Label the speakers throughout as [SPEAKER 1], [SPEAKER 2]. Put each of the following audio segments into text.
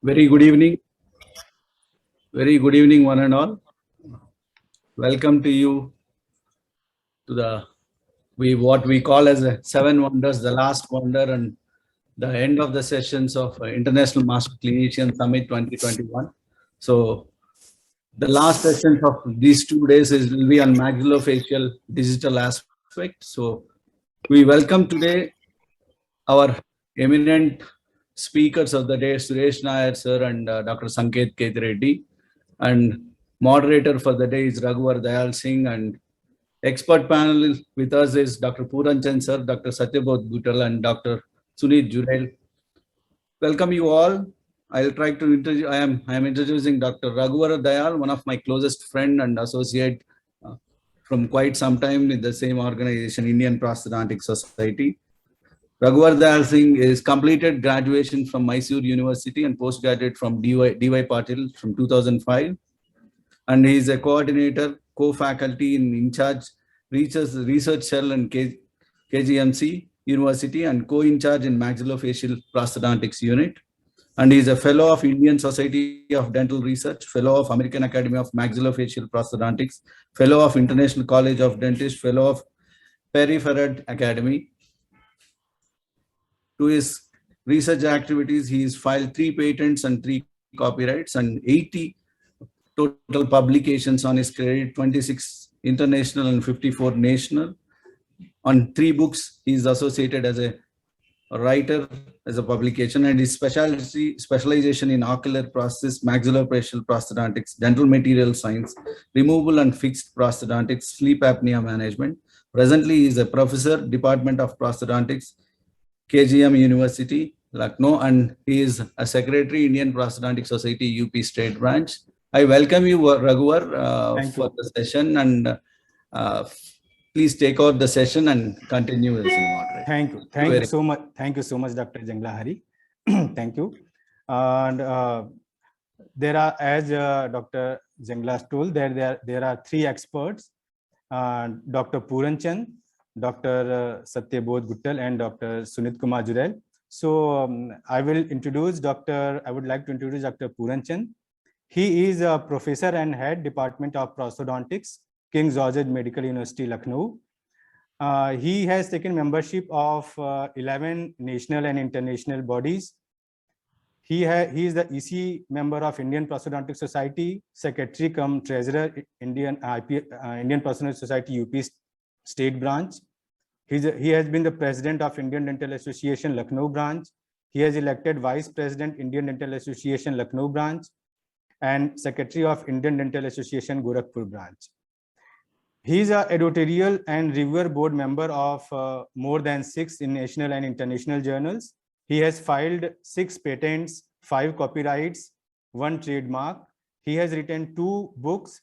[SPEAKER 1] Very good evening. Very good evening, one and all. Welcome to you to what we call as the seven wonders, the last wonder, and the end of the sessions of International Master Clinician Summit 2021. So the last sessions of these 2 days will be on maxillofacial digital aspect. So we welcome today our eminent speakers of the day, Suresh Nayar sir and Dr. Sanketh Kethireddy, and moderator for the day is Raghuvar Dayal Singh, and expert panel with us is Dr. Puranchan sir, Dr. Satyabodh Guttal, and Dr. Sunit Jurel. Welcome you all. I'll try to introduce. I am introducing Dr. Raghuvar Dayal, one of my closest friend and associate from quite some time in the same organization, Indian Prosthetic Society. Raghuvar Dayal Singh is completed graduation from Mysore University and postgraduate from DY Patil from 2005. And he is a coordinator, co-faculty in charge research cell and KGMC University and co-in-charge in Maxillofacial Prosthodontics Unit. And he is a fellow of Indian Society of Dental Research, fellow of American Academy of Maxillofacial Prosthodontics, fellow of International College of Dentists, fellow of Peripheral Academy. To his research activities, he has filed 3 patents and 3 copyrights and 80 total publications on his credit, 26 international and 54 national. On 3 books, he is associated as a writer as a publication, and his specialization in ocular prosthesis, maxillofacial prosthodontics, dental material science, removable and fixed prosthodontics, sleep apnea management. Presently, he is a professor, Department of Prosthodontics, KGM University, Lucknow, and he is a secretary, Indian Prosthodontic Society, UP State Branch. I welcome you, Raghuvar, for the session, and please take out the session and continue as you moderate.
[SPEAKER 2] Thank you. Thank you so much. Thank you so much, Dr. Janglahari. Thank you. And there are, as Dr. Jangla told, there are 3 experts, Dr. Puranchan, Dr. Satyabodh Guttal, and Dr. Sunit Kumar Jurel. So I would like to introduce Dr. Puranchan. He is a professor and head Department of Prosthodontics, King George's Medical University, Lucknow. He has taken membership of 11 national and international bodies. He is the EC member of Indian Prosthodontic Society, Secretary cum Treasurer, Indian Prosthodontic Society UP State Branch. He has been the President of Indian Dental Association, Lucknow Branch. He has elected Vice President, Indian Dental Association, Lucknow Branch, and Secretary of Indian Dental Association, Gorakhpur Branch. He is an editorial and reviewer board member of more than 6 in national and international journals. He has filed 6 patents, 5 copyrights, 1 trademark. He has written 2 books,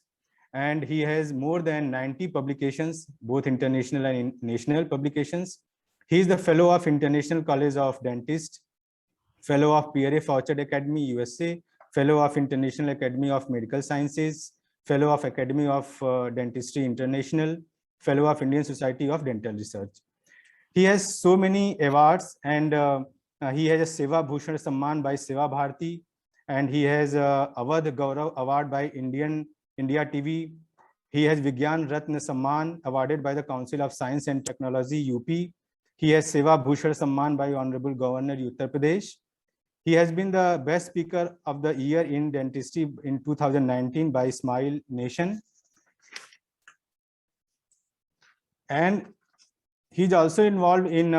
[SPEAKER 2] and he has more than 90 publications, both international and national publications. He is the fellow of International College of Dentists, fellow of PRA Fouchard Academy, USA, fellow of International Academy of Medical Sciences, fellow of Academy of Dentistry International, fellow of Indian Society of Dental Research. He has so many awards, and he has a Seva Bhushan Samman by Seva Bharati, and he has a Awadh Gaurav Award by India TV. He has Vigyan Ratna Samman awarded by the Council of Science and Technology, UP. He has Seva Bhushan Samman by Honorable Governor, Uttar Pradesh. He has been the best speaker of the year in dentistry in 2019 by Smile Nation. And he is also involved in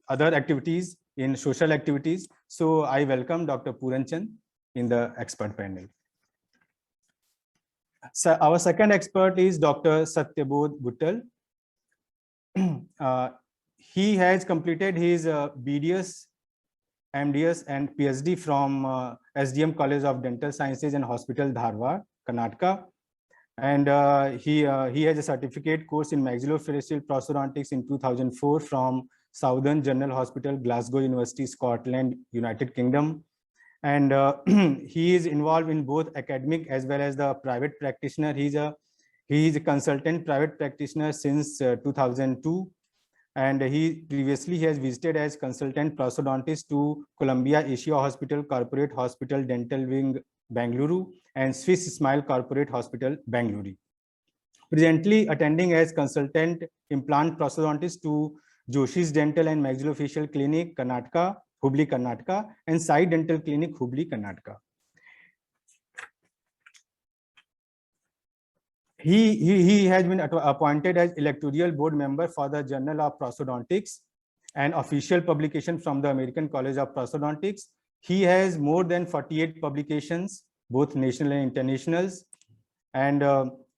[SPEAKER 2] other activities, in social activities. So I welcome Dr. Puranchan in the expert panel. So our second expert is Dr. Satyabodh Guttal. He has completed his BDS, MDS, and PhD from SDM College of Dental Sciences and Hospital, Dharwad, Karnataka. And he has a certificate course in maxillofacial prosthodontics in 2004 from Southern General Hospital, Glasgow University, Scotland, United Kingdom. And he is involved in both academic as well as the private practitioner. He is a consultant private practitioner since 2002. And he previously has visited as consultant prosthodontist to Columbia Asia Hospital, Corporate Hospital, Dental Wing, Bangalore, and Swiss Smile Corporate Hospital, Bangalore. Presently attending as consultant implant prosthodontist to Joshi's Dental and Maxillofacial Clinic, Karnataka, Hubli, Karnataka, and Sai Dental Clinic, Hubli, Karnataka. He has been appointed as electoral board member for the Journal of Prosthodontics, an official publication from the American College of Prosthodontics. He has more than 48 publications, both national and internationals, and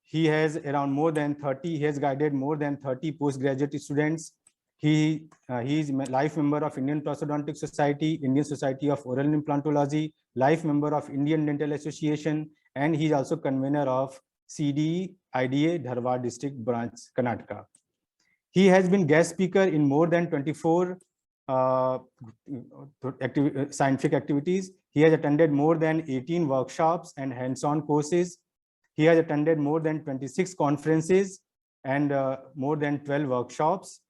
[SPEAKER 2] he has around more than 30. He has guided more than 30 postgraduate students. He is life member of Indian Prosthodontic Society, Indian Society of Oral Implantology, life member of Indian Dental Association, and he is also convener of CDE IDA Dharwad District Branch, Karnataka. He has been guest speaker in more than 24 scientific activities. He has attended more than 18 workshops and hands-on courses. He has attended more than 26 conferences and more than 12 workshops.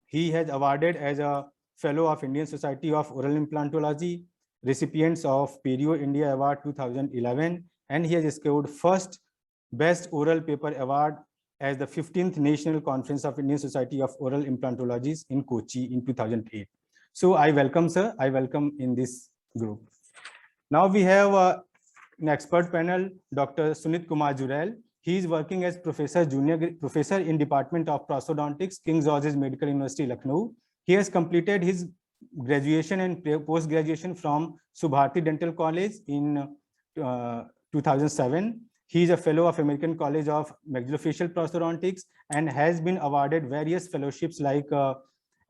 [SPEAKER 2] He has awarded as a fellow of Indian Society of Oral Implantology, recipients of Perio India Award 2011, and he has scored first Best Oral Paper Award as the 15th National Conference of Indian Society of Oral Implantologists in Kochi in 2008. So I welcome, sir. I welcome in this group. Now we have an expert panel, Dr. Sunit Kumar Jurel. He is working as junior professor in Department of Prosthodontics, King George's Medical University, Lucknow. He has completed his graduation and post-graduation from Subharti Dental College in 2007. He is a fellow of American College of Maxillofacial Prosthodontics and has been awarded various fellowships like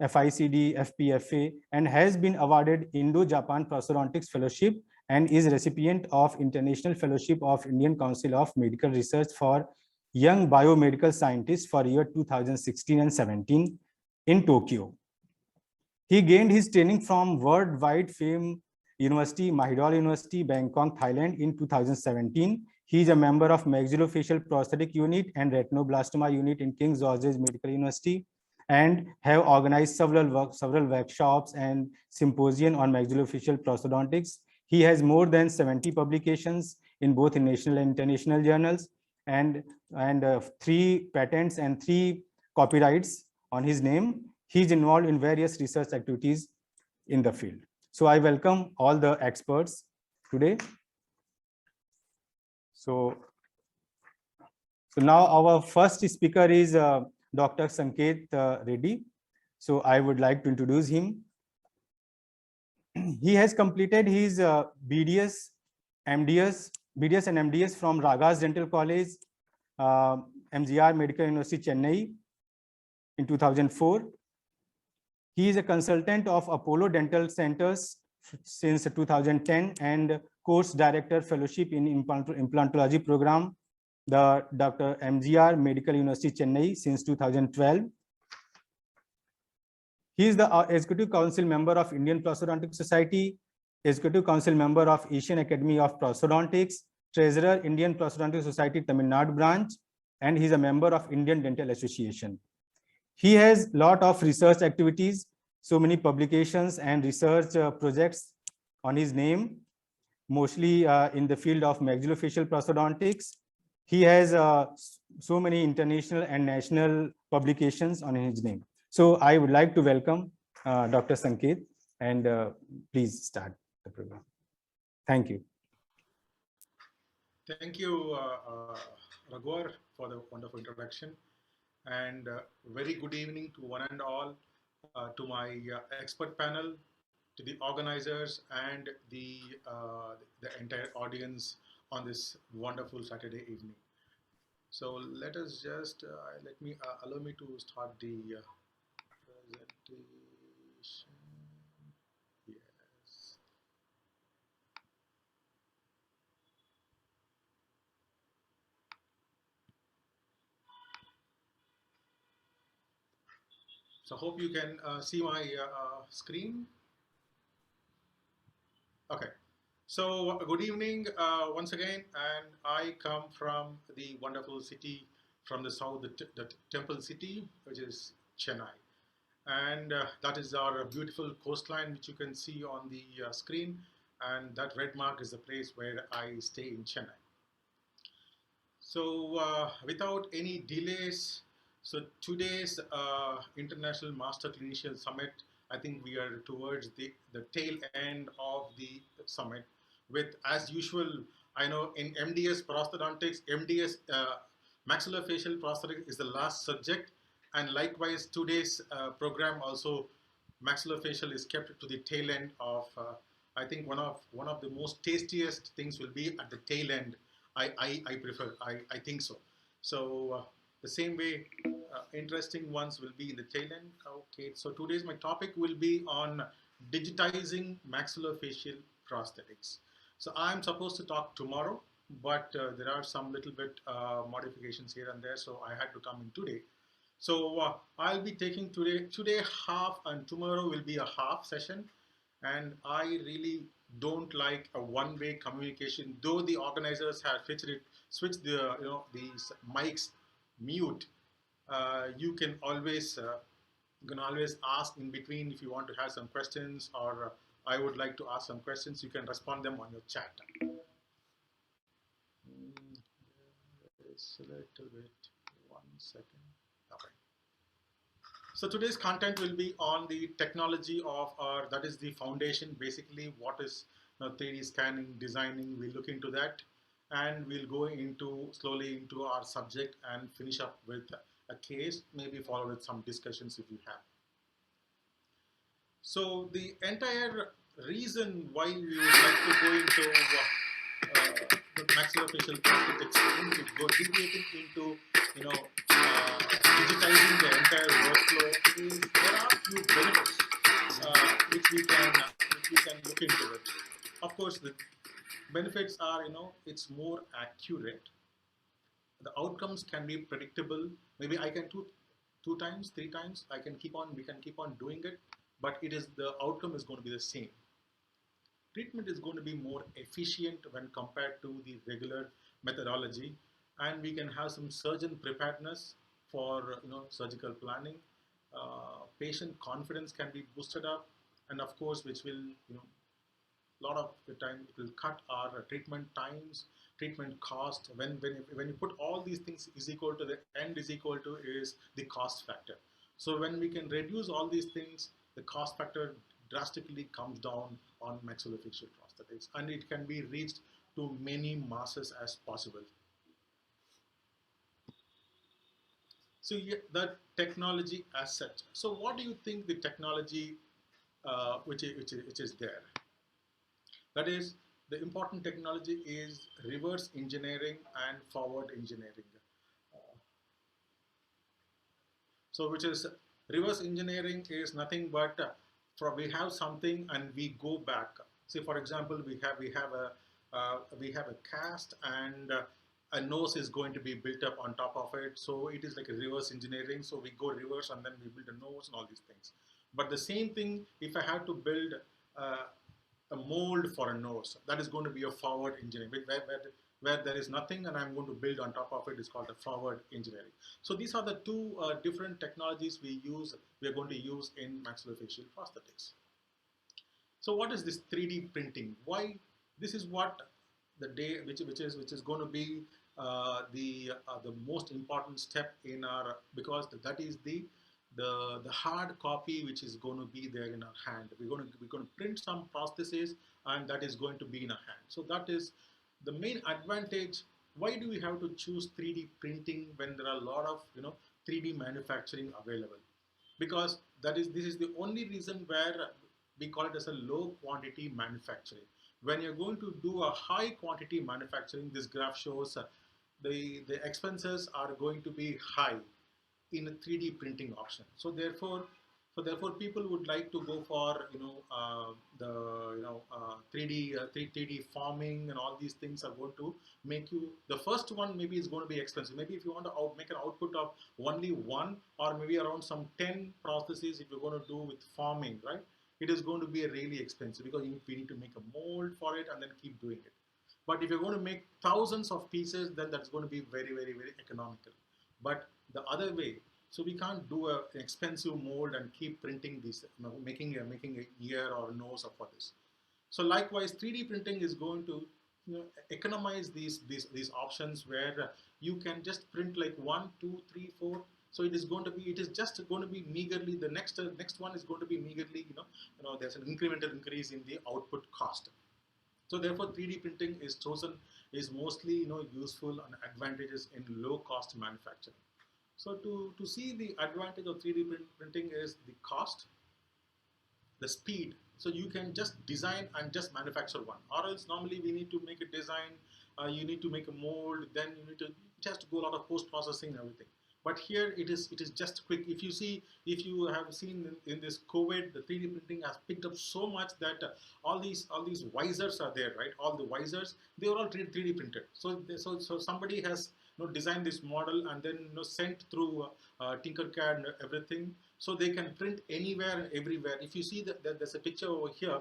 [SPEAKER 2] FICD, FPFA, and has been awarded Indo-Japan Prosthodontics Fellowship and is recipient of International Fellowship of Indian Council of Medical Research for Young Biomedical Scientists for year 2016 and 17 in Tokyo. He gained his training from worldwide famed University, Mahidol University, Bangkok, Thailand in 2017. He is a member of Maxillofacial Prosthetic Unit and Retinoblastoma Unit in King George's Medical University and have organized several workshops and symposium on maxillofacial prosthodontics. He has more than 70 publications in both national and international journals and 3 patents and 3 copyrights on his name. He is involved in various research activities in the field. So I welcome all the experts today. So now our first speaker is Dr. Sanketh Reddy. So I would like to introduce him. He has completed his BDS, MDS, BDS and MDS from Ragas Dental College, MGR Medical University, Chennai in 2004. He is a consultant of Apollo Dental Centers since 2010 and course director fellowship in implantology program, the Dr. MGR Medical University, Chennai since 2012. He is the Executive Council member of Indian Prosthodontic Society, Executive Council member of Asian Academy of Prosthodontics, Treasurer, Indian Prosthodontic Society, Tamil Nadu branch, and he is a member of Indian Dental Association. He has a lot of research activities, so many publications and research projects on his name, mostly in the field of maxillofacial prosthodontics. He has so many international and national publications on his name. So I would like to welcome Dr. Sanketh, and please start the program. Thank you.
[SPEAKER 3] Thank you, Raghuvar, for the wonderful introduction. And very good evening to one and all, to my expert panel, to the organizers and the entire audience on this wonderful Saturday evening. So let us just, allow me to start the presentation. Yes. So hope you can see my screen. Okay. So good evening once again, and I come from the wonderful city from the south, the temple city, which is Chennai. And that is our beautiful coastline, which you can see on the screen. And that red mark is the place where I stay in Chennai. So without any delays, so today's International Master Clinician Summit, I think we are towards the tail end of the summit with, as usual, I know in MDS prosthodontics, MDS maxillofacial prosthetics is the last subject. And likewise, today's program also, maxillofacial is kept to the tail end of, I think one of the most tastiest things will be at the tail end. I prefer, I think so. So the same way, interesting ones will be in the tail end. Okay, so today's my topic will be on digitizing maxillofacial prosthetics. So I'm supposed to talk tomorrow, but there are some little bit modifications here and there, so I had to come in today. So I'll be taking today half, and tomorrow will be a half session. And I really don't like a one-way communication. Though the organizers have switched the these mics mute, you can always ask in between if you want to have some questions, or I would like to ask some questions. You can respond them on your chat. It's a little bit. 1 second. Okay. So today's content will be on the technology of our, that is the foundation, basically what is 3D scanning, designing. We'll look into that, and we'll go into slowly into our subject and finish up with a case, maybe follow with some discussions if you have. So the entire reason why we would like to go into the maxillofacial prosthetics, into go deviating into digitizing the entire workflow, is there are few benefits which we can look into it. Of course, the benefits are it's more accurate. The outcomes can be predictable. Maybe I can two times, 3 times. We can keep on doing it, but the outcome is going to be the same. Treatment is going to be more efficient when compared to the regular methodology, and we can have some surgeon preparedness for surgical planning. Patient confidence can be boosted up, and of course, which will lot of the time it will cut our treatment times, treatment cost. When you put all these things is equal to the end is equal to is the cost factor. So when we can reduce all these things, the cost factor drastically comes down on maxillofacial prosthetics, and it can be reached to many masses as possible. So the technology as such. So what do you think the technology which is there? That is, the important technology is reverse engineering and forward engineering. So which is reverse engineering is nothing but we have something and we go back. Say for example, we have a cast, and a nose is going to be built up on top of it. So it is like a reverse engineering. So we go reverse and then we build a nose and all these things. But the same thing, if I have to build a mold for a nose, that is going to be a forward engineering, where there is nothing and I'm going to build on top of it is called a forward engineering. So these are the two different technologies we are going to use in maxillofacial prosthetics. So what is this 3D printing? Why? This is what the day which is going to be the most important step in our, because that is the hard copy which is going to be there in our hand. We're going to print some prosthesis, and that is going to be in our hand. So that is the main advantage. Why do we have to choose 3D printing when there are a lot of 3D manufacturing available? Because this is the only reason where we call it as a low quantity manufacturing. When you're going to do a high quantity manufacturing, this graph shows the expenses are going to be high in a 3D printing option. So therefore people would like to go for 3D forming, and all these things are going to make you, the first one maybe is going to be expensive. Maybe if you want to make an output of only 1 or maybe around some 10 processes, if you're going to do with forming, right, it is going to be really expensive, because we need to make a mold for it and then keep doing it. But if you're going to make thousands of pieces, then that's going to be very, very, very economical. But the other way, So we can't do an expensive mold and keep printing these, making a ear or nose for this. So likewise, 3D printing is going to economize these options where you can just print like 1, 2, 3, 4. So it is just going to be meagerly. The next one is going to be meagerly. There's an incremental increase in the output cost. So therefore, 3D printing is mostly useful and advantages in low cost manufacturing. So to see the advantage of 3D printing is the cost, the speed. So you can just design and just manufacture one, or else normally we need to make a design, you need to make a mold, then it has to go a lot of post processing and everything. But here it is just quick. If you have seen in this COVID, the 3D printing has picked up so much that all these visors are there, right? All the visors, they are all 3D printed. So somebody has designed this model and then sent through Tinkercad and everything, so they can print anywhere and everywhere. If you see that there's a picture over here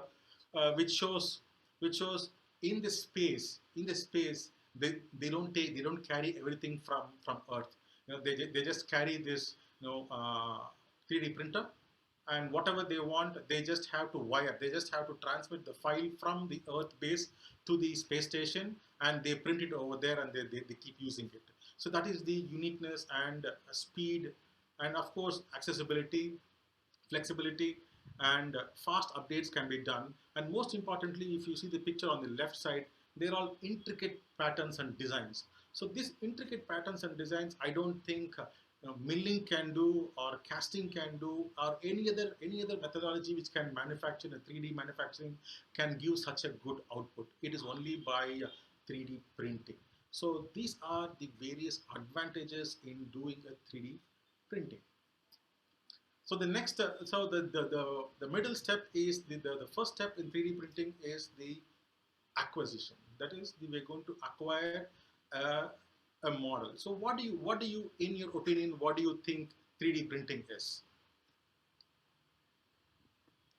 [SPEAKER 3] which shows in the space they don't carry everything from Earth. They just carry this 3D printer, and whatever they want, they just have to wire. They just have to transmit the file from the Earth base to the space station, and they print it over there, and they keep using it. So that is the uniqueness and speed, and of course accessibility, flexibility, and fast updates can be done. And most importantly, if you see the picture on the left side, they're all intricate patterns and designs. So these intricate patterns and designs, I don't think milling can do, or casting can do, or any other methodology which can manufacture a 3D manufacturing can give such a good output. It is only by 3D printing. So these are the various advantages in doing a 3D printing. So the next, so the middle step is the first step in 3D printing is the acquisition. That is, we're going to acquire a model. So what do you, in your opinion, what do you think 3D printing is?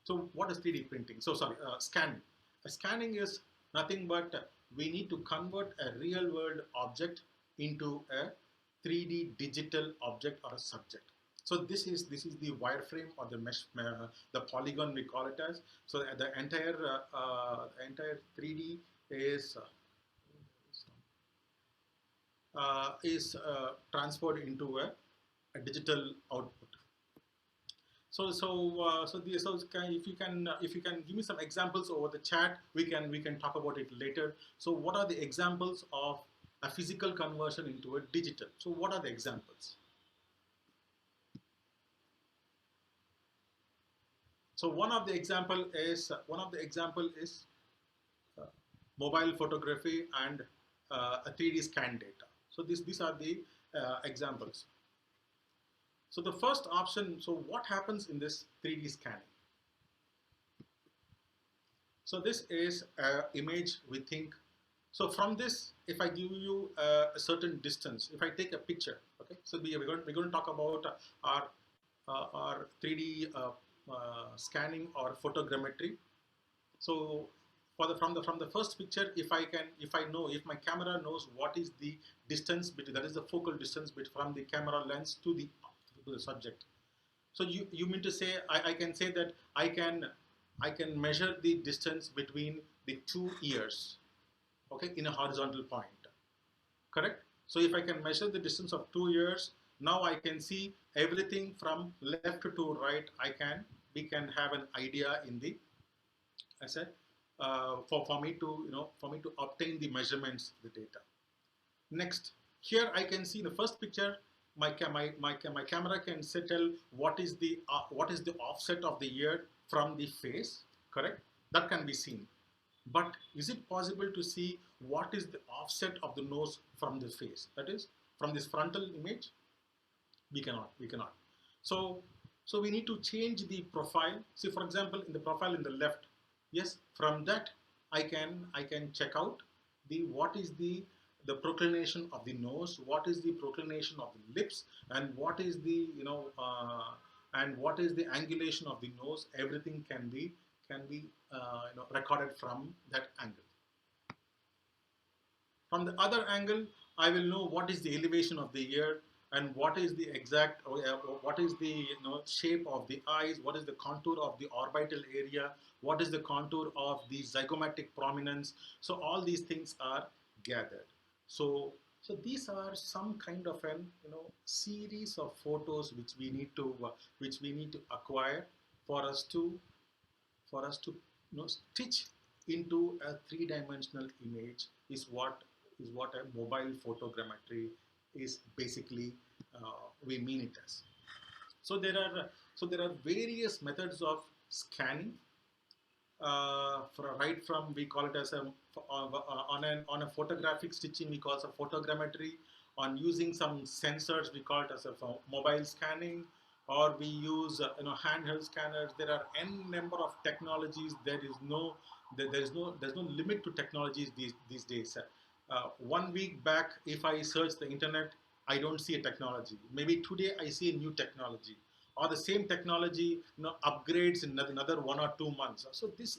[SPEAKER 3] So what is 3D printing? So sorry, scanning. Scanning is nothing but we need to convert a real world object into a 3D digital object or a subject. So this is the wireframe or the mesh, the polygon we call it as. So the entire 3D is transferred into a digital output. So if you can give me some examples over the chat, we can talk about it later. So what are the examples of a physical conversion into a digital? So what are the examples? So one of the example is mobile photography and a 3D scan data. So these are the examples. So the first option, so what happens in this 3D scanning? So this is an image we think. So from this, if I give you a certain distance, if I take a picture, okay. So we're going to talk about our 3D scanning or photogrammetry. So from the first picture, if my camera knows what is the distance between, that is the focal distance from the camera lens to the subject. So you mean to say I can say that I can measure the distance between the two ears, okay, in a horizontal point, correct? So if I can measure the distance of 2 ears, now I can see everything from left to right. We can have an idea in the, I said, for me to obtain the measurements, the data. Next, here I can see the first picture. My camera can tell what is the offset of the ear from the face, correct? That can be seen. But is it possible to see what is the offset of the nose from the face? That is, from this frontal image, we cannot. So we need to change the profile. See, for example, in the profile in the left, yes, from that I can check out what is the proclination of the nose, what is the proclination of the lips, and what is the angulation of the nose. Everything can be recorded from that angle. From the other angle, I will know what is the elevation of the ear and what is the exact, what is the shape of the eyes, what is the contour of the orbital area, what is the contour of the zygomatic prominence. So all these things are gathered. So these are some kind of an series of photos which we need to acquire for us to stitch into a three-dimensional image is what a mobile photogrammetry is basically we mean it as. So there are various methods of scanning, right from, we call it as a on a photographic stitching we call it a photogrammetry. On using some sensors we call it as a mobile scanning, or we use handheld scanners. There are n number of technologies. There's no limit to technologies these days. 1 week back, if I search the internet, I don't see a technology. Maybe today I see a new technology, or the same technology upgrades in another 1 or 2 months. So this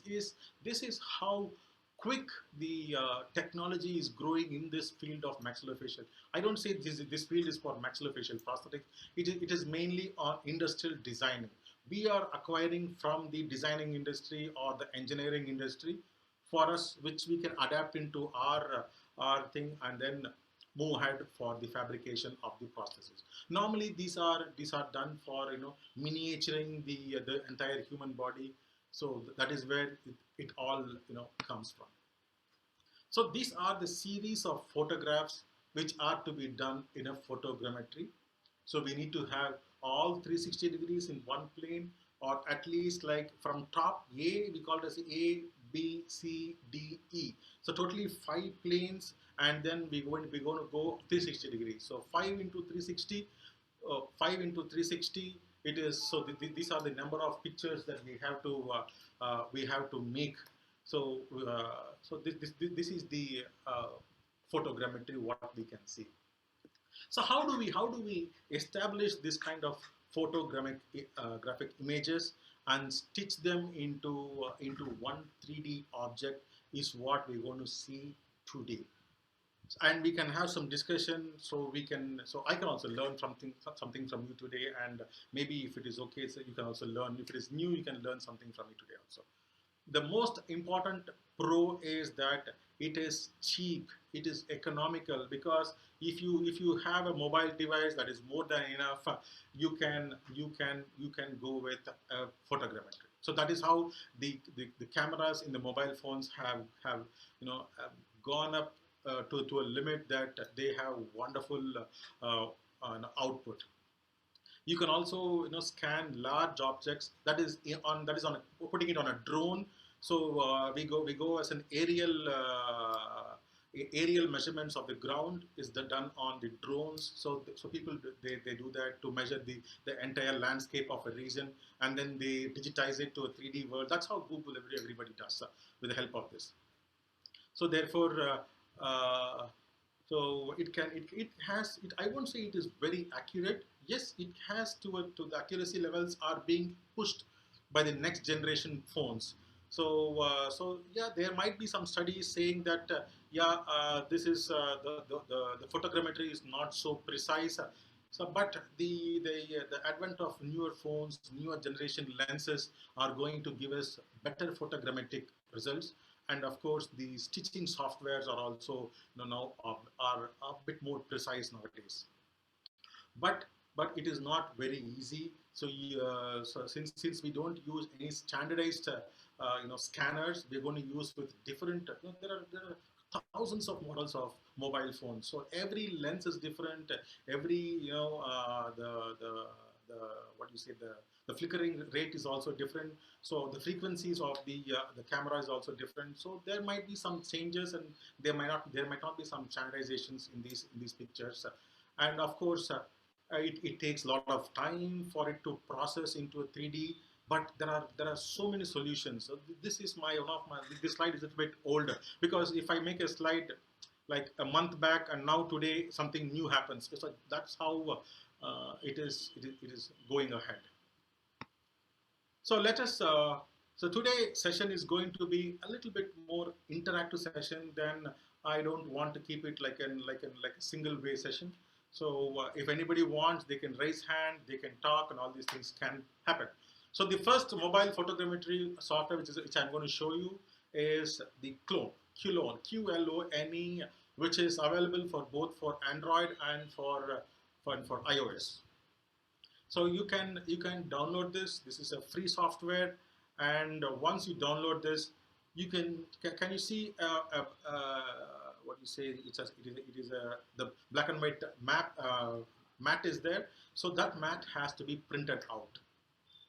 [SPEAKER 3] is how quick the technology is growing in this field of maxillofacial. I don't say this field is for maxillofacial prosthetics. It is mainly on industrial designing. We are acquiring from the designing industry or the engineering industry for us, which we can adapt into our thing, and then move ahead for the fabrication of the prosthesis. Normally, these are done for miniaturing the entire human body. So that is where it all comes from. So these are the series of photographs which are to be done in a photogrammetry. So we need to have all 360 degrees in one plane, or at least like from top A, we call it as A, B, C, D, E. So totally 5 planes, and then we're going to go 360 degrees. So 5 into 360, 5 into 360. It is so. These are the number of pictures that we have to make. So this is the photogrammetry what we can see. So how do we establish this kind of photographic graphic images and stitch them into one 3D object is what we're going to see today. And we can have some discussion, so I can also learn something from you today, and maybe if it is okay, so you can also learn. If it is new, you can learn something from me today also. The most important pro is that it is cheap, it is economical, because if you have a mobile device that is more than enough, you can go with a photogrammetry. So that is how the cameras in the mobile phones have gone up to a limit that they have wonderful output. You can also scan large objects. That is putting it on a drone. So we go as an aerial measurements of the ground is done on the drones. So people they do that to measure the entire landscape of a region, and then they digitize it to a 3D world. That's how Google everybody does with the help of this. So therefore, so it has. I won't say it is very accurate. Yes, it has to the accuracy levels are being pushed by the next generation phones. So yeah, there might be some studies saying that this is the photogrammetry is not so precise. But the advent of newer phones, newer generation lenses are going to give us better photogrammetric results. And of course, the stitching softwares are also now are a bit more precise nowadays. But it is not very easy. So since we don't use any standardized scanners, we're going to use with different. There are thousands of models of mobile phones. So every lens is different. Every the what you say the flickering rate is also different. So the frequencies of the camera is also different. So there might be some changes, and there might not be some standardizations in these pictures. And of course, it takes a lot of time for it to process into a 3D. But there are so many solutions. So this is this slide is a bit older, because if I make a slide like a month back and now today something new happens. So that's how it is going ahead. So let us. So today's session is going to be a little bit more interactive session than. I don't want to keep it like a single way session. So if anybody wants, they can raise hand, they can talk, and all these things can happen. So the first mobile photogrammetry software which I'm going to show you is the Clone, Qlone, which is available for both for Android and for iOS. So you can download this. This is a free software, and once you download this, you can you see what you say? It is the black and white mat is there. So that mat has to be printed out.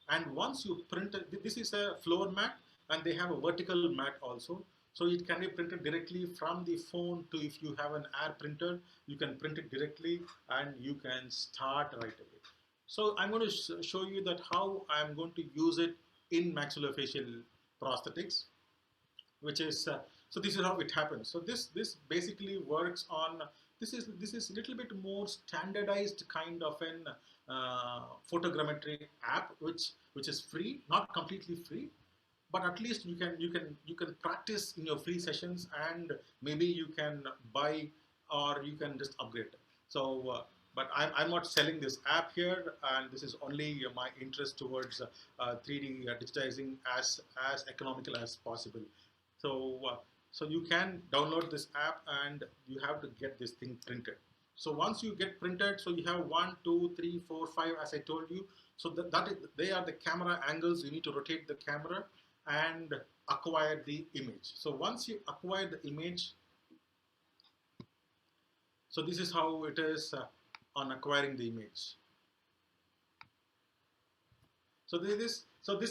[SPEAKER 3] And once you print it, this is a floor mat, and they have a vertical mat also. So it can be printed directly from the phone to, if you have an air printer, you can print it directly and you can start right away. So I'm going to show you that how I'm going to use it in maxillofacial prosthetics, which is so this is how it happens. So this basically works on, this is a little bit more standardized kind of an photogrammetry app, which is free, not completely free, but at least you can practice in your free sessions, and maybe you can buy or you can just upgrade. So but I'm not selling this app here, and this is only my interest towards 3D digitizing as economical as possible. So so you can download this app, and you have to get this thing printed. So once you get printed, so you have 1, 2, 3, 4, 5, as I told you. So they are the camera angles. You need to rotate the camera and acquire the image. So once you acquire the image, so this is how it is on acquiring the image. So this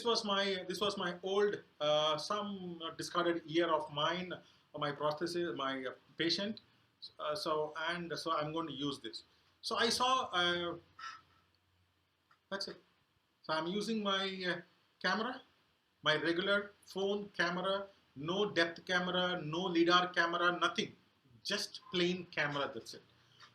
[SPEAKER 3] was my old some discarded ear of mine, my prosthesis, my patient. So I'm going to use this. So I saw that's it. So I'm using my camera, my regular phone camera, no depth camera, no LiDAR camera, nothing, just plain camera. That's it.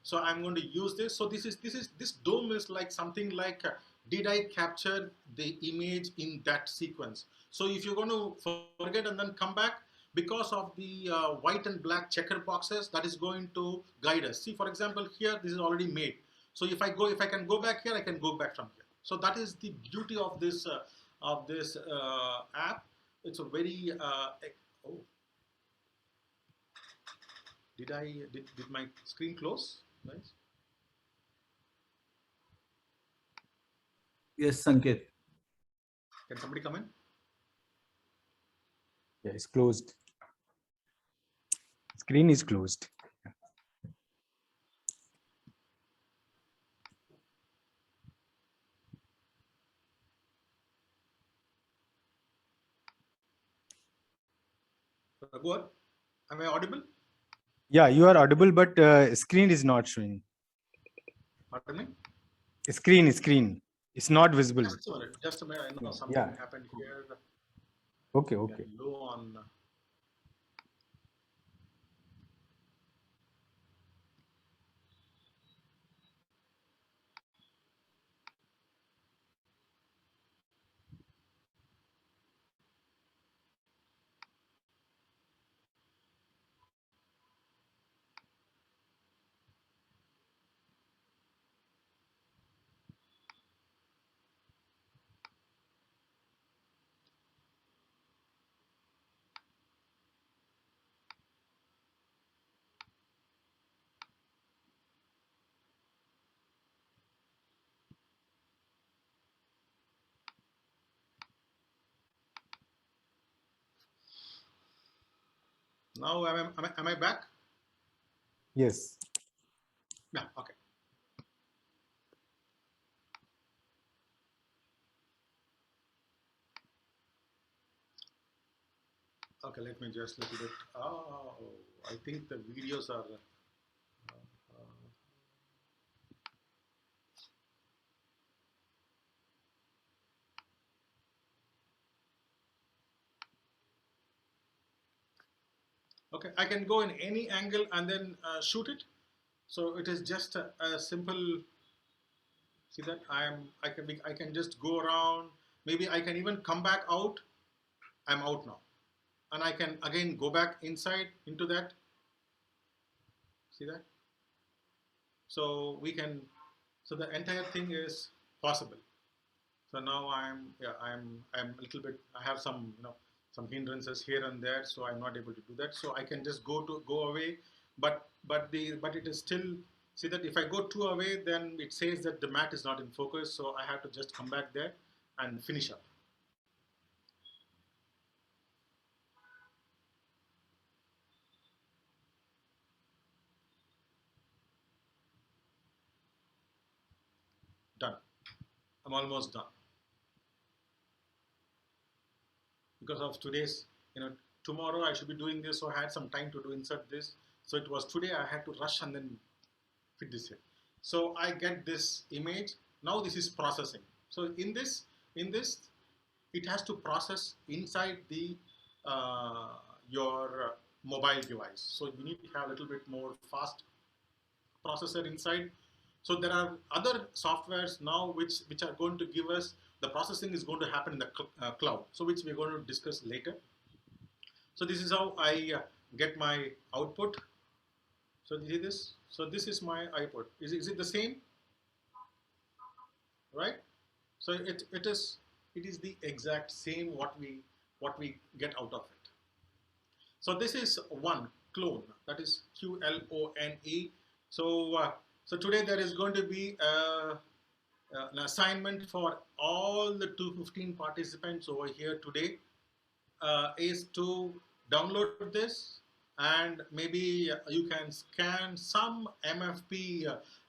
[SPEAKER 3] So I'm going to use this. So this dome is like something like, did I capture the image in that sequence? So if you're going to forget and then come back, because of the white and black checker boxes, that is going to guide us. See, for example, here this is already made. So if I can go back here, I can go back from here. So that is the beauty of this app. It's a very oh, did my screen close, guys?
[SPEAKER 1] Yes, Sanketh.
[SPEAKER 3] Can somebody come in?
[SPEAKER 2] Yeah, it's closed. Screen is closed.
[SPEAKER 3] Raghuvar, am I audible?
[SPEAKER 2] Yeah, you are audible, but screen is not showing.
[SPEAKER 3] Pardon me?
[SPEAKER 2] Screen. It's not visible.
[SPEAKER 3] Just a minute. I know something
[SPEAKER 2] Yeah.
[SPEAKER 3] happened here.
[SPEAKER 2] Okay.
[SPEAKER 3] Low on. Now am I back?
[SPEAKER 2] Yes.
[SPEAKER 3] Yeah. Okay. Okay. Let me just a little bit. Oh, I think the videos are. Okay, I can go in any angle and then shoot it. So it is just a simple. See that I can just go around. Maybe I can even come back out. I'm out now, and I can again go back inside into that. See that? So we can, so the entire thing is possible. So now I'm a little bit, I have some, some hindrances here and there, so I'm not able to do that. So I can just go away, but it is still, see that if I go too away, then it says that the mat is not in focus. So I have to just come back there and finish up. Done. I'm almost done. Because of today's, tomorrow I should be doing this, so I had some time to do insert this. So it was today I had to rush and then fit this in. So I get this image. Now this is processing. So in this, it has to process inside the your mobile device. So you need to have a little bit more fast processor inside. So there are other softwares now which are going to give us, the processing is going to happen in the cloud. So which we're going to discuss later. So this is how I get my output. So you see this? So this is my output. Is it the same? Right? So it is the exact same what we get out of it. So this is one clone, that is QLONE. So today there is going to be an assignment for all the 215 participants over here today, is to download this, and maybe you can scan some MFP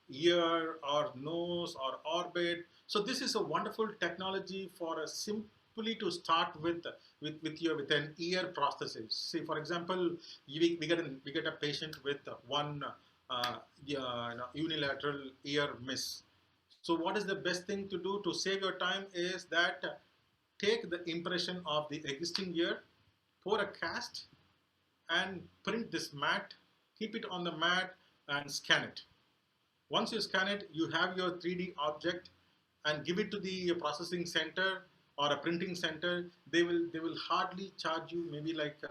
[SPEAKER 3] ear or nose or orbit. So this is a wonderful technology for a simply to start with an ear prosthesis. See, for example, we get a patient with one unilateral ear miss. So what is the best thing to do to save your time is that take the impression of the existing ear, pour a cast, and print this mat, keep it on the mat and scan it. Once you scan it, you have your 3D object, and give it to the processing center or a printing center. They will hardly charge you maybe like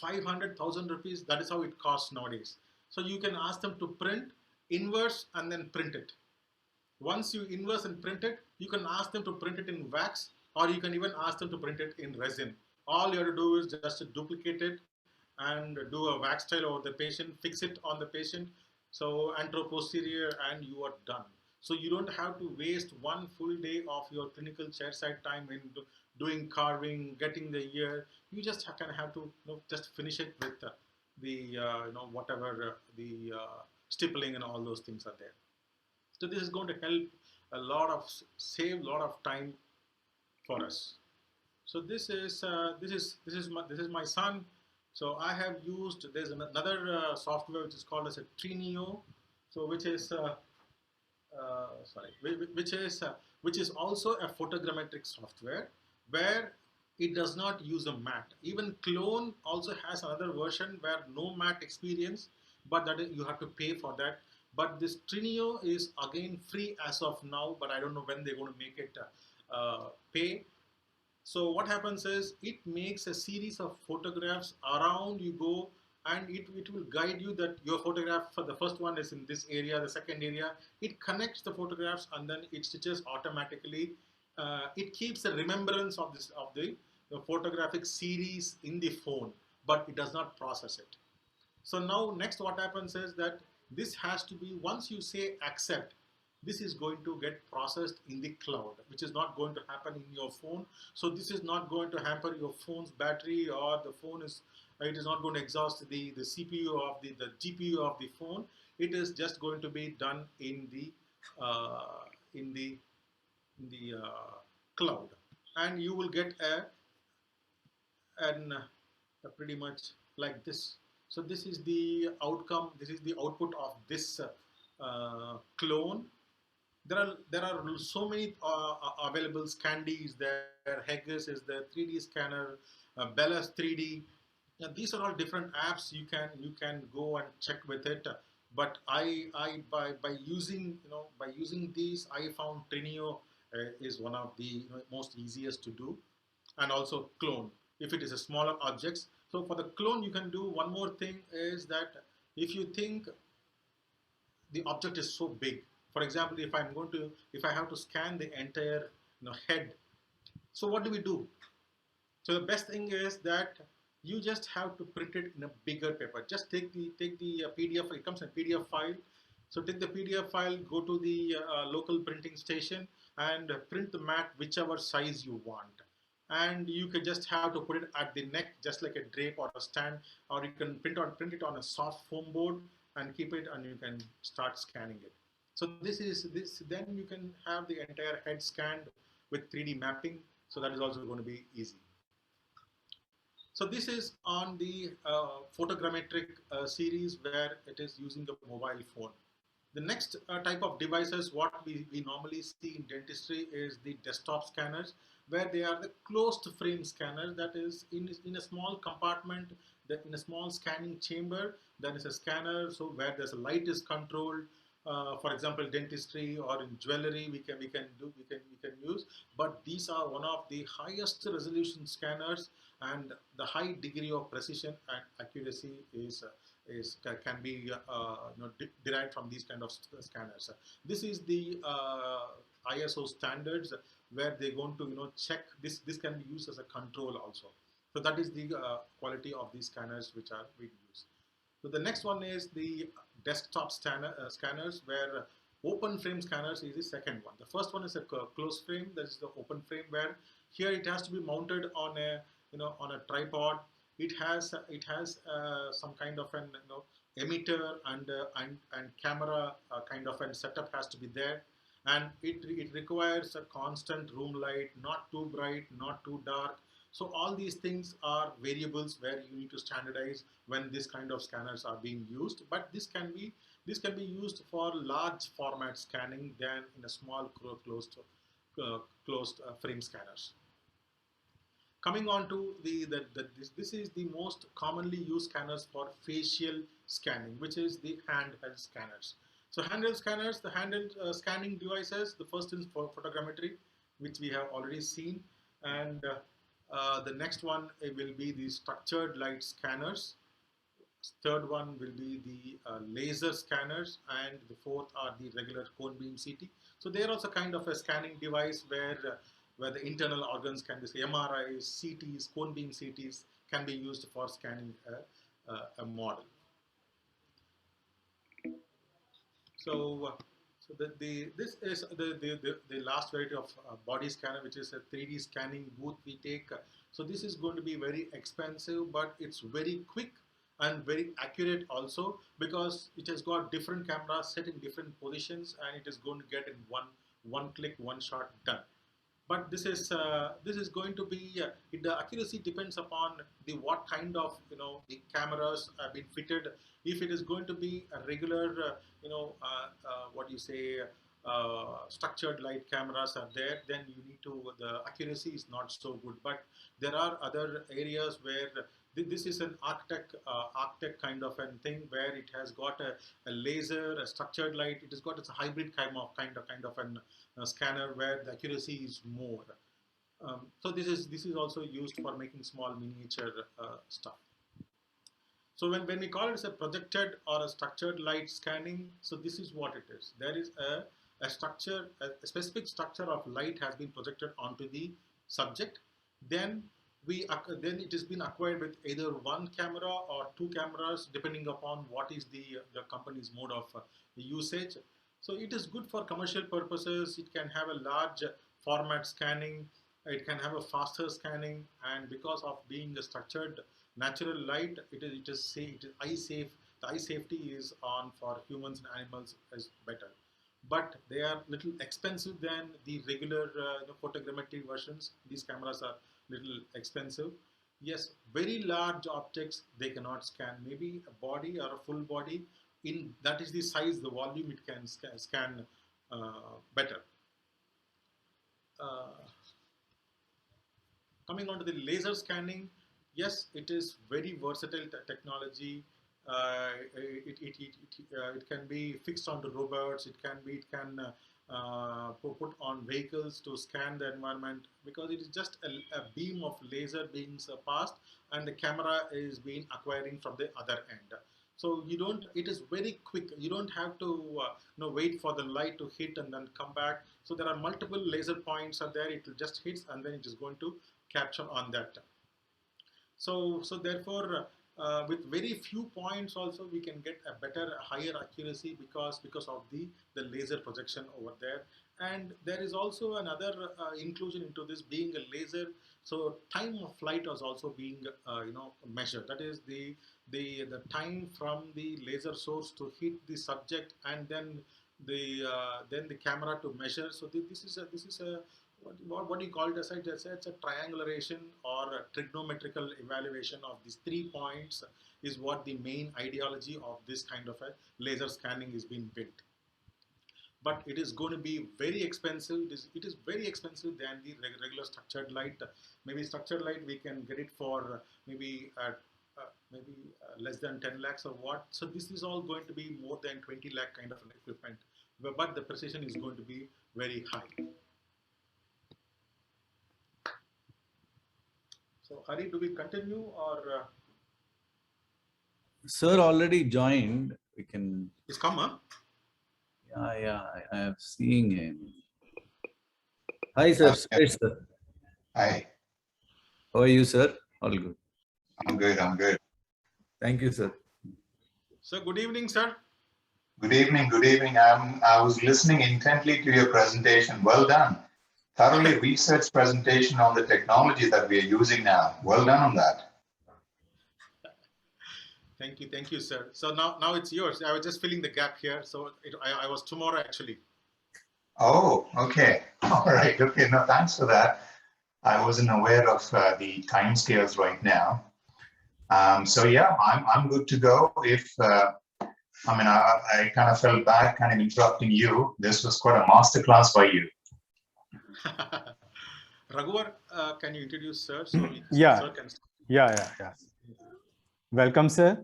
[SPEAKER 3] 500,000 rupees. That is how it costs nowadays. So you can ask them to print, inverse, and then print it. Once you inverse and print it, you can ask them to print it in wax, or you can even ask them to print it in resin. All you have to do is just to duplicate it and do a wax style over the patient, fix it on the patient, so anteroposterior, and you are done. So you don't have to waste one full day of your clinical chairside time in doing carving, getting the ear. You just can have to just finish it with the whatever the stippling and all those things are there. So this is going to help save a lot of time for us. So this is my son. So I have used, there's another software which is called as a Trinio, so which is which is also a photogrammetric software where it does not use a mat. Even Clone also has another version where no mat experience, but that you have to pay for that. But this Trinio is again free as of now, but I don't know when they're going to make it pay. So what happens is it makes a series of photographs around you go, and it will guide you that your photograph for the first one is in this area, the second area. It connects the photographs and then it stitches automatically. It keeps a remembrance of the photographic series in the phone, but it does not process it. So now next what happens is that this has to be, once you say accept, this is going to get processed in the cloud, which is not going to happen in your phone. So this is not going to hamper your phone's battery, or the phone is, it is not going to exhaust the CPU of the GPU of the phone. It is just going to be done in the cloud, and you will get a pretty much like this. So this is the outcome. This is the output of this clone. There are so many available. Scandi is there, Haggis is there, 3D scanner, Bellas 3D. Now, these are all different apps. You can go and check with it. But by using these, I found Trinio is one of the most easiest to do, and also clone if it is a smaller objects. So for the clone, you can do one more thing is that if you think the object is so big. For example, if I have to scan the entire head, so what do we do? So the best thing is that you just have to print it in a bigger paper. Just take the PDF. It comes in a PDF file. So take the PDF file, go to the local printing station, and print the mat whichever size you want. And you can just have to put it at the neck, just like a drape or a stand, or you can print it on a soft foam board and keep it, and you can start scanning it. So this. Then you can have the entire head scanned with 3D mapping. So that is also going to be easy. So this is on the photogrammetric series where it is using the mobile phone. The next type of devices, what we normally see in dentistry is the desktop scanners, where they are the closed frame scanners, that is in a small compartment, in a small scanning chamber, there is a scanner, so where there's a light is controlled. For example, dentistry or in jewelry, we can use. But these are one of the highest resolution scanners, and the high degree of precision and accuracy can be derived from these kind of scanners. This is the ISO standards where they're going to check this. This can be used as a control also. So that is the quality of these scanners which are being used. So the next one is the desktop scanners, where open frame scanners is the second one. The first one is a closed frame. That is the open frame, where here it has to be mounted on a on a tripod. It has some kind of an emitter and camera kind of an setup has to be there, and it requires a constant room light, not too bright, not too dark. So all these things are variables where you need to standardize when this kind of scanners are being used. But this can be used for large format scanning than in a small closed frame scanners. Coming on to this is the most commonly used scanners for facial scanning, which is the handheld scanners. So handheld scanners, the handheld scanning devices, the first is for photogrammetry, which we have already seen, and the next one will be the structured light scanners. Third one will be the laser scanners, and the fourth are the regular cone beam CT. So they are also kind of a scanning device where the internal organs can be, say, MRIs, CTs, cone beam CTs can be used for scanning a model. So, this is the last variety of body scanner, which is a 3D scanning booth we take. So this is going to be very expensive, but it's very quick and very accurate also, because it has got different cameras set in different positions, and it is going to get in one click, one shot done. But this is going to be the accuracy depends upon the what kind of the cameras have been fitted. If it is going to be a regular what you say structured light cameras are there, then you need to, the accuracy is not so good. But there are other areas where this is an architect kind of a thing, where it has got a laser, a structured light. It has got a hybrid kind of an scanner where the accuracy is more. So this is also used for making small miniature stuff. So when we call it as a projected or a structured light scanning, so this is what it is. There is a structure, a specific structure of light has been projected onto the subject. Then it has been acquired with either one camera or two cameras, depending upon what is the company's mode of usage. So it is good for commercial purposes. It can have a large format scanning. It can have a faster scanning, and because of being a structured natural light, it is eye safe. The eye safety is on for humans and animals is better. But they are little expensive than the regular photogrammetry versions. These cameras are little expensive. Yes, very large objects they cannot scan. Maybe a body or a full body, in that is the size, the volume it can scan better. Coming on to the laser scanning, yes, it is very versatile technology. It can be fixed onto robots. It can put on vehicles to scan the environment, because it is just a beam of laser being passed, and the camera is being acquiring from the other end. So you don't, it is very quick. You don't have to wait for the light to hit and then come back. So there are multiple laser points are there. It will just hit and then it is going to capture on that. So therefore, with very few points also we can get a better, higher accuracy because of the laser projection over there. And there is also another inclusion into this being a laser. So time of flight is also being measured. That is the time from the laser source to hit the subject, and then the camera to measure. So this is a what do you call it as it's a triangulation or a trigonometrical evaluation of these 3 points is what the main ideology of this kind of a laser scanning is being built. But it is going to be very expensive. It is very expensive than the regular structured light. Maybe structured light we can get it for maybe less than 10 lakhs or what. So this is all going to be more than 20 lakh kind of an equipment, but the precision is going to be very high. So Hari, do we continue or?
[SPEAKER 1] Sir already joined. We can.
[SPEAKER 3] He's come, huh?
[SPEAKER 1] Yeah, I have seen him. Hi, sir. Suresh, sir.
[SPEAKER 4] Hi,
[SPEAKER 1] How are you, sir? All good.
[SPEAKER 4] I'm good. I'm good.
[SPEAKER 1] Thank you, sir.
[SPEAKER 3] So good evening, sir.
[SPEAKER 4] Good evening. Good evening. I was listening intently to your presentation. Well done. Thoroughly researched presentation on the technology that we are using now. Well done on that.
[SPEAKER 3] Thank you, sir. So now it's yours. I was just filling the gap here. So I was tomorrow actually.
[SPEAKER 4] Oh, okay. All right. Okay. No, thanks for that. I wasn't aware of the time scales right now. So yeah, I'm good to go. If I kind of felt bad kind of interrupting you. This was quite a masterclass by you.
[SPEAKER 3] Raghuvar, can you introduce sir? So
[SPEAKER 2] Yeah.
[SPEAKER 3] Sir can...
[SPEAKER 2] Yeah. Welcome, sir.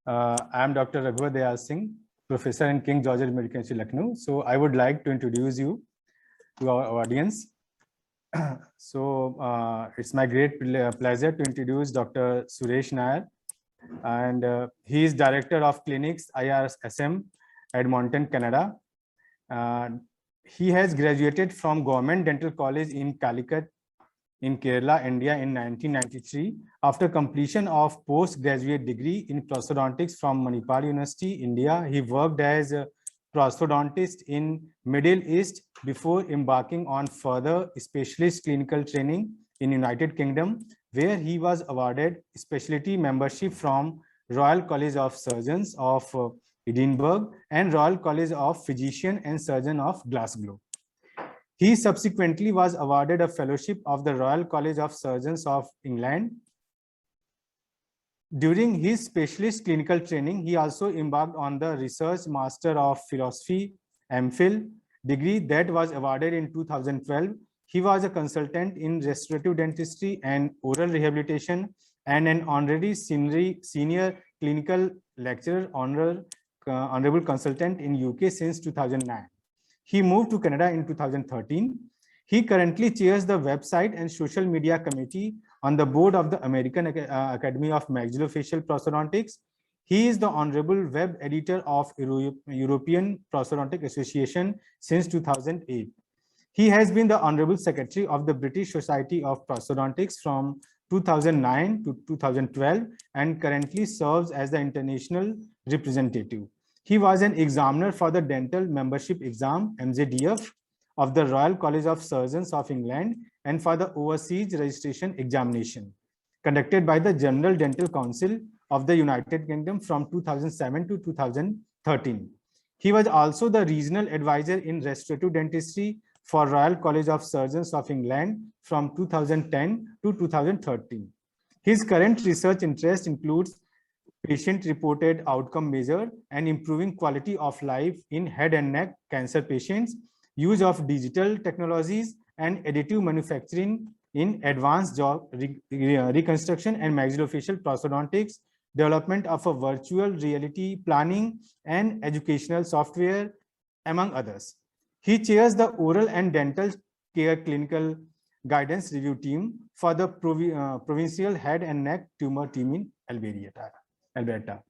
[SPEAKER 2] I am Dr. Raghuvar Dayal Singh, professor in King George Medical University, Lucknow. So I would like to introduce you to our audience. So it's my great pleasure to introduce Dr. Suresh Nayar, and he is Director of Clinics IRSM, Edmonton, Canada. He has graduated from Government Dental College in Calicut in Kerala, India in 1993. After completion of postgraduate degree in prosthodontics from Manipal University, India, he worked as a prosthodontist in Middle East before embarking on further specialist clinical training in United Kingdom, where he was awarded specialty membership from Royal College of Surgeons of Edinburgh and Royal College of Physicians and Surgeons of Glasgow. He subsequently was awarded a fellowship of the Royal College of Surgeons of England. During his specialist clinical training, he also embarked on the Research Master of Philosophy MPhil degree that was awarded in 2012. He was a consultant in restorative dentistry and oral rehabilitation and an honorary senior clinical lecturer, honorable consultant in UK since 2009. He moved to Canada in 2013. He currently chairs the website and social media committee on the board of the American Academy of Maxillofacial Prosthodontics. He is the honorable web editor of European Prosthodontic Association since 2008. He has been the honorable secretary of the British Society of Prosthodontics from 2009 to 2012 and currently serves as the international representative. He was an examiner for the dental membership exam, MJDF, of the Royal College of Surgeons of England and for the overseas registration examination conducted by the General Dental Council of the United Kingdom from 2007 to 2013. He was also the regional advisor in restorative dentistry for Royal College of Surgeons of England from 2010 to 2013. His current research interest includes patient-reported outcome measure and improving quality of life in head and neck cancer patients, use of digital technologies and additive manufacturing in advanced jaw reconstruction and maxillofacial prosthodontics, development of a virtual reality planning and educational software, among others. He chairs the oral and dental care clinical guidance review team for the provincial head and neck tumor team in Alberta.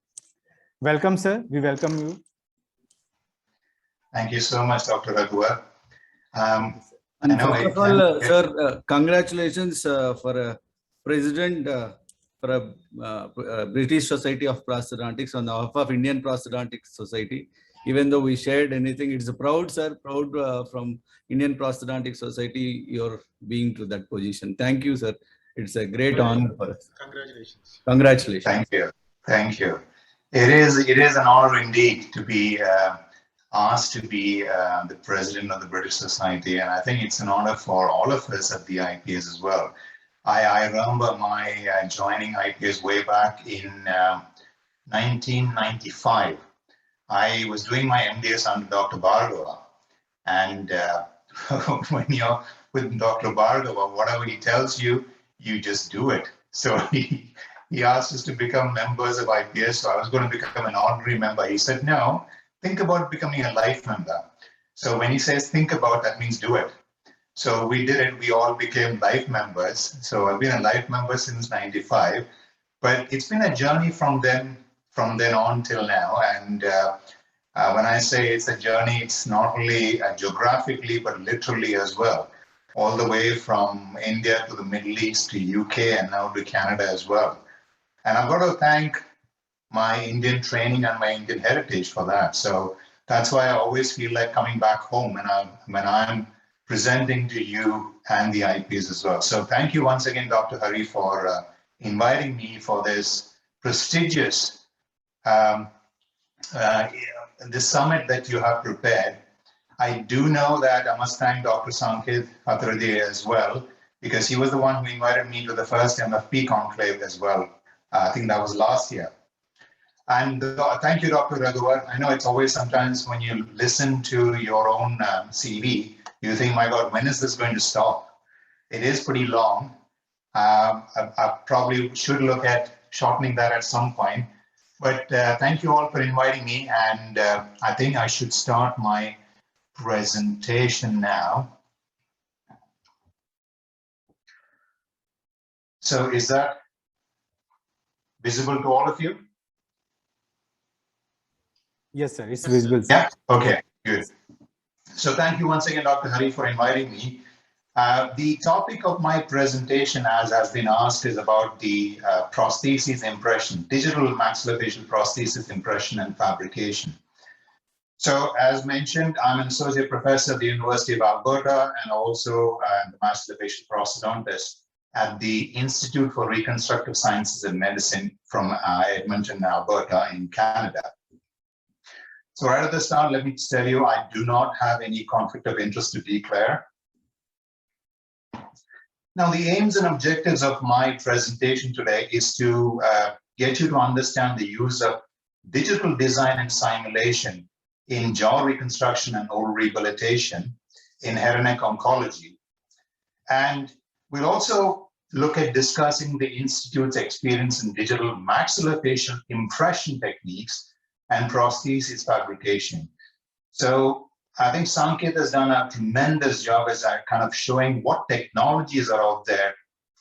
[SPEAKER 2] Welcome, sir. We welcome you.
[SPEAKER 4] Thank you so much, Dr. Raghuvar.
[SPEAKER 1] And
[SPEAKER 4] I know
[SPEAKER 1] first
[SPEAKER 4] it
[SPEAKER 1] of all,
[SPEAKER 4] can get-
[SPEAKER 1] sir, congratulations for President for British Society of Prosthodontics on behalf of Indian Prosthodontics Society. Even though we shared anything, it's a proud, sir, proud from Indian Prosthodontic Society, you're being to that position. Thank you, sir. It's a great honor for us.
[SPEAKER 3] Congratulations.
[SPEAKER 1] Congratulations.
[SPEAKER 4] Thank you. Thank you. It is an honor indeed to be asked to be the president of the British Society, and I think it's an honor for all of us at the IPS as well. I remember my joining IPS way back in 1995. I was doing my MDS under Dr. Bhargava, and when you're with Dr. Bhargava, whatever he tells you, you just do it. So he asked us to become members of IPS. So I was going to become an honorary member. He said, no, think about becoming a life member. So when he says think about, that means do it. So we did it. We all became life members. So I've been a life member since '95, but it's been a journey from then on till now. And when I say it's a journey, it's not only geographically, but literally as well, all the way from India to the Middle East to UK and now to Canada as well. And I've got to thank my Indian training and my Indian heritage for that. So that's why I always feel like coming back home when I'm presenting to you and the IPs as well. So thank you once again, Dr. Hari, for inviting me for this prestigious this summit that you have prepared. I do know that I must thank Dr. Sanketh as well, because he was the one who invited me to the first MFP conclave as well. I think that was last year. And thank you, Dr. Raghuvar. I know it's always sometimes when you listen to your own CV, you think, my God, when is this going to stop? It is pretty long. I probably should look at shortening that at some point. But thank you all for inviting me. And I think I should start my presentation now. So is that visible to all of you?
[SPEAKER 2] Yes, sir. It's visible, sir.
[SPEAKER 4] Yeah. Okay, good. So thank you once again, Dr. Hari, for inviting me. The topic of my presentation, as has been asked, is about the prosthesis impression, digital maxillofacial prosthesis impression and fabrication. So as mentioned, I'm an associate professor at the University of Alberta and also the maxillofacial prosthodontist at the Institute for Reconstructive Sciences and Medicine from Edmonton, Alberta in Canada. So right at the start, let me just tell you, I do not have any conflict of interest to declare. Now, the aims and objectives of my presentation today is to get you to understand the use of digital design and simulation in jaw reconstruction and oral rehabilitation in head and neck oncology. And we'll also look at discussing the Institute's experience in digital maxillofacial impression techniques and prosthesis fabrication. So I think Sanketh has done a tremendous job as kind of showing what technologies are out there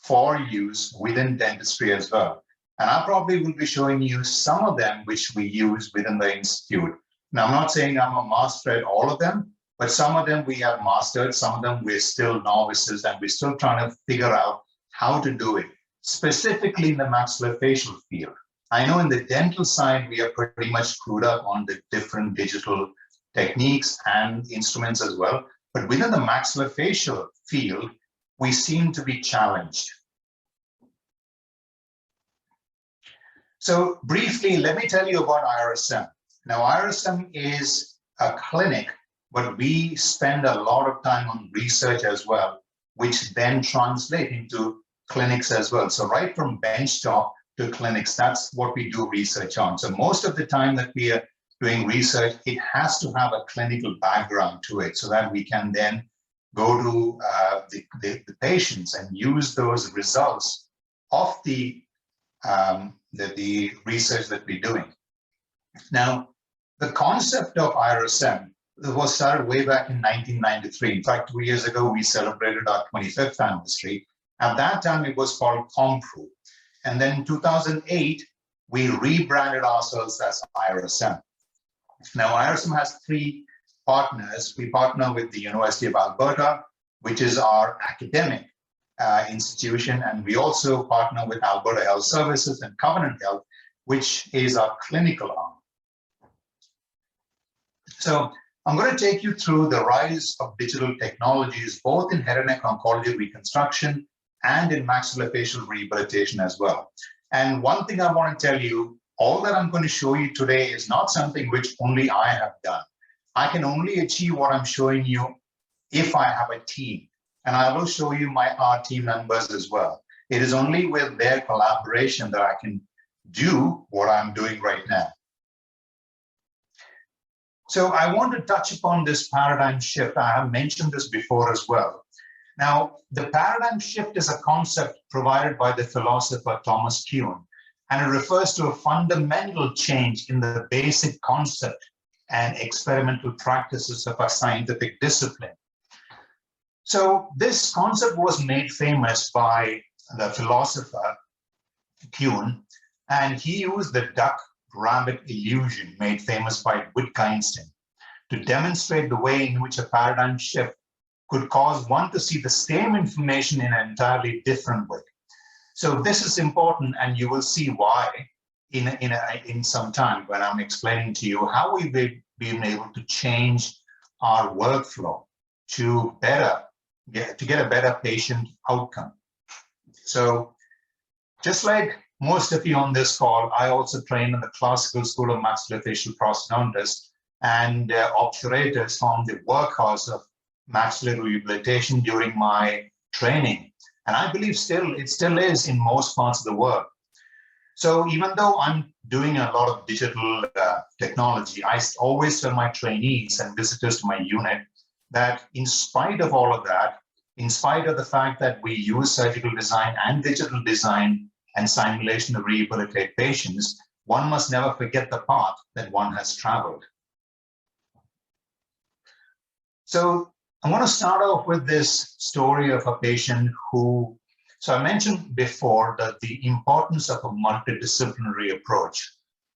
[SPEAKER 4] for use within dentistry as well. And I probably will be showing you some of them which we use within the Institute. Now, I'm not saying I'm a master at all of them, but some of them we have mastered, some of them we're still novices, and we're still trying to figure out how to do it, specifically in the maxillofacial field. I know in the dental side, we are pretty much screwed up on the different digital techniques and instruments as well. But within the maxillofacial field, we seem to be challenged. So briefly, let me tell you about IRSM. Now, IRSM is a clinic, but we spend a lot of time on research as well, which then translate into clinics as well. So right from benchtop to clinics, that's what we do research on. So most of the time that we are doing research, it has to have a clinical background to it so that we can then go to the patients and use those results of the research that we're doing. Now, the concept of IRSM was started way back in 1993. In fact, 2 years ago, we celebrated our 25th anniversary. At that time, it was called COMPRO. And then in 2008, we rebranded ourselves as IRSM. Now, IRSM has three partners. We partner with the University of Alberta, which is our academic institution, and we also partner with Alberta Health Services and Covenant Health, which is our clinical arm. So I'm going to take you through the rise of digital technologies, both in head and neck oncology reconstruction and in maxillofacial rehabilitation as well. And one thing I want to tell you, all that I'm going to show you today is not something which only I have done. I can only achieve what I'm showing you if I have a team. And I will show you our team members as well. It is only with their collaboration that I can do what I'm doing right now. So I want to touch upon this paradigm shift. I have mentioned this before as well. Now, the paradigm shift is a concept provided by the philosopher Thomas Kuhn, and it refers to a fundamental change in the basic concept and experimental practices of a scientific discipline. So this concept was made famous by the philosopher Kuhn, and he used the duck-rabbit illusion made famous by Wittgenstein to demonstrate the way in which a paradigm shift could cause one to see the same information in an entirely different way. So this is important, and you will see why in some time when I'm explaining to you how we've been able to change our workflow to get a better patient outcome. So just like most of you on this call, I also trained in the Classical School of Maxillofacial Prosthodontists, and obturators formed the workhorse of maxillary rehabilitation during my training. And I believe it still is in most parts of the world. So even though I'm doing a lot of digital technology, I always tell my trainees and visitors to my unit that in spite of all of that, in spite of the fact that we use surgical design and digital design and simulation to rehabilitate patients, one must never forget the path that one has traveled. So I want to start off with this story of a patient who, so I mentioned before that the importance of a multidisciplinary approach.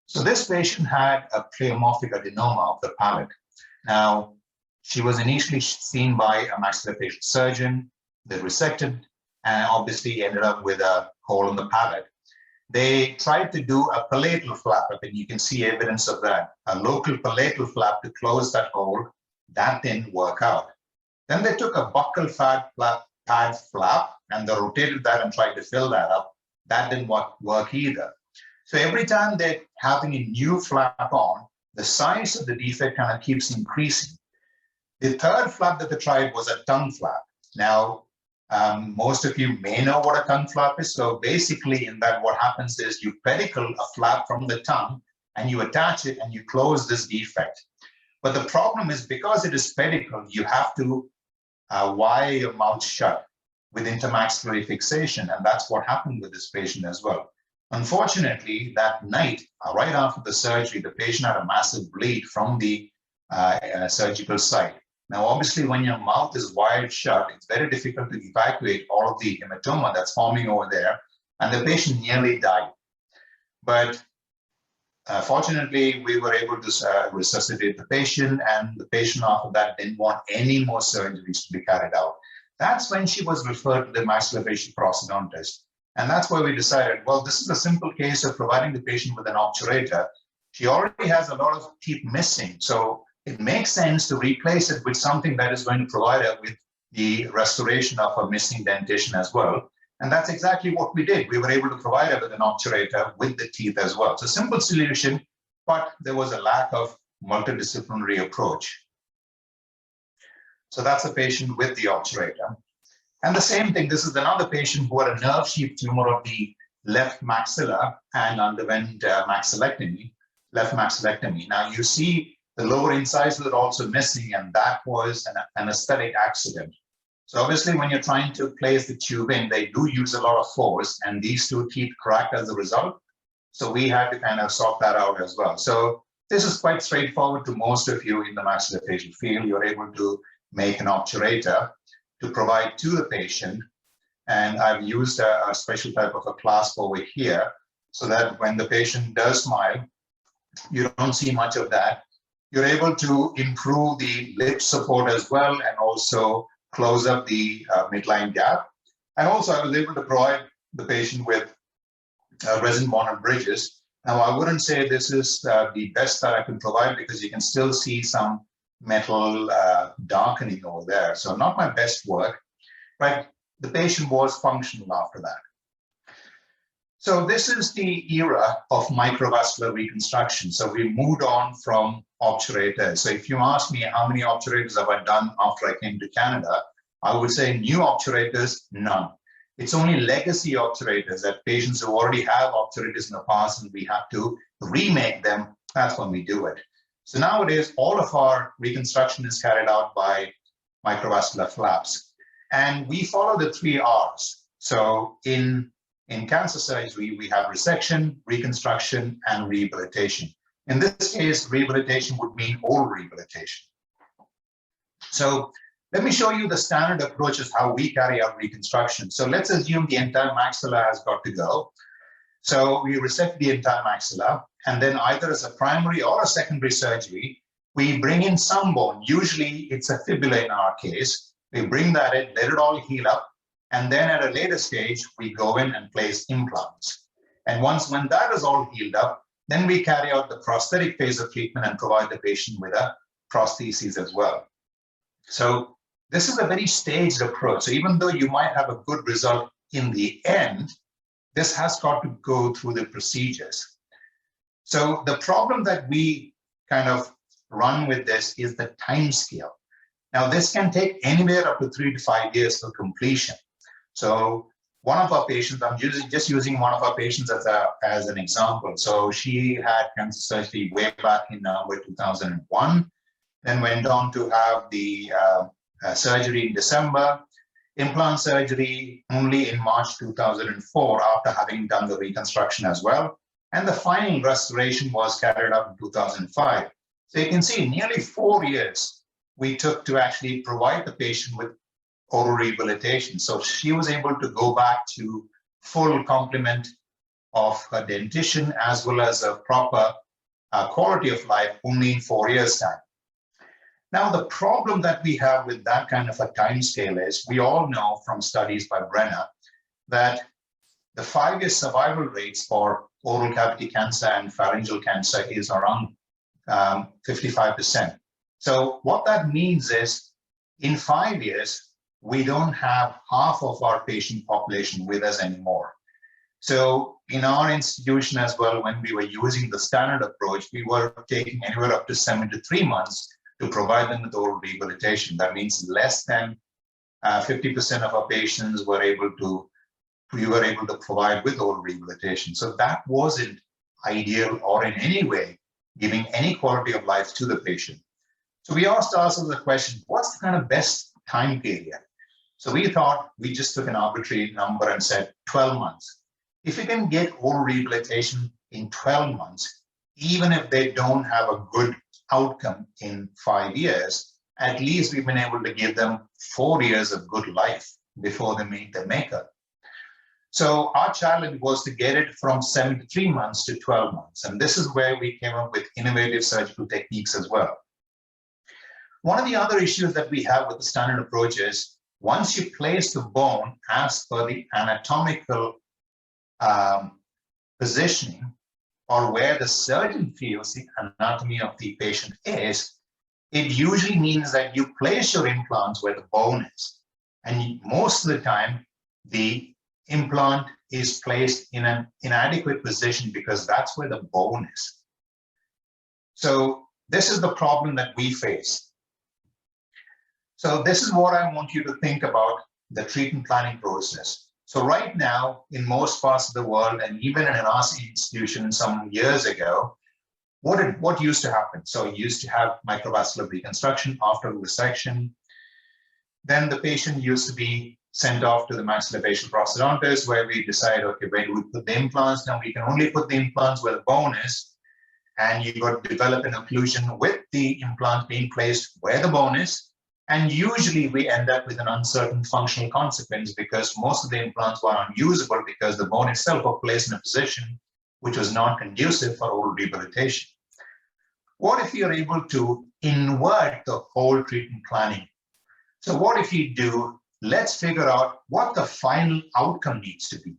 [SPEAKER 4] So this patient had a pleomorphic adenoma of the palate. Now, she was initially seen by a maxillofacial surgeon. They resected and obviously ended up with a hole in the palate. They tried to do a palatal flap, and you can see evidence of that, a local palatal flap to close that hole. That didn't work out. Then they took a buccal pad flap and they rotated that and tried to fill that up. That didn't work either. So every time they're having a new flap on, the size of the defect kind of keeps increasing. The third flap that they tried was a tongue flap. Now, most of you may know what a tongue flap is. So basically in that, what happens is you pedicle a flap from the tongue and you attach it and you close this defect. But the problem is because it is pedicled, you have to wire your mouth shut with intermaxillary fixation. And that's what happened with this patient as well. Unfortunately, that night, right after the surgery, the patient had a massive bleed from the surgical site. Now, obviously, when your mouth is wired shut, it's very difficult to evacuate all of the hematoma that's forming over there. And the patient nearly died. But fortunately, we were able to resuscitate the patient, and the patient after that didn't want any more surgeries to be carried out. That's when she was referred to the maxillofacial prosthodontist. And that's why we decided, well, this is a simple case of providing the patient with an obturator. She already has a lot of teeth missing, so it makes sense to replace it with something that is going to provide her with the restoration of her missing dentition as well. And that's exactly what we did. We were able to provide her with an obturator with the teeth as well. So simple solution, but there was a lack of multidisciplinary approach. So that's a patient with the obturator. And the same thing, this is another patient who had a nerve sheath tumor of the left maxilla and underwent left maxillectomy. Now you see the lower incisors are also missing, and that was an aesthetic accident. So obviously, when you're trying to place the tube in, they do use a lot of force, and these two teeth cracked as a result. So we had to kind of sort that out as well. So this is quite straightforward to most of you in the maxillofacial field. You're able to make an obturator to provide to the patient. And I've used a special type of a clasp over here so that when the patient does smile, you don't see much of that. You're able to improve the lip support as well, and also close up the midline gap. And also I was able to provide the patient with resin bonded bridges. Now, I wouldn't say this is the best that I can provide, because you can still see some metal darkening over there. So not my best work, but the patient was functional after that. So this is the era of microvascular reconstruction. So we moved on from obturators. So if you ask me how many obturators have I done after I came to Canada, I would say new obturators, none. It's only legacy obturators, that patients who already have obturators in the past and we have to remake them, that's when we do it. So nowadays, all of our reconstruction is carried out by microvascular flaps. And we follow the 3 R's. So in cancer surgery, we have resection, reconstruction, and rehabilitation. In this case, rehabilitation would mean oral rehabilitation. So let me show you the standard approaches how we carry out reconstruction. So let's assume the entire maxilla has got to go. So we resect the entire maxilla, and then either as a primary or a secondary surgery, we bring in some bone. Usually it's a fibula in our case. We bring that in, let it all heal up, and then at a later stage, we go in and place implants. And when that is all healed up, then we carry out the prosthetic phase of treatment and provide the patient with a prosthesis as well. So this is a very staged approach. So even though you might have a good result in the end, this has got to go through the procedures. So the problem that we kind of run with this is the time scale. Now, this can take anywhere up to 3 to 5 years for completion. So one of our patients, I'm just using one of our patients as an example. So she had cancer surgery way back in November 2001, then went on to have the surgery in December, implant surgery only in March 2004 after having done the reconstruction as well. And the final restoration was carried out in 2005. So you can see nearly 4 years we took to actually provide the patient with oral rehabilitation. So she was able to go back to full complement of her dentition as well as a proper quality of life only in 4 years' time. Now, the problem that we have with that kind of a time scale is, we all know from studies by Brenner that the 5-year survival rates for oral cavity cancer and pharyngeal cancer is around 55%. So what that means is, in 5 years, we don't have half of our patient population with us anymore. So in our institution as well, when we were using the standard approach, we were taking anywhere up to 7 to 3 months to provide them with oral rehabilitation. That means less than 50% of our patients we were able to provide with oral rehabilitation. So that wasn't ideal or in any way giving any quality of life to the patient. So we asked ourselves the question, what's the kind of best time period? So we thought, we just took an arbitrary number and said 12 months. If we can get oral rehabilitation in 12 months, even if they don't have a good outcome in 5 years, at least we've been able to give them 4 years of good life before they meet their maker. So our challenge was to get it from 7 to 3 months to 12 months. And this is where we came up with innovative surgical techniques as well. One of the other issues that we have with the standard approach is, once you place the bone as per the anatomical positioning, or where the surgeon feels the anatomy of the patient is, it usually means that you place your implants where the bone is. And most of the time, the implant is placed in an inadequate position because that's where the bone is. So this is the problem that we face. So this is what I want you to think about the treatment planning process. So right now, in most parts of the world, and even in an RC institution some years ago, what used to happen? So you used to have microvascular reconstruction after resection. Then the patient used to be sent off to the maxillofacial prosthodontist, where we decide, okay, where do we put the implants? Now we can only put the implants where the bone is, and you got to develop an occlusion with the implant being placed where the bone is. And usually we end up with an uncertain functional consequence, because most of the implants were unusable because the bone itself was placed in a position which was not conducive for oral rehabilitation. What if you're able to invert the whole treatment planning? So what if you do, let's figure out what the final outcome needs to be.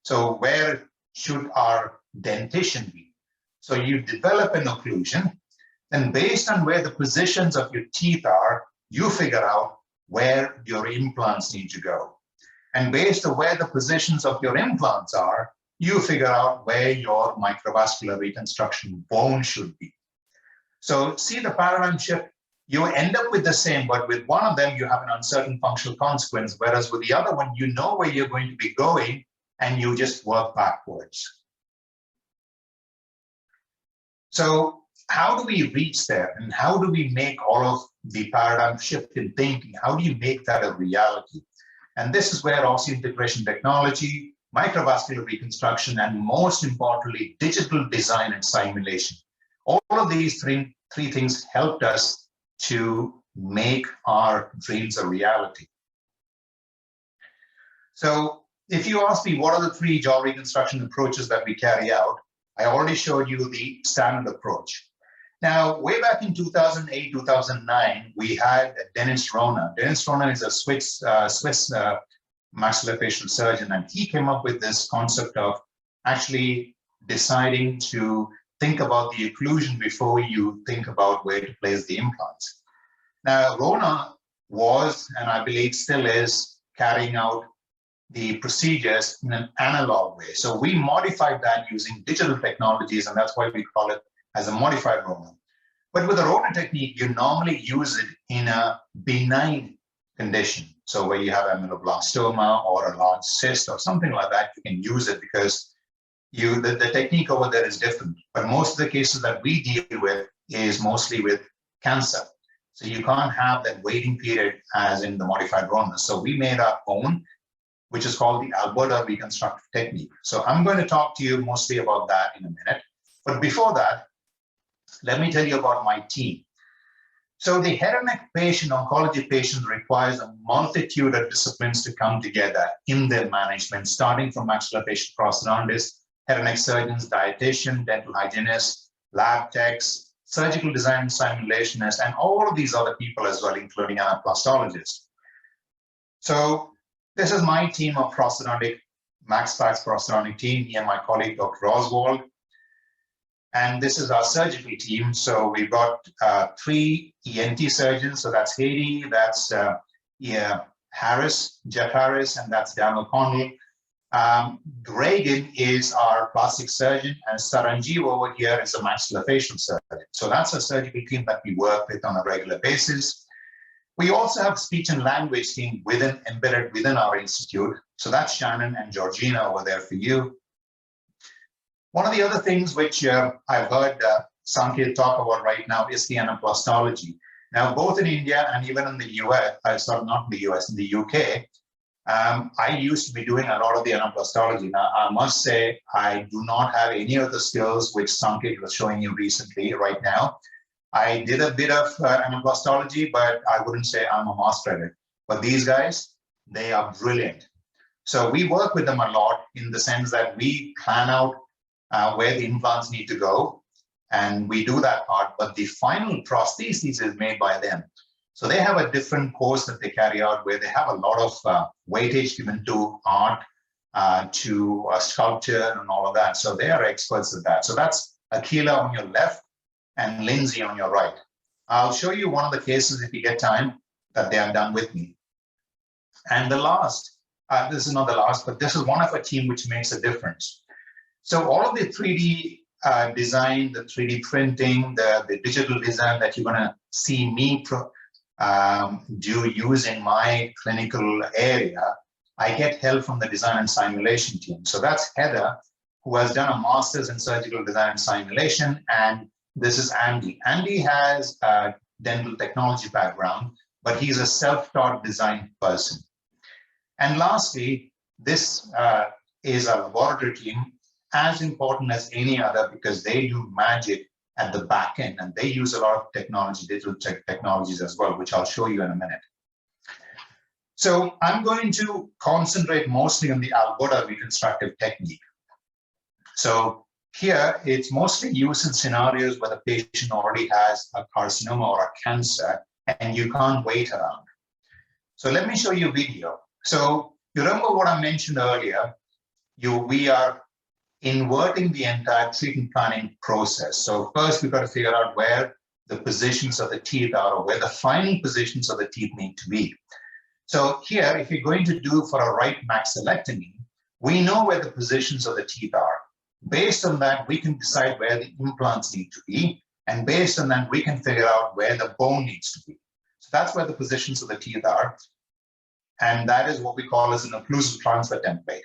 [SPEAKER 4] So where should our dentition be? So you develop an occlusion, and based on where the positions of your teeth are, you figure out where your implants need to go. And based on where the positions of your implants are, you figure out where your microvascular reconstruction bone should be. So see the paradigm shift, you end up with the same, but with one of them, you have an uncertain functional consequence, whereas with the other one, you know where you're going to be going and you just work backwards. So how do we reach there, and how do we make all of the paradigm shift in thinking? How do you make that a reality? And this is where osseointegration technology, microvascular reconstruction, and most importantly, digital design and simulation. All of these three things helped us to make our dreams a reality. So if you ask me what are the 3 jaw reconstruction approaches that we carry out, I already showed you the standard approach. Now, way back in 2008, 2009, we had Dennis Rona. Dennis Rona is a Swiss maxillofacial surgeon, and he came up with this concept of actually deciding to think about the occlusion before you think about where to place the implants. Now, Rona was, and I believe still is, carrying out the procedures in an analog way. So we modified that using digital technologies, and that's why we call it as a modified Rona. But with the Rona technique, you normally use it in a benign condition. So where you have amyloblastoma or a large cyst or something like that, you can use it because the technique over there is different. But most of the cases that we deal with is mostly with cancer. So you can't have that waiting period as in the modified Rona. So we made our own, which is called the Alberta reconstructive technique. So I'm going to talk to you mostly about that in a minute. But before that, let me tell you about my team. So the head and neck patient, oncology patient, requires a multitude of disciplines to come together in their management, starting from maxillofacial prosthodontists, head and neck surgeons, dietitian, dental hygienists, lab techs, surgical design simulationists, and all of these other people as well, including anaplastologists. So this is my team of prosthodontic, MaxPax prosthodontic team, me and my colleague, Dr. Oswald. And this is our surgical team. So we've got 3 ENT surgeons. So that's Haiti, that's Harris, Jeff Harris, and that's Dan O'Connell. Reagan is our plastic surgeon, and Saranjeev over here is a maxillofacial surgeon. So that's a surgical team that we work with on a regular basis. We also have speech and language team embedded within our institute. So that's Shannon and Georgina over there for you. One of the other things which I've heard Sanketh talk about right now is the anaplastology. Now, both in India and even in the US, not in the US, in the UK, I used to be doing a lot of the anaplastology. Now, I must say, I do not have any of the skills which Sanketh was showing you recently right now. I did a bit of anaplastology, but I wouldn't say I'm a master at it. But these guys, they are brilliant. So we work with them a lot in the sense that we plan out where the implants need to go, and we do that part, but the final prosthesis is made by them. So they have a different course that they carry out where they have a lot of weightage given to art, to sculpture and all of that. So they are experts at that. So that's Akila on your left and Lindsay on your right. I'll show you one of the cases if you get time that they have done with me. And the last, this is not the last, but this is one of a team which makes a difference. So all of the 3D design, the 3D printing, the digital design that you're going to see me use in my clinical area, I get help from the design and simulation team. So that's Heather, who has done a master's in surgical design and simulation, and this is Andy. Andy has a dental technology background, but he's a self-taught design person. And lastly, this is a laboratory team, as important as any other, because they do magic at the back end, and they use a lot of technology, digital technologies as well, which I'll show you in a minute. So I'm going to concentrate mostly on the Alberta reconstructive technique. So here, it's mostly used in scenarios where the patient already has a carcinoma or a cancer and you can't wait around. So let me show you a video. So you remember what I mentioned earlier, we are inverting the entire treatment planning process. So first we've got to figure out where the positions of the teeth are or where the final positions of the teeth need to be. So here, if you're going to do for a right maxillectomy, we know where the positions of the teeth are. Based on that, we can decide where the implants need to be. And based on that, we can figure out where the bone needs to be. So that's where the positions of the teeth are. And that is what we call as an occlusal transfer template.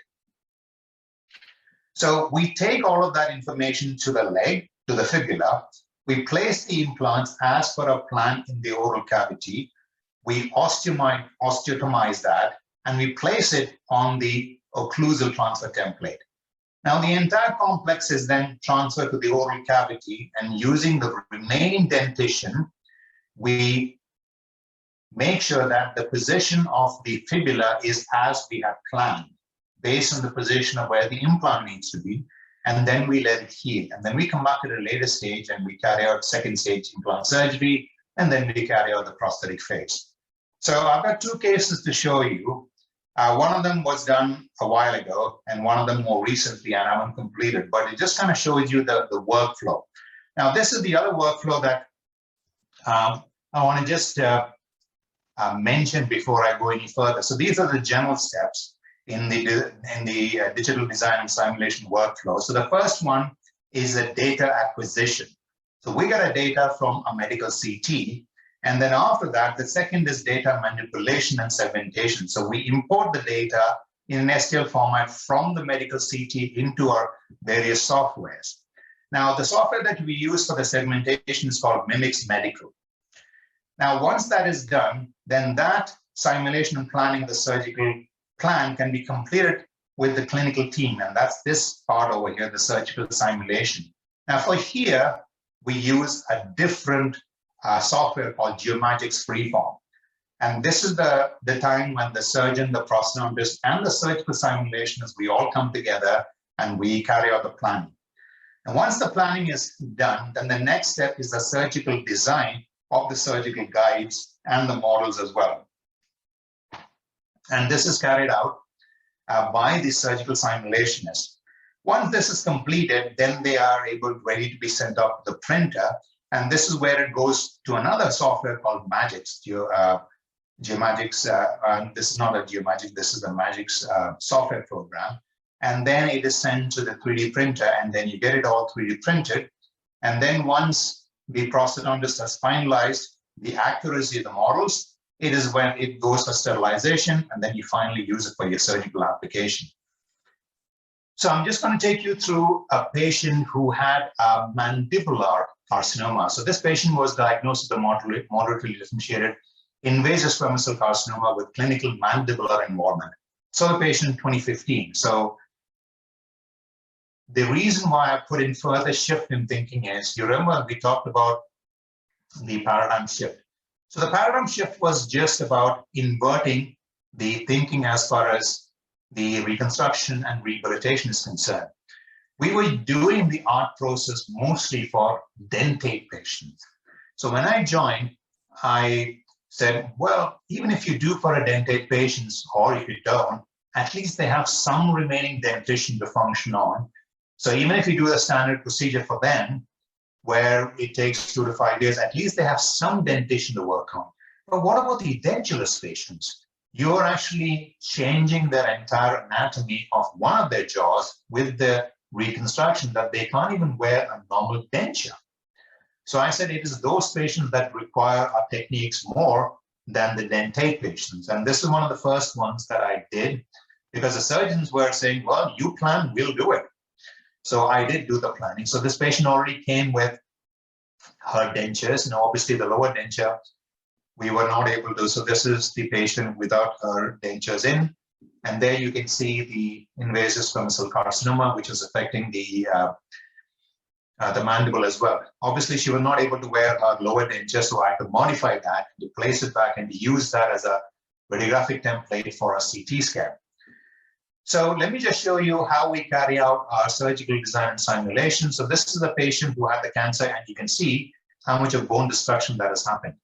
[SPEAKER 4] So we take all of that information to the leg, to the fibula. We place the implants as per our plan in the oral cavity. We osteotomize that, and we place it on the occlusal transfer template. Now, the entire complex is then transferred to the oral cavity, and using the remaining dentition, we make sure that the position of the fibula is as we have planned, based on the position of where the implant needs to be, and then we let it heal. And then we come back at a later stage and we carry out second stage implant surgery, and then we carry out the prosthetic phase. So I've got two cases to show you. One of them was done a while ago, and one of them more recently, and I haven't completed, but it just kind of shows you the workflow. Now, this is the other workflow that I want to just mention before I go any further. So these are the general steps in the digital design and simulation workflow. So the first one is the data acquisition. So we get a data from a medical CT, and then after that, the second is data manipulation and segmentation. So we import the data in an STL format from the medical CT into our various softwares. Now, the software that we use for the segmentation is called Mimics Medical. Now, once that is done, then that simulation and planning the surgical plan can be completed with the clinical team. And that's this part over here, the surgical simulation. Now, for here, we use a different software called Geomagix Freeform. And this is the time when the surgeon, the prosthodontist, and the surgical simulationists, we all come together and we carry out the planning. And once the planning is done, then the next step is the surgical design of the surgical guides and the models as well. And this is carried out by the surgical simulationists. Once this is completed, then they are ready to be sent off to the printer. And this is where it goes to another software called Magix. Geomagix, this is not a Geomagix, this is the Magix software program. And then it is sent to the 3D printer, and then you get it all 3D printed. And then once the prosthodontist has finalized the accuracy of the models, it is when it goes for sterilization, and then you finally use it for your surgical application. So I'm just going to take you through a patient who had a mandibular carcinoma. So this patient was diagnosed with a moderately differentiated invasive squamous cell carcinoma with clinical mandibular involvement. So the patient 2015. So the reason why I put in further shift in thinking is, you remember we talked about the paradigm shift. So the paradigm shift was just about inverting the thinking as far as the reconstruction and rehabilitation is concerned. We were doing the art process mostly for dentate patients. So when I joined, I said, well, even if you do for a dentate patients, or if you don't, at least they have some remaining dentition to function on. So even if you do the standard procedure for them, where it takes 2 to 5 years, at least they have some dentition to work on. But what about the edentulous patients? You're actually changing their entire anatomy of one of their jaws with the reconstruction that they can't even wear a normal denture. So I said it is those patients that require our techniques more than the dentate patients. And this is one of the first ones that I did, because the surgeons were saying, well, you plan, we'll do it. So I did do the planning. So this patient already came with her dentures. Now, obviously the lower denture, we were not able to. So this is the patient without her dentures in. And there you can see the invasive squamous cell carcinoma, which is affecting the mandible as well. Obviously, she was not able to wear her lower denture, so I had to modify that, to place it back and use that as a radiographic template for a CT scan. So let me just show you how we carry out our surgical design and simulation. So this is the patient who had the cancer, and you can see how much of bone destruction that has happened.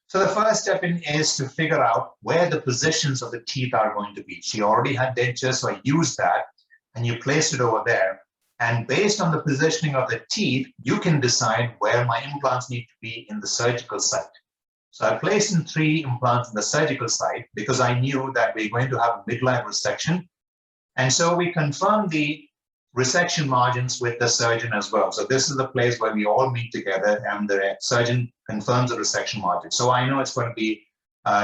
[SPEAKER 4] So the first step in is to figure out where the positions of the teeth are going to be. She already had dentures, so I used that, and you placed it over there. And based on the positioning of the teeth, you can decide where my implants need to be in the surgical site. So I placed in 3 implants in the surgical site because I knew that we're going to have a midline resection. And so we confirmed the resection margins with the surgeon as well. So this is the place where we all meet together and the surgeon confirms the resection margin. So I know it's going to be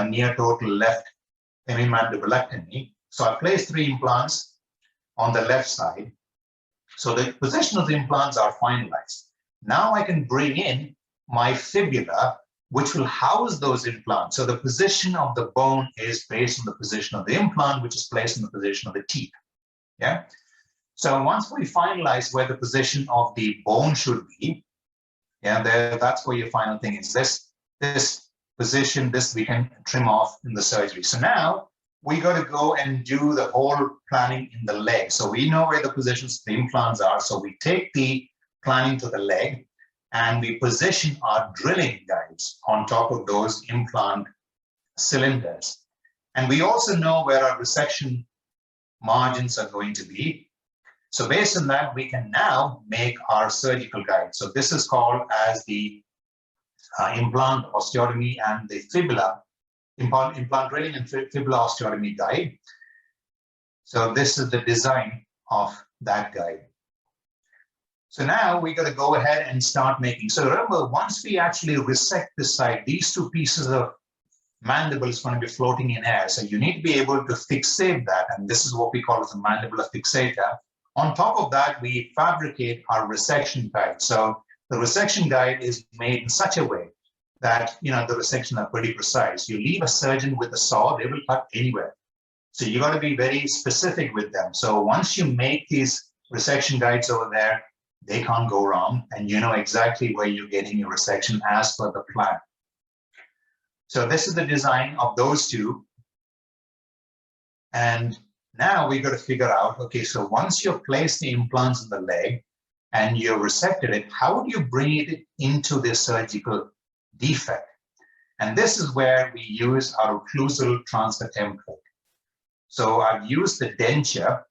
[SPEAKER 4] near total left hemimandibulectomy. So I placed 3 implants on the left side. So the position of the implants are finalized. Now I can bring in my fibula, which will house those implants. So the position of the bone is based on the position of the implant, which is placed in the position of the teeth. Yeah. So once we finalize where the position of the bone should be, yeah, that's where your final thing is. This position, this we can trim off in the surgery. So now we got to go and do the whole planning in the leg. So we know where the positions of the implants are. So we take the planning to the leg and we position our drilling guides on top of those implant cylinders. And we also know where our resection margins are going to be. So based on that, we can now make our surgical guide. So this is called as the implant osteotomy and the fibula, implant drilling and fibula osteotomy guide. So this is the design of that guide. So now we got to go ahead and start making. So remember, once we actually resect this side, these 2 pieces of mandible is going to be floating in air. So you need to be able to fixate that. And this is what we call as a mandibular fixator. On top of that, we fabricate our resection guide. So the resection guide is made in such a way that, the resections are pretty precise. You leave a surgeon with a saw, they will cut anywhere. So you got to be very specific with them. So once you make these resection guides over there, they can't go wrong. And you know exactly where you're getting your resection as per the plan. So this is the design of those 2. And now we got to figure out, okay, so once you've placed the implants in the leg and you've resected it, how do you bring it into the surgical defect? And this is where we use our occlusal transfer template. So I've used the denture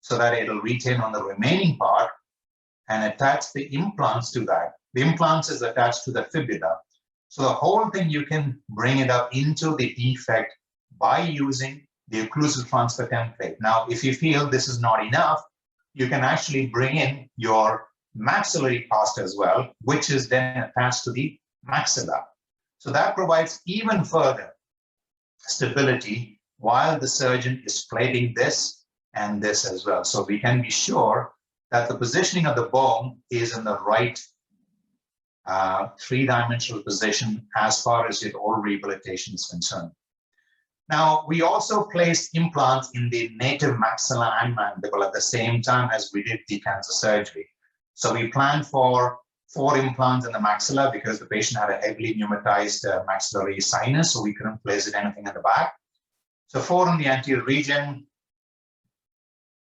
[SPEAKER 4] so that it'll retain on the remaining part and attach the implants to that. The implants is attached to the fibula. So the whole thing, you can bring it up into the defect by using the occlusal transfer template. Now, if you feel this is not enough, you can actually bring in your maxillary cast as well, which is then attached to the maxilla. So that provides even further stability while the surgeon is plating this and this as well. So we can be sure that the positioning of the bone is in the right 3-dimensional position as far as your oral rehabilitation is concerned. Now, we also placed implants in the native maxilla and mandible at the same time as we did the cancer surgery. So we planned for 4 implants in the maxilla because the patient had a heavily pneumatized maxillary sinus, so we couldn't place it anything in the back. So 4 in the anterior region.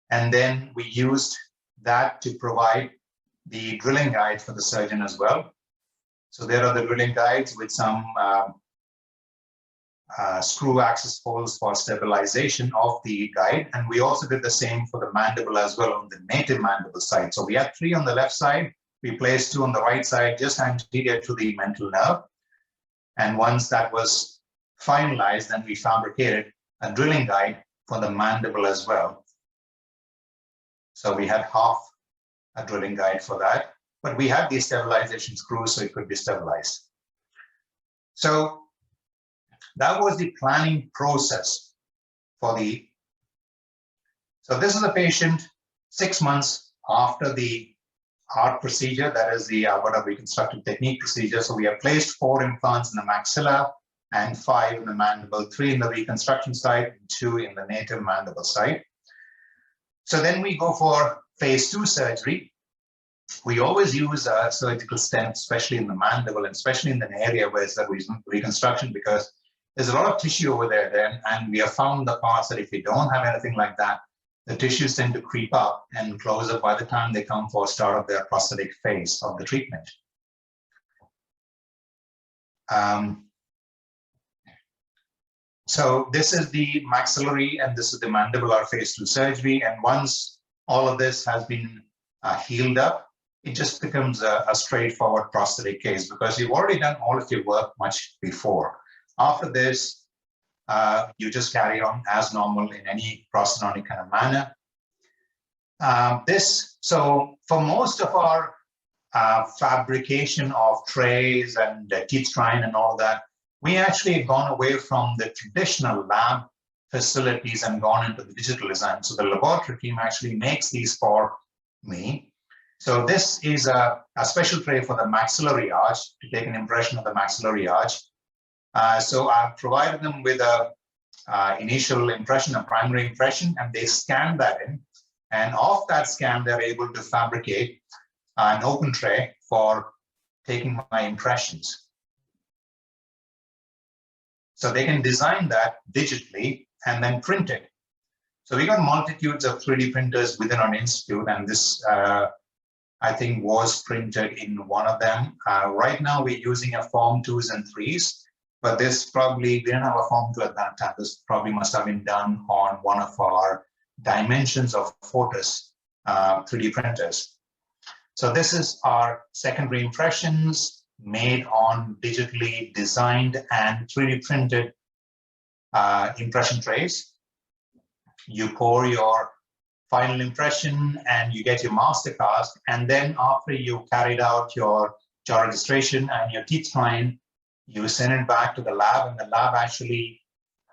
[SPEAKER 4] And then we used that to provide the drilling guide for the surgeon as well. So there are the drilling guides with some screw access holes for stabilization of the guide. And we also did the same for the mandible as well on the native mandible side. So we had 3 on the left side. We placed 2 on the right side, just anterior to the mental nerve. And once that was finalized, then we fabricated a drilling guide for the mandible as well. So we had half a drilling guide for that, but we had these stabilization screws so it could be stabilized. So that was the planning process for the, so this is a patient 6 months after the art procedure, that is the what reconstructive technique procedure. So we have placed 4 implants in the maxilla and 5 in the mandible, 3 in the reconstruction side, and 2 in the native mandible side. So then we go for phase 2 surgery. We always use a surgical stent, especially in the mandible and especially in the area where it's the reconstruction, because there's a lot of tissue over there then, and we have found the parts that if you don't have anything like that, the tissues tend to creep up and close up by the time they come for start of their prosthetic phase of the treatment. So this is the maxillary and this is the mandibular phase 2 surgery. And once all of this has been healed up, it just becomes a straightforward prosthetic case because you've already done all of your work much before. After this, you just carry on as normal in any prosthodontic kind of manner. So for most of our fabrication of trays and teeth trying and all that, we actually have gone away from the traditional lab facilities and gone into the digital design. So the laboratory team actually makes these for me. So this is a special tray for the maxillary arch to take an impression of the maxillary arch. So I've provided them with a initial impression, a primary impression, and they scan that in. And off that scan, they're able to fabricate an open tray for taking my impressions. So they can design that digitally and then print it. So we got multitudes of 3D printers within our institute, and this I think was printed in one of them. Right now we're using a Form 2s and 3s, but this probably, we didn't have a Form 2 at that time. This probably must have been done on one of our Dimensions of Fortis 3D printers. So this is our secondary impressions made on digitally designed and 3D printed impression trays. You pour your final impression and you get your master cast, and then after you carried out your jaw registration and your teeth trying, you send it back to the lab, and the lab actually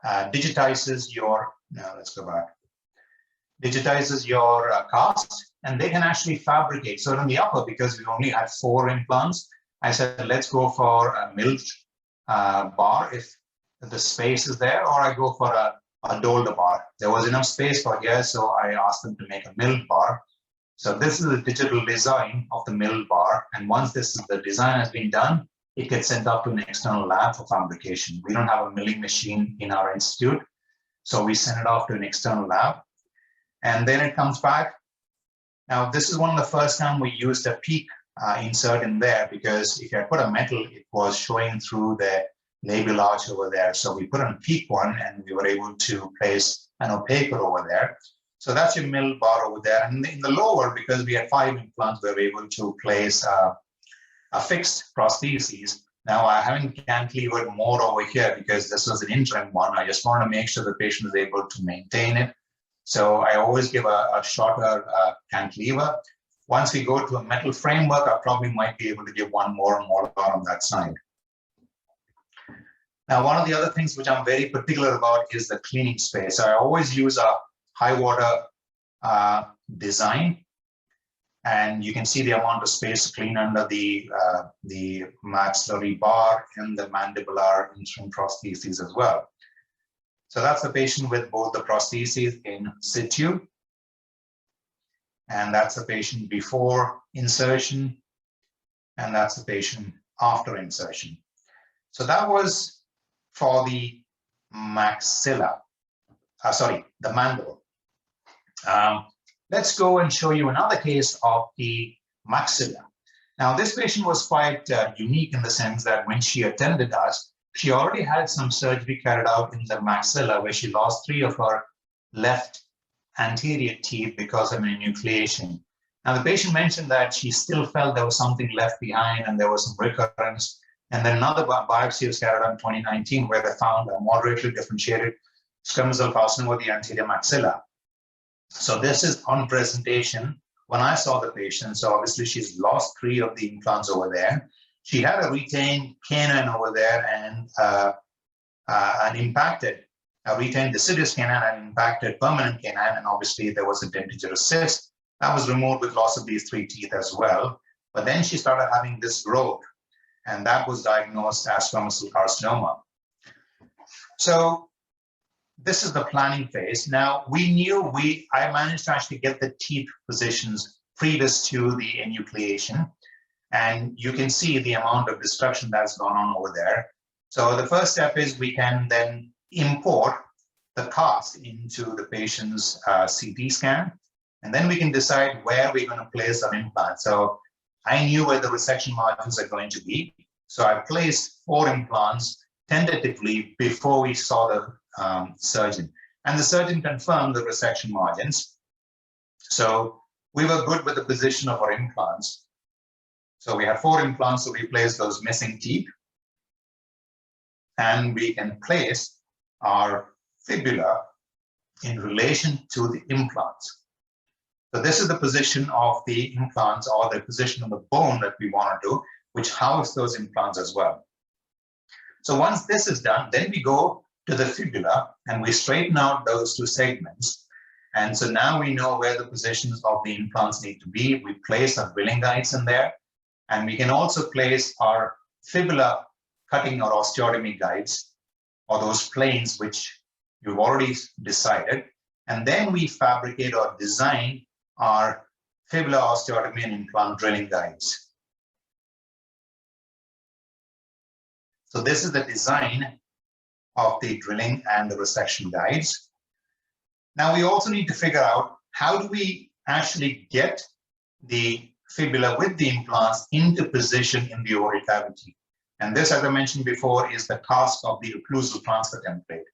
[SPEAKER 4] digitizes your, now let's go back, digitizes your cast, and they can actually fabricate. So in the upper, because we only had 4 implants, I said, let's go for a milled bar if the space is there, or I go for a dolder bar. There was enough space for here, so I asked them to make a milled bar. So this is the digital design of the milled bar, and once the design has been done, it gets sent up to an external lab for fabrication. We don't have a milling machine in our institute, so we send it off to an external lab, and then it comes back. Now, this is one of the first time we used a peak insert in there, because if I put a metal, it was showing through the labial arch over there. So we put on a peak one, and we were able to place an opaque over there. So that's your mill bar over there. And in the lower, because we had 5 implants, we were able to place a fixed prosthesis. Now I haven't cantilevered more over here because this was an interim one. I just want to make sure the patient is able to maintain it. So I always give a shorter cantilever. Once we go to a metal framework, I probably might be able to give one more molar on that side. Now, one of the other things which I'm very particular about is the cleaning space. So I always use a high water design, and you can see the amount of space to clean under the maxillary bar and the mandibular interim prostheses as well. So that's the patient with both the prostheses in situ, and that's the patient before insertion, and that's the patient after insertion. So that was for the maxilla, the mandible. Let's go and show you another case of the maxilla. Now, this patient was quite unique in the sense that when she attended us, she already had some surgery carried out in the maxilla where she lost 3 of her left anterior teeth because of an enucleation. Now, the patient mentioned that she still felt there was something left behind and there was some recurrence. And then another biopsy was carried out in 2019 where they found a moderately differentiated squamous cell carcinoma of the anterior maxilla. So this is on presentation when I saw the patient. So obviously she's lost 3 of the implants over there. She had a retained canine over there and a retained deciduous canine and impacted permanent canine, and obviously there was a dentigerous cyst that was removed with loss of these 3 teeth as well. But then she started having this growth, and that was diagnosed as squamous cell carcinoma. So this is the planning phase. Now we knew I managed to actually get the teeth positions previous to the enucleation, and you can see the amount of destruction that's gone on over there. So the first step is we can then import the cast into the patient's CT scan, and then we can decide where we're going to place our implant. So I knew where the resection margins are going to be. So I placed 4 implants tentatively before we saw the surgeon. And the surgeon confirmed the resection margins. So we were good with the position of our implants. So we have 4 implants, so we placed those missing teeth. And we can place our fibula in relation to the implants. So this is the position of the implants, or the position of the bone that we want to do, which house those implants as well. So once this is done, then we go to the fibula and we straighten out those 2 segments. And so now we know where the positions of the implants need to be. We place our drilling guides in there, and we can also place our fibula cutting or osteotomy guides, or those planes which you've already decided. And then we fabricate or design our fibula osteotomy and implant drilling guides. So this is the design of the drilling and the resection guides. Now we also need to figure out how do we actually get the fibula with the implants into position in the oral cavity. And this, as I mentioned before, is the task of the occlusal transfer template.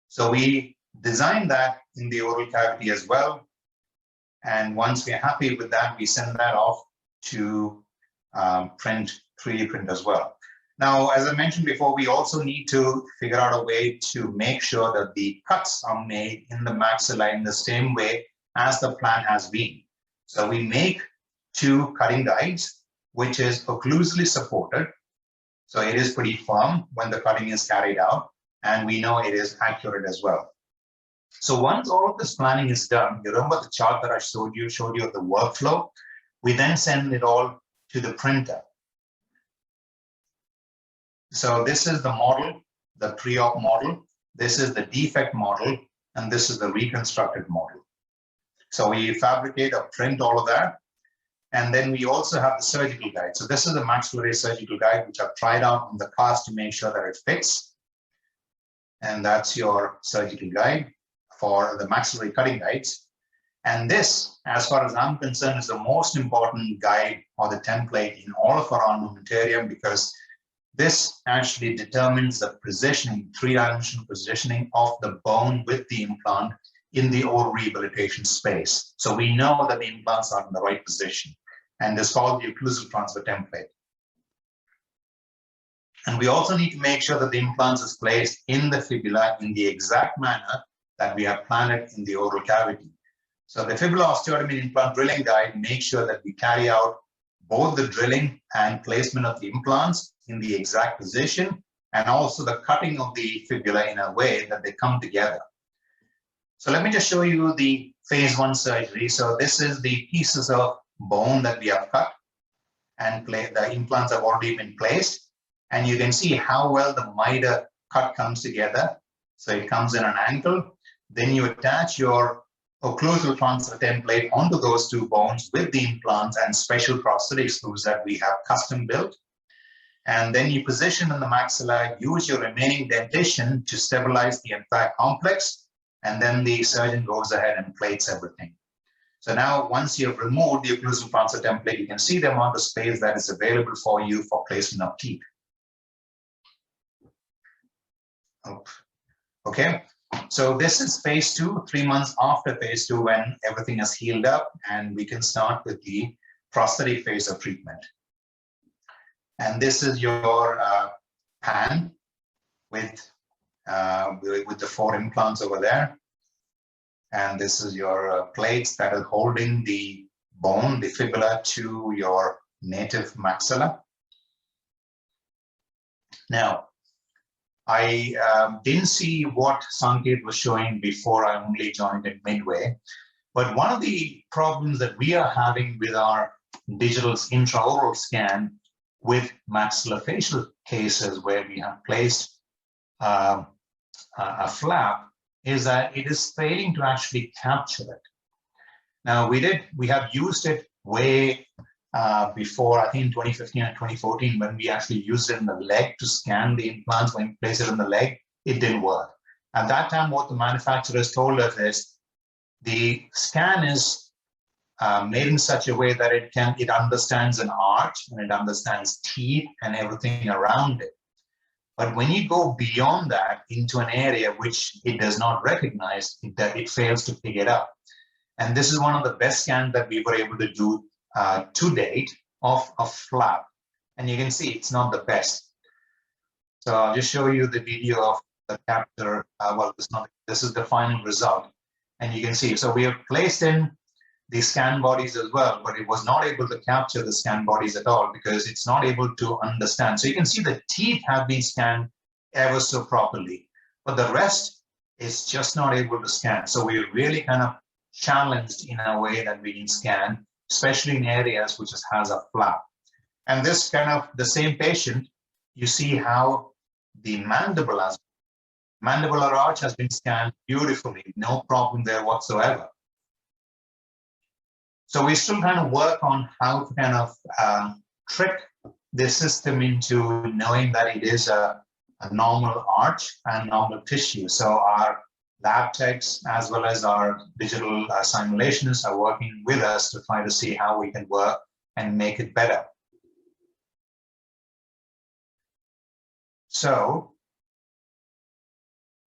[SPEAKER 4] So we design that in the oral cavity as well. And once we're happy with that, we send that off to 3D print as well. Now, as I mentioned before, we also need to figure out a way to make sure that the cuts are made in the maxilla in the same way as the plan has been. So we make 2 cutting guides, which is occlusally supported. So it is pretty firm when the cutting is carried out, and we know it is accurate as well. So once all of this planning is done, you remember the chart that I showed you of the workflow? We then send it all to the printer. So this is the model, the pre-op model. This is the defect model, and this is the reconstructed model. So we fabricate or print all of that. And then we also have the surgical guide. So this is the maxillary surgical guide, which I've tried out on the cast to make sure that it fits. And that's your surgical guide for the maxillary cutting guides. And this, as far as I'm concerned, is the most important guide or the template in all of our armamentarium, because this actually determines the positioning, 3-dimensional positioning of the bone with the implant in the oral rehabilitation space. So we know that the implants are in the right position. And this is called the occlusal transfer template. And we also need to make sure that the implants is placed in the fibula in the exact manner that we have planned it in the oral cavity. So the fibula osteotomy implant drilling guide makes sure that we carry out both the drilling and placement of the implants in the exact position, and also the cutting of the fibula in a way that they come together. So let me just show you the phase 1 surgery. So this is the pieces of bone that we have cut, and the implants have already been placed. And you can see how well the miter cut comes together. So it comes in an angle. Then you attach your occlusal transfer template onto those 2 bones with the implants and special prosthetic screws that we have custom built. And then you position in the maxilla, use your remaining dentition to stabilize the entire complex. And then the surgeon goes ahead and plates everything. So now, once you've removed the occlusal transfer template, you can see the amount of space that is available for you for placement of teeth. Okay, so this is phase 2, 3 months after phase 2, when everything is healed up, and we can start with the prosthetic phase of treatment. And this is your pan with the 4 implants over there. And this is your plates that are holding the bone, the fibula, to your native maxilla. Now, I didn't see what Sanketh was showing before. I only joined it midway. But one of the problems that we are having with our digital intraoral scan with maxillofacial cases where we have placed a flap is that it is failing to actually capture it. Now we have used it way before, I think in 2015 and 2014, when we actually used it in the leg to scan the implants, when we place it in the leg, it didn't work. At that time, what the manufacturers told us is the scan is made in such a way that it understands an arch and it understands teeth and everything around it. But when you go beyond that into an area which it does not recognize, it fails to pick it up. And this is one of the best scans that we were able to do to date of a flap. And you can see it's not the best. So I'll just show you the video of the capture. Well, this is the final result. And you can see, so we have placed in the scan bodies as well, but it was not able to capture the scan bodies at all because it's not able to understand. So you can see the teeth have been scanned ever so properly, but the rest is just not able to scan. So we're really kind of challenged in a way that we can scan, especially in areas which has a flap. And this kind of the same patient, you see how the mandibular arch has been scanned beautifully, no problem there whatsoever. So we still kind of work on how to kind of trick the system into knowing that it is a normal arch and normal tissue. So our lab techs as well as our digital simulationists are working with us to try to see how we can work and make it better. So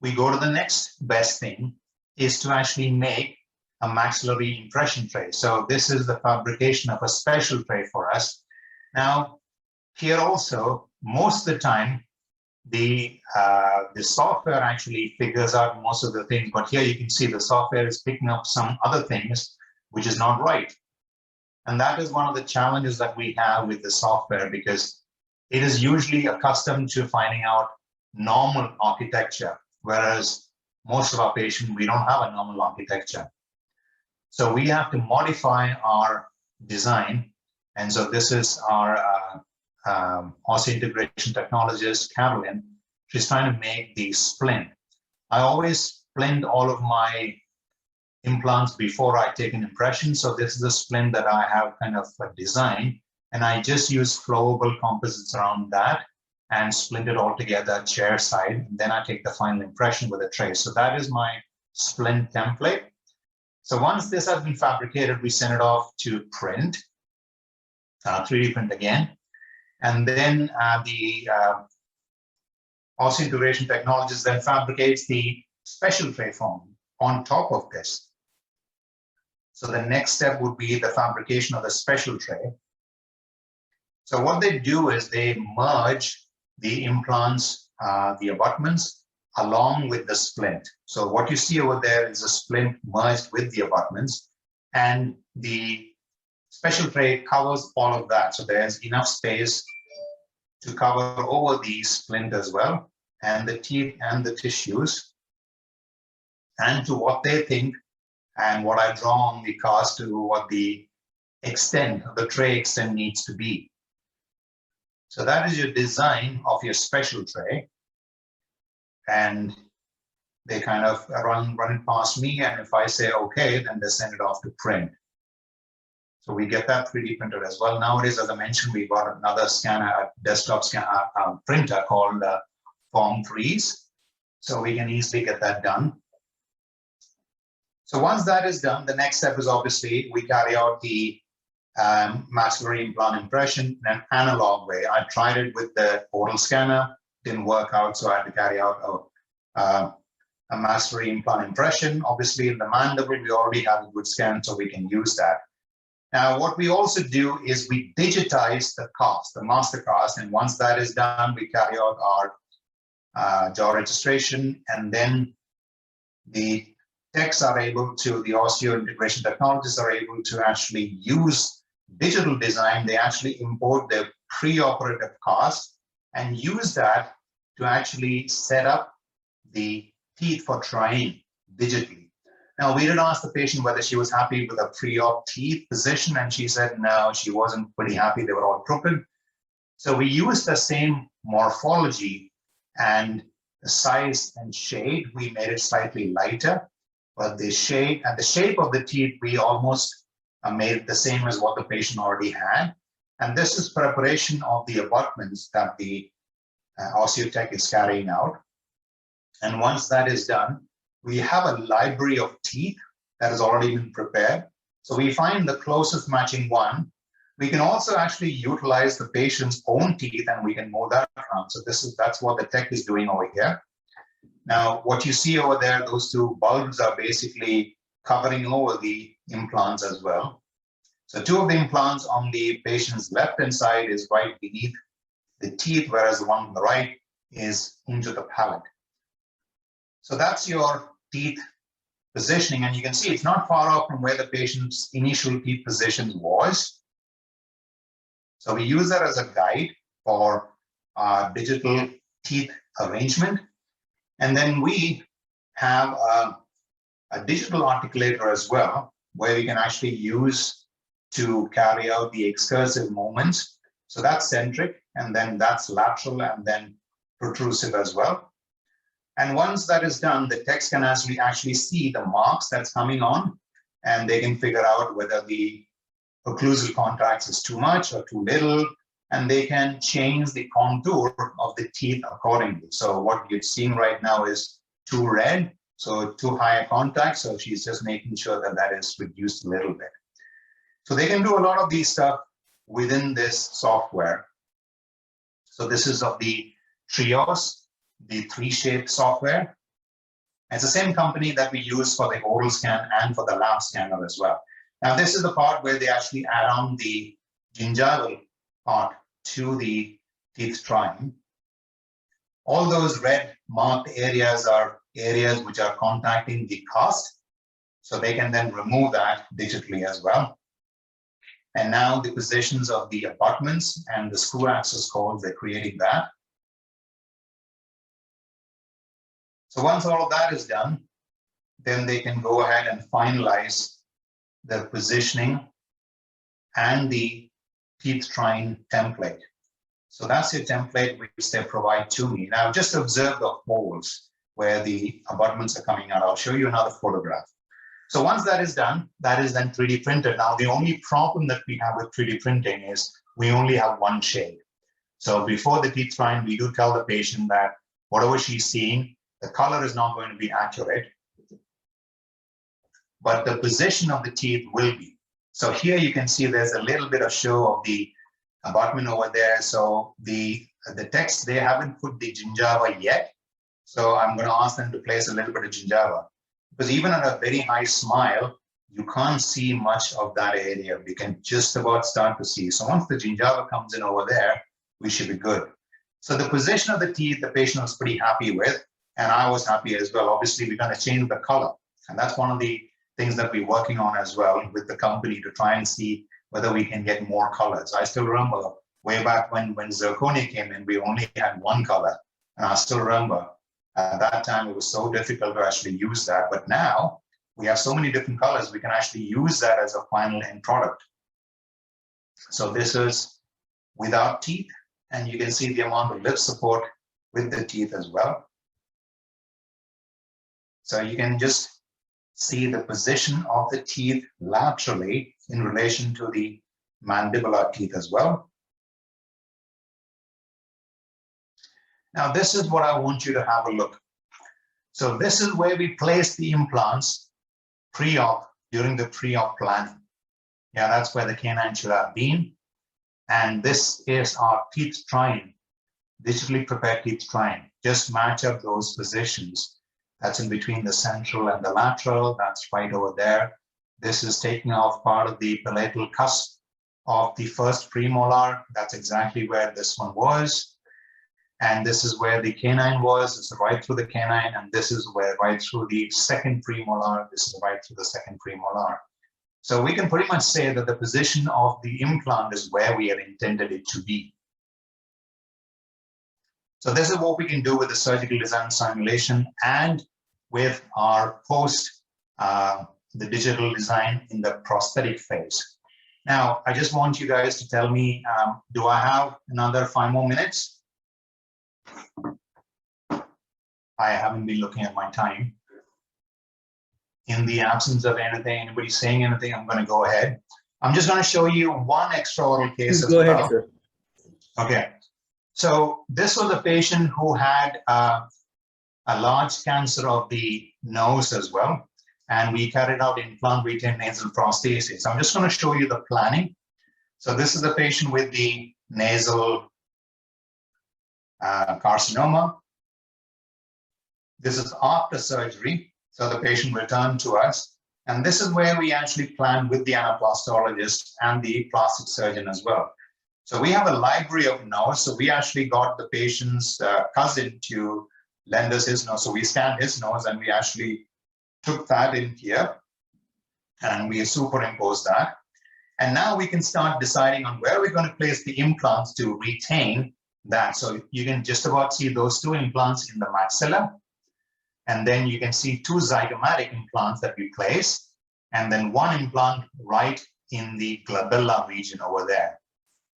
[SPEAKER 4] we go to the next best thing is to actually make a maxillary impression tray. So this is the fabrication of a special tray for us. Now, here also, most of the time, the software actually figures out most of the things, but here you can see the software is picking up some other things, which is not right. And that is one of the challenges that we have with the software because it is usually accustomed to finding out normal architecture, whereas most of our patients, we don't have a normal architecture. So we have to modify our design. And so this is our osseointegration technologist, Carolyn. She's trying to make the splint. I always splint all of my implants before I take an impression. So this is a splint that I have kind of designed. And I just use flowable composites around that and splint it all together chair side. And then I take the final impression with a tray. So that is my splint template. So once this has been fabricated, we send it off to print, 3D print again. And then the osseointegration technologist then fabricates the special tray form on top of this. So the next step would be the fabrication of the special tray. So what they do is they merge the implants, the abutments, along with the splint. So what you see over there is a splint merged with the abutments, and the special tray covers all of that. So there's enough space to cover over the splint as well, and the teeth and the tissues, and to what they think, and what I draw on the cast to what the extent of the tray extent needs to be. So that is your design of your special tray. And they kind of run it past me, and if I say okay, then they send it off to print. So we get that 3D printed as well. Nowadays, as I mentioned, we got another scanner, a desktop scanner, printer called Form Freeze. So we can easily get that done. So once that is done, the next step is obviously we carry out the maxillary implant impression in an analog way. I tried it with the oral scanner, didn't work out, so I had to carry out a maxillary implant impression. Obviously, in the mandible, we already have a good scan, so we can use that. Now, what we also do is we digitize the cast, the master cast, and once that is done, we carry out our jaw registration, and then the techs are able to, the osseointegration technologists are able to actually use digital design. They actually import their pre-operative cast and use that to actually set up the teeth for trying digitally. Now, we did ask the patient whether she was happy with a pre-op teeth position, and she said no, she wasn't pretty happy. They were all crooked. So we used the same morphology, and the size and shade, we made it slightly lighter, but the shade and the shape of the teeth, we almost made the same as what the patient already had. And this is preparation of the abutments that the osteotech is carrying out. And once that is done, we have a library of teeth that has already been prepared. So we find the closest matching one. We can also actually utilize the patient's own teeth and we can move that around. So that's what the tech is doing over here. Now, what you see over there, those two bulbs are basically covering over the implants as well. So two of the implants on the patient's left-hand side is right beneath the teeth, whereas the one on the right is into the palate. So that's your teeth positioning, and you can see it's not far off from where the patient's initial teeth position was. So we use that as a guide for our digital teeth arrangement. And then we have a digital articulator as well, where we can actually use to carry out the excursive movements. So that's centric, and then that's lateral, and then protrusive as well. And once that is done, the techs can actually see the marks that's coming on, and they can figure out whether the occlusal contact is too much or too little, and they can change the contour of the teeth accordingly. So what you're seeing right now is too red, so too high a contact. So she's just making sure that that is reduced a little bit. So they can do a lot of these stuff within this software. So this is of the Trios, the 3Shape software. It's the same company that we use for the oral scan and for the lab scanner as well. Now, this is the part where they actually add on the gingival part to the teeth triangle. All those red marked areas are areas which are contacting the cast, so they can then remove that digitally as well. And now the positions of the abutments and the screw access codes, they're creating that. So once all of that is done, then they can go ahead and finalize the positioning and the teeth trine template. So that's your template which they provide to me. Now just observe the holes where the abutments are coming out. I'll show you another photograph. So once that is done, that is then 3D printed. Now the only problem that we have with 3D printing is we only have one shade. So before the teeth trine, we do tell the patient that whatever she's seeing, the color is not going to be accurate, but the position of the teeth will be. So here you can see there's a little bit of show of the abutment over there. So the text, they haven't put the gingiva yet. So I'm going to ask them to place a little bit of gingiva, because even at a very high smile, you can't see much of that area. We can just about start to see. So once the gingiva comes in over there, we should be good. So the position of the teeth, the patient was pretty happy with, and I was happy as well. Obviously, we're going to change the color. And that's one of the things that we're working on as well with the company to try and see whether we can get more colors. I still remember way back when zirconia came in, we only had one color. And I still remember at that time, it was so difficult to actually use that. But now we have so many different colors, we can actually use that as a final end product. So this is without teeth, and you can see the amount of lip support with the teeth as well. So you can just see the position of the teeth laterally in relation to the mandibular teeth as well. Now, this is what I want you to have a look. So this is where we place the implants pre-op, during the pre-op planning. Yeah, that's where the canine should have been. And this is our teeth trine, digitally prepared teeth trine. Just match up those positions. That's in between the central and the lateral. That's right over there. This is taking off part of the palatal cusp of the first premolar. That's exactly where this one was. And this is where the canine was. It's right through the canine. And this is where right through the second premolar. This is right through the second premolar. So we can pretty much say that the position of the implant is where we had intended it to be. So this is what we can do with the surgical design simulation and with our post, the digital design in the prosthetic phase. Now, I just want you guys to tell me, do I have another 5 more minutes? I haven't been looking at my time. In the absence of anything, anybody saying anything, I'm going to go ahead. I'm just going to show you one extraoral case
[SPEAKER 1] Please
[SPEAKER 4] as
[SPEAKER 1] go
[SPEAKER 4] well.
[SPEAKER 1] ahead, sir.
[SPEAKER 4] Okay. So this was a patient who had a large cancer of the nose as well. And we carried out implant retained nasal prosthesis. I'm just going to show you the planning. So this is the patient with the nasal carcinoma. This is after surgery. So the patient returned to us. And this is where we actually plan with the anaplastologist and the plastic surgeon as well. So we have a library of nose. So we actually got the patient's cousin to lend us his nose. So we scanned his nose and we actually took that in here and we superimposed that. And now we can start deciding on where we're going to place the implants to retain that. So you can just about see those two implants in the maxilla. And then you can see two zygomatic implants that we place, and then one implant right in the glabella region over there.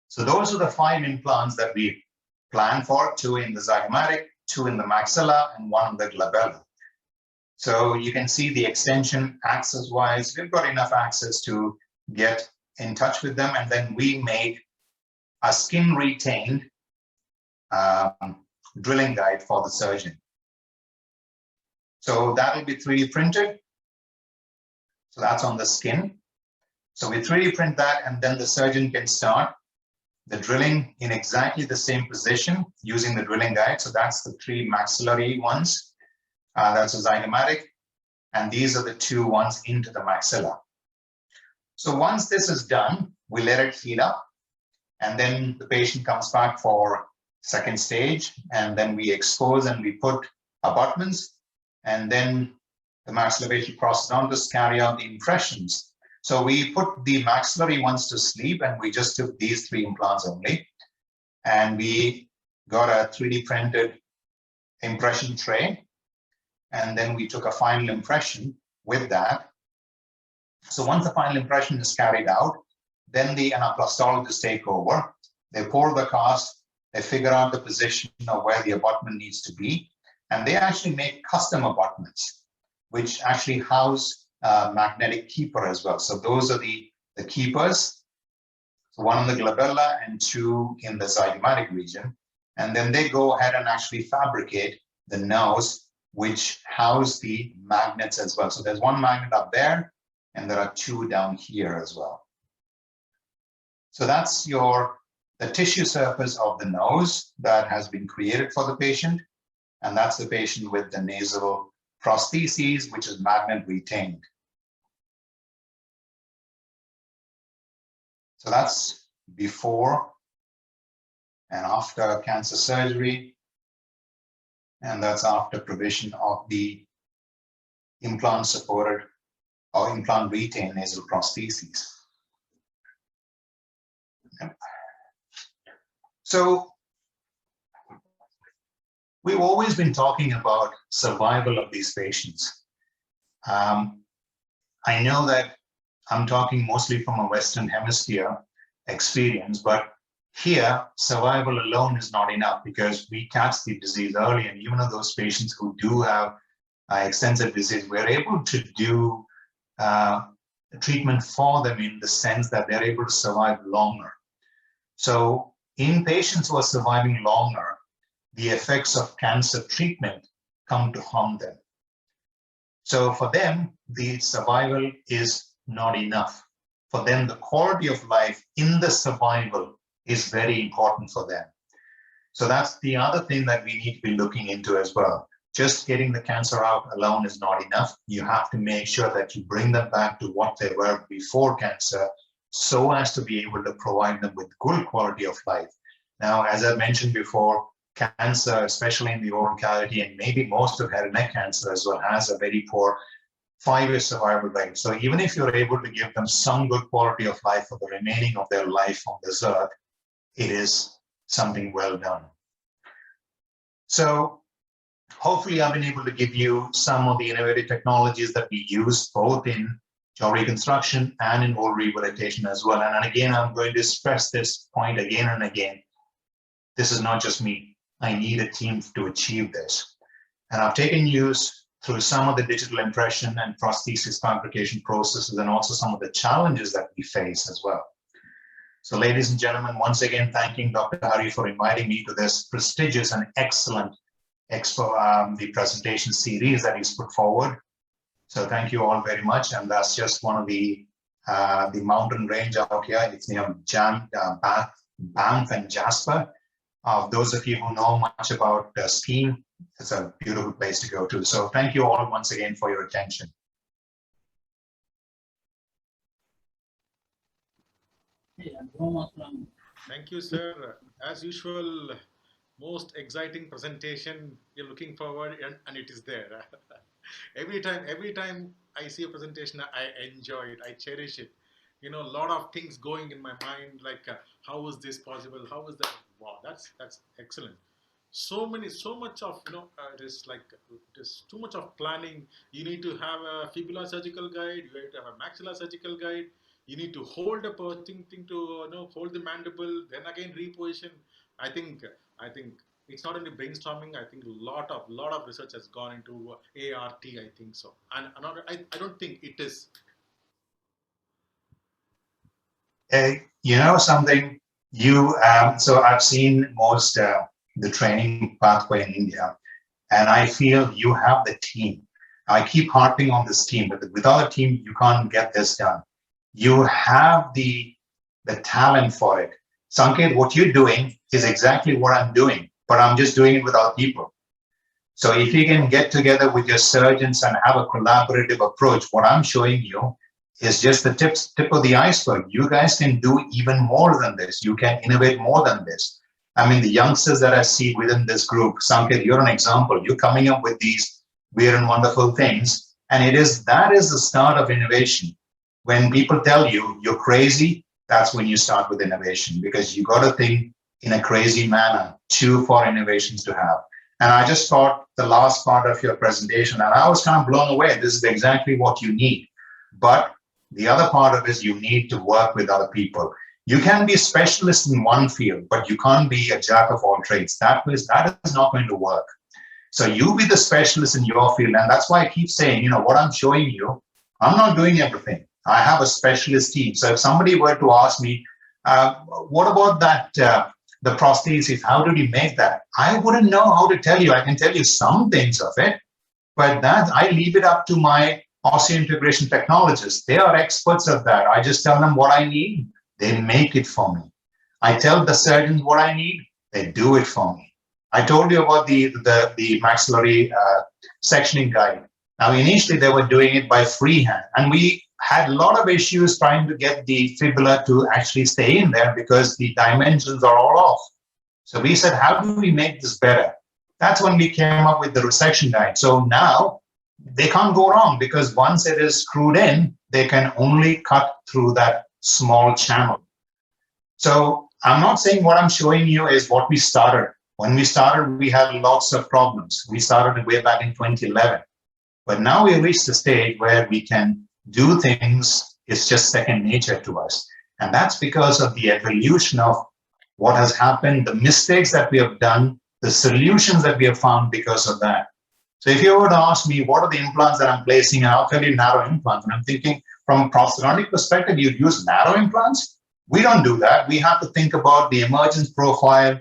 [SPEAKER 4] So those are the 5 implants that we planned for, 2 in the zygomatic, 2 in the maxilla, and 1 in the glabella. So you can see the extension access-wise, we've got enough access to get in touch with them, and then we make a skin-retained drilling guide for the surgeon. So that will be 3D printed. So that's on the skin. So we 3D print that, and then the surgeon can start the drilling in exactly the same position using the drilling guide. So that's the 3 maxillary ones. That's a zygomatic. And these are the 2 ones into the maxilla. So once this is done, we let it heat up. And then the patient comes back for second stage. And then we expose and we put abutments. And then the maxillofacial prosthetist carry out the impressions. So we put the maxillary ones to sleep, and we just took these 3 implants only. And we got a 3D printed impression tray. And then we took a final impression with that. So once the final impression is carried out, then the anaplastologists take over. They pour the cast, they figure out the position of where the abutment needs to be. And they actually make custom abutments, which actually house magnetic keeper as well. So those are the keepers. So 1 in the glabella and 2 in the zygomatic region. And then they go ahead and actually fabricate the nose, which house the magnets as well. So there's 1 magnet up there, and there are 2 down here as well. So that's the tissue surface of the nose that has been created for the patient. And that's the patient with the nasal prostheses, which is magnet retained. So that's before and after cancer surgery. And that's after provision of the implant supported or implant retained nasal prostheses. So we've always been talking about survival of these patients. I know that I'm talking mostly from a Western Hemisphere experience, but here survival alone is not enough because we catch the disease early, and even of those patients who do have extensive disease, we're able to do treatment for them in the sense that they're able to survive longer. So in patients who are surviving longer, the effects of cancer treatment come to harm them. So for them, the survival is not enough. For them, the quality of life in the survival is very important for them. So that's the other thing that we need to be looking into as well. Just getting the cancer out alone is not enough. You have to make sure that you bring them back to what they were before cancer, so as to be able to provide them with good quality of life. Now, as I mentioned before, cancer, especially in the oral cavity, and maybe most of head and neck cancer as well, has a very poor 5-year survival rate. So even if you're able to give them some good quality of life for the remaining of their life on this earth, it is something well done. So hopefully I've been able to give you some of the innovative technologies that we use both in jaw reconstruction and in oral rehabilitation as well. And again, I'm going to stress this point again and again. This is not just me. I need a team to achieve this. And I've taken you through some of the digital impression and prosthesis fabrication processes, and also some of the challenges that we face as well. So ladies and gentlemen, once again, thanking Dr. Hari for inviting me to this prestigious and excellent expo, the presentation series that he's put forward. So thank you all very much. And that's just one of the mountain range out here. It's near Banff and Jasper. Those of you who know much about skiing, it's a beautiful place to go to. So thank you all once again for your attention.
[SPEAKER 3] Thank you, sir. As usual, most exciting presentation. You're looking forward, and it is there. every time I see a presentation, I enjoy it. I cherish it. You know, a lot of things going in my mind, like how is this possible? How is that? Wow, that's excellent. So much of, you know, there's too much of planning. You need to have a fibula surgical guide. You need to have a maxilla surgical guide. You need to hold a thing to, you know, hold the mandible, then again reposition. I think it's not only brainstorming. I think a lot of research has gone into ART. I think so, and another, I don't think it is.
[SPEAKER 4] You know something, so I've seen most the training pathway in India, and I feel you have the team. I keep harping on this team, but without a team, you can't get this done. You have the talent for it. Sanketh, what you're doing is exactly what I'm doing, but I'm just doing it without people. So if you can get together with your surgeons and have a collaborative approach, what I'm showing you is just the tip of the iceberg. You guys can do even more than this. You can innovate more than this. I mean, the youngsters that I see within this group, Sanketh, you're an example. You're coming up with these weird and wonderful things. And that is the start of innovation. When people tell you you're crazy, that's when you start with innovation, because you got to think in a crazy manner for innovations to have. And I just thought the last part of your presentation, and I was kind of blown away. This is exactly what you need. But the other part of it is you need to work with other people. You can be a specialist in one field, but you can't be a jack of all trades. That is not going to work. So you be the specialist in your field. And that's why I keep saying, you know, what I'm showing you, I'm not doing everything. I have a specialist team. So if somebody were to ask me, what about that, the prosthesis, how did you make that? I wouldn't know how to tell you. I can tell you some things of it, but that I leave it up to my osseointegration technologists. They are experts of that. I just tell them what I need. They make it for me. I tell the surgeons what I need. They do it for me. I told you about the maxillary sectioning guide. Now, initially, they were doing it by freehand, and we had a lot of issues trying to get the fibula to actually stay in there because the dimensions are all off. So we said, how do we make this better? That's when we came up with the resection guide. So now they can't go wrong, because once it is screwed in, they can only cut through that small channel. So I'm not saying what I'm showing you is what we started. When we started, we had lots of problems. We started way back in 2011. But now we reached the stage where we can do things. It's just second nature to us. And that's because of the evolution of what has happened, the mistakes that we have done, the solutions that we have found because of that. So if you were to ask me, what are the implants that I'm placing, and I'll tell you narrow implants. And I'm thinking from a prosthodontic perspective, you'd use narrow implants? We don't do that. We have to think about the emergence profile.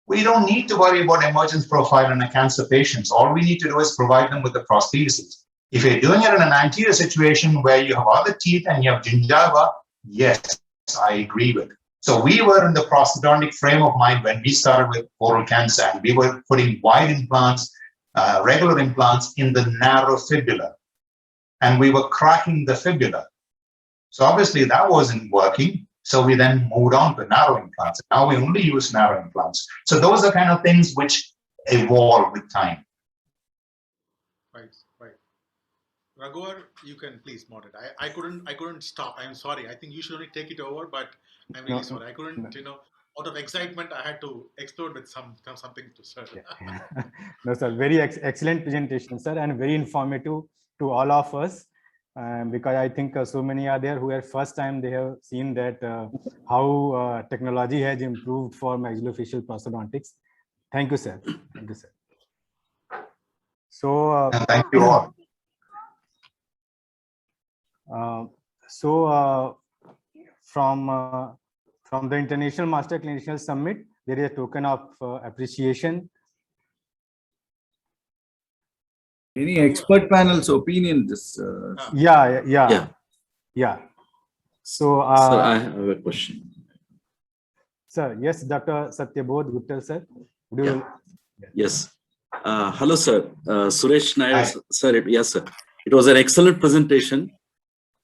[SPEAKER 4] We don't need to worry about emergence profile in a cancer patients. All we need to do is provide them with the prosthesis. If you're doing it in an anterior situation where you have other teeth and you have gingiva, yes, I agree with. So we were in the prosthodontic frame of mind when we started with oral cancer, and we were putting wide implants, regular implants in the narrow fibula, and we were cracking the fibula. So obviously that wasn't working. So we then moved on to narrow implants. Now we only use narrow implants. So those are kind of things which evolve with time.
[SPEAKER 3] Right. Raghuvar, you can please moderate. I couldn't stop. I'm sorry. I think you should only take it over, but I'm really sorry. I couldn't, you know, out of excitement, I had to explode with something to sir.
[SPEAKER 2] Yeah. No, sir, very excellent presentation, sir, and very informative to all of us. Because I think so many are there who are first time they have seen that how technology has improved for maxillofacial prosthodontics. Thank you, sir. Thank you, sir. So,
[SPEAKER 4] And thank you all.
[SPEAKER 2] From the International Master Clinician Summit, there is a token of appreciation.
[SPEAKER 1] Any expert panel's opinion? This.
[SPEAKER 2] Yeah. So,
[SPEAKER 5] Sir, I have a question.
[SPEAKER 2] sir, yes, Dr. Satyabodh Gupta, sir. Would you?
[SPEAKER 5] Yes. Hello, sir. Suresh Nayar,
[SPEAKER 4] Hi.
[SPEAKER 5] sir. Yes, sir. It was an excellent presentation.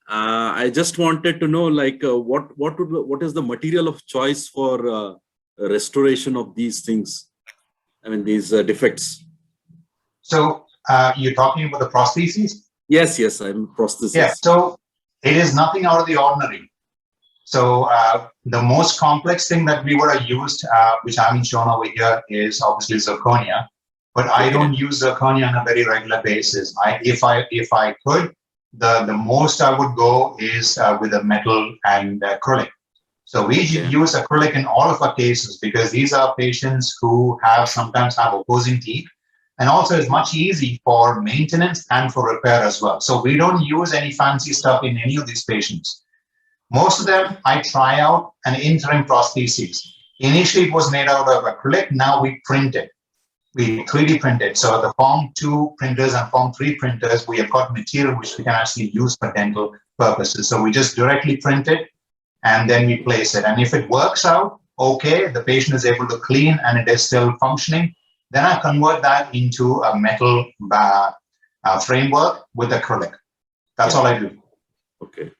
[SPEAKER 5] I just wanted to know, like, what is the material of choice for restoration of these things? I mean, these defects.
[SPEAKER 4] So you're talking about the prostheses?
[SPEAKER 5] Yes, I'm prosthesis.
[SPEAKER 4] Yeah, so it is nothing out of the ordinary. So the most complex thing that we would have used, which I haven't shown over here, is obviously zirconia. But I don't use zirconia on a very regular basis. If I could, the most I would go is with a metal and acrylic. So we use acrylic in all of our cases because these are patients who sometimes have opposing teeth. And also it's much easy for maintenance and for repair as well. So we don't use any fancy stuff in any of these patients. Most of them, I try out an interim prosthesis. Initially, it was made out of acrylic. Now we print it. We 3D print it. So the Form 2 printers and Form 3 printers, we have got material which we can actually use for dental purposes. So we just directly print it and then we place it. And if it works out, okay, the patient is able to clean and it is still functioning, then I convert that into a metal framework with acrylic. That's all I do.
[SPEAKER 5] Okay.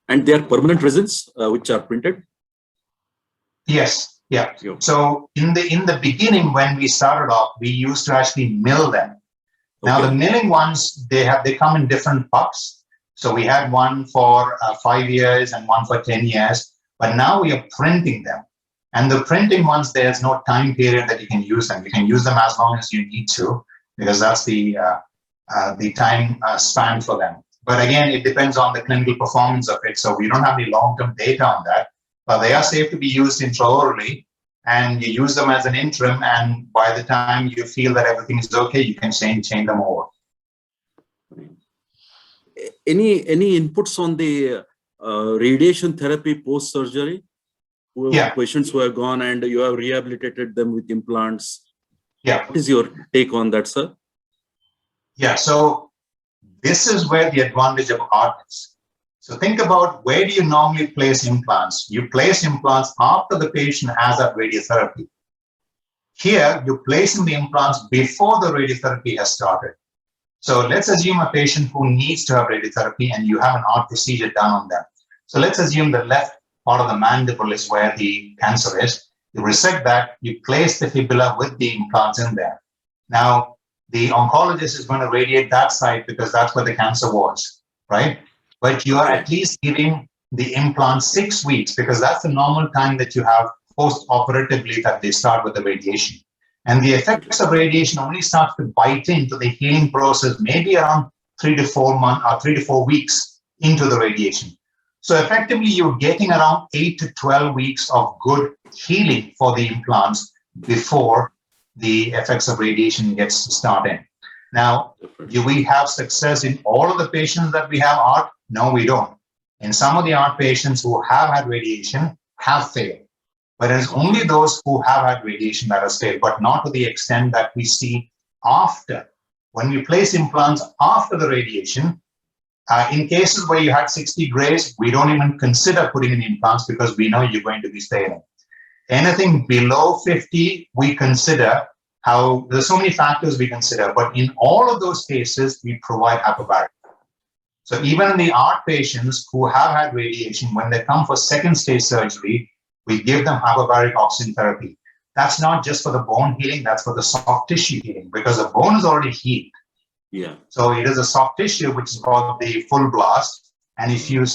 [SPEAKER 5] And they are permanent resins which are printed?
[SPEAKER 4] Yes. Yeah. So in the beginning, when we started off, we used to actually mill them. Now the milling ones, they come in different pucks. So we had one for 5 years and one for 10 years, but now we are printing them. And the printing ones, there's no time period that you can use them. You can use them as long as you need to, because that's the time span for them. But again, it depends on the clinical performance of it. So we don't have any long-term data on that, but they are safe to be used intraorally, and you use them as an interim. And by the time you feel that everything is okay, you can change them over.
[SPEAKER 5] Any inputs on the radiation therapy post-surgery? Patients who have gone and you have rehabilitated them with implants.
[SPEAKER 4] Yeah.
[SPEAKER 5] What is your take on that, sir? Yeah.
[SPEAKER 4] So this is where the advantage of art is. So think about, where do you normally place implants? You place implants after the patient has that radiotherapy. Here, you're placing the implants before the radiotherapy has started. So let's assume a patient who needs to have radiotherapy and you have an art procedure done on them. So let's assume the left part of the mandible is where the cancer is. You resect that, you place the fibula with the implants in there. Now, the oncologist is going to radiate that side because that's where the cancer was, right? But you are at least giving the implant 6 weeks, because that's the normal time that you have post-operatively that they start with the radiation. And the effects of radiation only start to bite into the healing process maybe around 3 to 4 months or 3 to 4 weeks into the radiation. So effectively, you're getting around 8 to 12 weeks of good healing for the implants before the effects of radiation gets started. Now, do we have success in all of the patients that we have art? No, we don't. And some of the art patients who have had radiation have failed. But it's only those who have had radiation that has failed, but not to the extent that we see after. When we place implants after the radiation, in cases where you had 60 grays, we don't even consider putting in implants because we know you're going to be failing. Anything below 50, we consider there's so many factors we consider, but in all of those cases, we provide hyperbaric. So even in the art patients who have had radiation, when they come for second stage surgery, we give them hyperbaric oxygen therapy. That's not just for the bone healing, that's for the soft tissue healing, because the bone is already healed.
[SPEAKER 5] Yeah.
[SPEAKER 4] So it is a soft tissue, which is called the full blast. And if you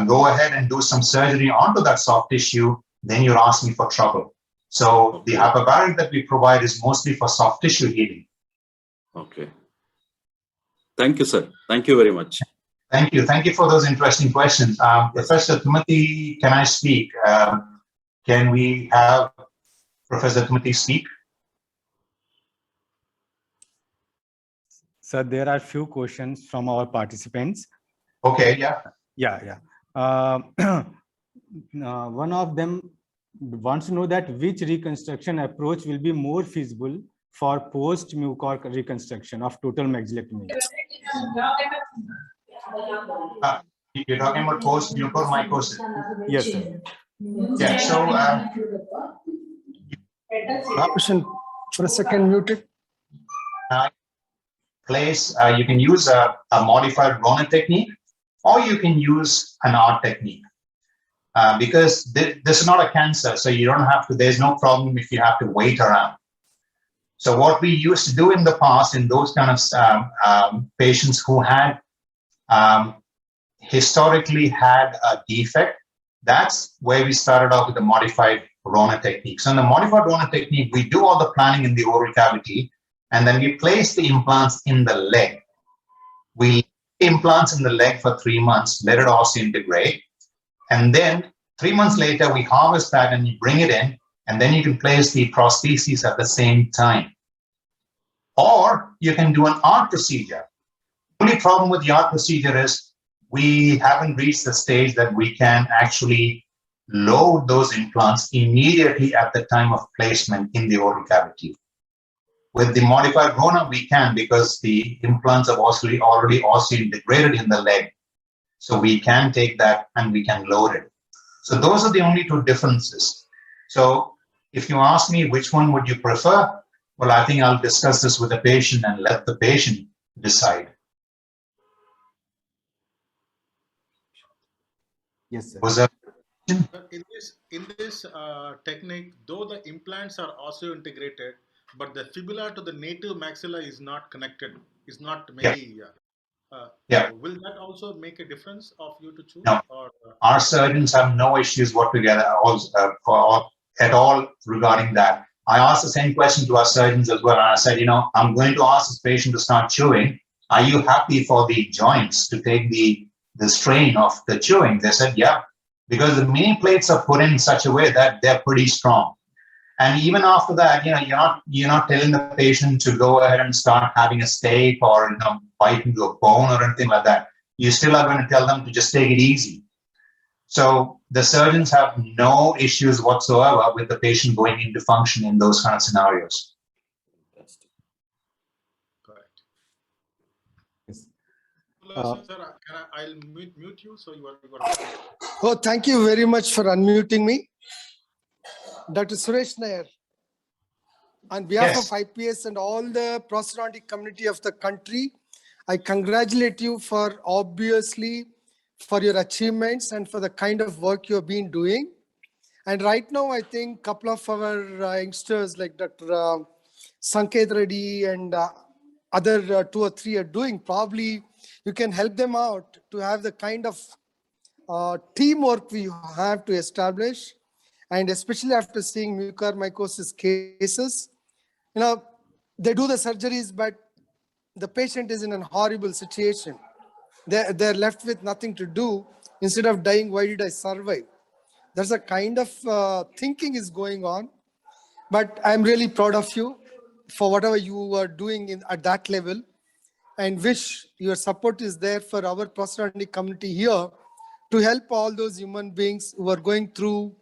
[SPEAKER 4] go ahead and do some surgery onto that soft tissue, then you're asking for trouble. So the hyperbaric that we provide is mostly for soft tissue healing.
[SPEAKER 5] Okay. Thank you, sir. Thank you very much.
[SPEAKER 4] Thank you. Thank you for those interesting questions. Professor Timothy, can I speak? Can we have Professor Timothy speak?
[SPEAKER 2] So there are few questions from our participants.
[SPEAKER 4] Okay, yeah.
[SPEAKER 2] Yeah. One of them wants to know that which reconstruction approach will be more feasible for post-mucor reconstruction of total maxillectomy.
[SPEAKER 4] You're talking about post-mucormycosis.
[SPEAKER 2] Yes, sir.
[SPEAKER 4] Yeah, so
[SPEAKER 6] Question for a second muted.
[SPEAKER 4] you can use a modified Rona technique, or you can use an art technique. Because this is not a cancer, so you don't have to, there's no problem if you have to wait around. So what we used to do in the past in those kind of patients who had historically had a defect, that's where we started off with the modified Rona technique. So in the modified Rona technique, we do all the planning in the oral cavity, and then we place the implants in the leg. We leave the implants in the leg for 3 months, let it osseointegrate. And then 3 months later, we harvest that and you bring it in, and then you can place the prosthesis at the same time. Or you can do an art procedure. The only problem with the art procedure is we haven't reached the stage that we can actually load those implants immediately at the time of placement in the oral cavity. With the modified Rona, we can, because the implants are already osseointegrated in the leg. So we can take that and we can load it. So those are the only two differences. So if you ask me which one would you prefer, well, I think I'll discuss this with the patient and let the patient decide.
[SPEAKER 2] Yes, sir.
[SPEAKER 4] Was that
[SPEAKER 3] In this technique, though the implants are also integrated, but the fibula to the native maxilla is not connected, is not maybe.
[SPEAKER 4] Yeah.
[SPEAKER 3] Will that also make a difference of you to choose?
[SPEAKER 4] No.
[SPEAKER 3] Or,
[SPEAKER 4] our surgeons have no issues whatsoever at all regarding that. I asked the same question to our surgeons as well. And I said, I'm going to ask this patient to start chewing. Are you happy for the joints to take the strain of the chewing? They said, yeah, because the mini plates are put in such a way that they're pretty strong. And even after that, you're not telling the patient to go ahead and start having a steak or bite into a bone or anything like that. You still are going to tell them to just take it easy. So the surgeons have no issues whatsoever with the patient going into function in those kind of scenarios.
[SPEAKER 3] correct.
[SPEAKER 2] Yes.
[SPEAKER 3] Sir, I'll mute you, so you are.
[SPEAKER 6] Oh, thank you very much for unmuting me. Dr. Suresh Nayar, on behalf
[SPEAKER 4] Yes.
[SPEAKER 6] of IPS and all the prosthodontic community of the country, I congratulate you for your achievements and for the kind of work you have been doing. And right now, I think a couple of our youngsters like Dr. Sanketh and other 2 or 3 are doing. Probably you can help them out to have the kind of teamwork we have to establish. And especially after seeing mucormycosis cases, they do the surgeries, but the patient is in a horrible situation. They're left with nothing to do. Instead of dying, why did I survive? There's a kind of thinking is going on. But I'm really proud of you for whatever you are doing at that level, and wish your support is there for our prosthodontic community here to help all those human beings who are going through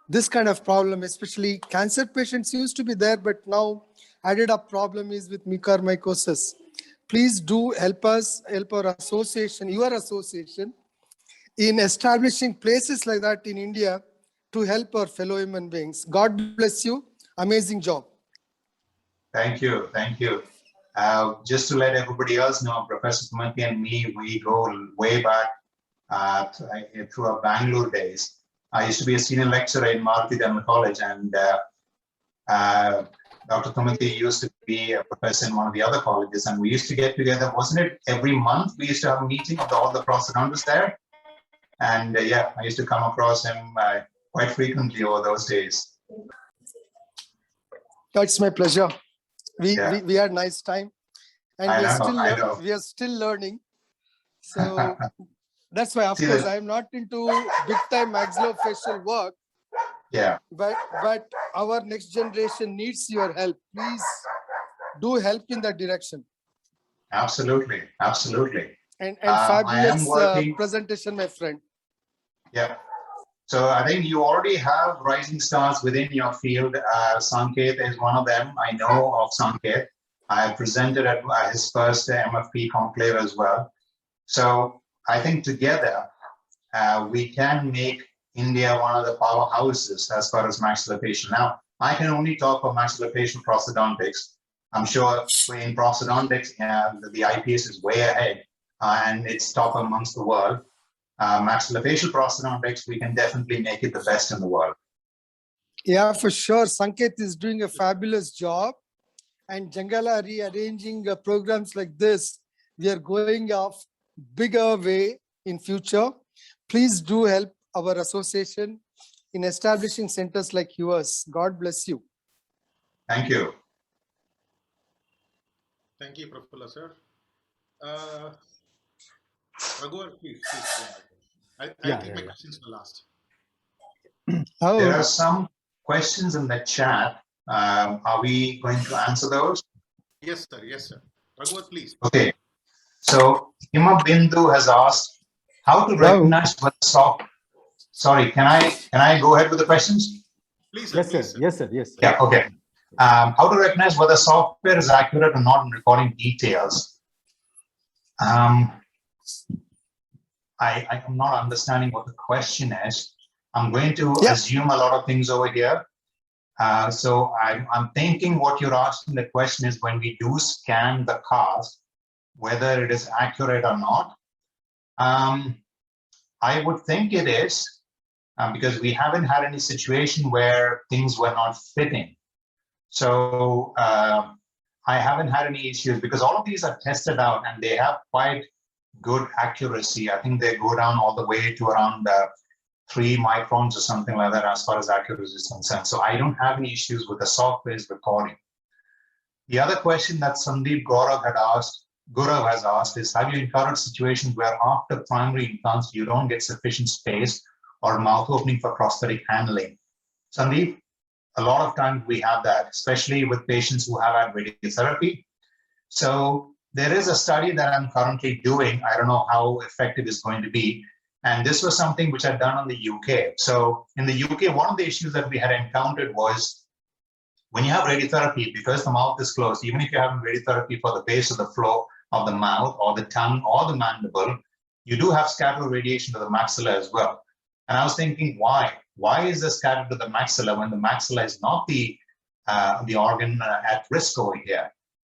[SPEAKER 6] this kind of problem. Especially cancer patients used to be there, but now added up problem is with mucormycosis. Please do help us, help our association, your association, in establishing places like that in India to help our fellow human beings. God bless you. Amazing job.
[SPEAKER 4] Thank you. Thank you. Just to let everybody else know, Professor Sumanthi and me, we go way back through our Bangalore days. I used to be a senior lecturer in Maruti Dental College, and Dr. Sumanthi used to be a professor in one of the other colleges, and we used to get together, wasn't it every month? We used to have a meeting of all the prosthodontists there. And yeah, I used to come across him quite frequently over those days.
[SPEAKER 6] It's my pleasure. We had a nice time, and we are still learning. So that's why, of course, I'm not into big time maxillofacial work.
[SPEAKER 4] Yeah.
[SPEAKER 6] But our next generation needs your help. Please do help in that direction.
[SPEAKER 4] Absolutely, absolutely.
[SPEAKER 6] And
[SPEAKER 4] I am
[SPEAKER 6] fabulous
[SPEAKER 4] working.
[SPEAKER 6] presentation, my friend.
[SPEAKER 4] Yeah. So I think you already have rising stars within your field. Sanketh is one of them. I know of Sanketh. I presented at his first MFP conclave as well. So I think together we can make India one of the powerhouses as far as maxillofacial. Now, I can only talk for maxillofacial prosthodontics. I'm sure in prosthodontics, the IPS is way ahead and it's top amongst the world. Maxillofacial prosthodontics, we can definitely make it the best in the world.
[SPEAKER 6] Yeah, for sure. Sanketh is doing a fabulous job. And Jangala rearranging programs like this, we are going off bigger way in future. Please do help our association in establishing centers like yours. God bless you.
[SPEAKER 4] Thank you.
[SPEAKER 3] Thank you, Prafula sir. Raghuvar, please. I'll take my questions for last.
[SPEAKER 6] Oh,
[SPEAKER 4] There are some questions in the chat. Are we going to answer those?
[SPEAKER 3] Yes, sir. Yes, sir. Raghuvar, please.
[SPEAKER 4] Okay. So Hima Bindu has asked how to recognize what soft. Sorry, can I go ahead with the questions?
[SPEAKER 3] Please, sir.
[SPEAKER 2] Yes, sir.
[SPEAKER 3] Please, sir.
[SPEAKER 2] Yes, sir. Yes, sir.
[SPEAKER 4] Yeah. Okay. How to recognize whether software is accurate or not in recording details. I am not understanding what the question is. I'm going to assume a lot of things over here. So I'm thinking what you're asking the question is when we do scan the cast, whether it is accurate or not. I would think it is because we haven't had any situation where things were not fitting. So I haven't had any issues because all of these are tested out and they have quite good accuracy. I think they go down all the way to around 3 microns or something like that as far as accuracy is concerned. So I don't have any issues with the software's recording. The other question that Sandeep Gaurav has asked is, have you encountered situations where after primary implants, you don't get sufficient space or mouth opening for prosthetic handling? Sandeep, a lot of times we have that, especially with patients who have had radiotherapy. So there is a study that I'm currently doing. I don't know how effective it's going to be. And this was something which I'd done in the UK. So in the UK, one of the issues that we had encountered was when you have radiotherapy, because the mouth is closed, even if you're having radiotherapy for the base of the floor of the mouth or the tongue or the mandible, you do have scattered radiation to the maxilla as well. And I was thinking, why? Why is this scattered to the maxilla when the maxilla is not the organ at risk over here?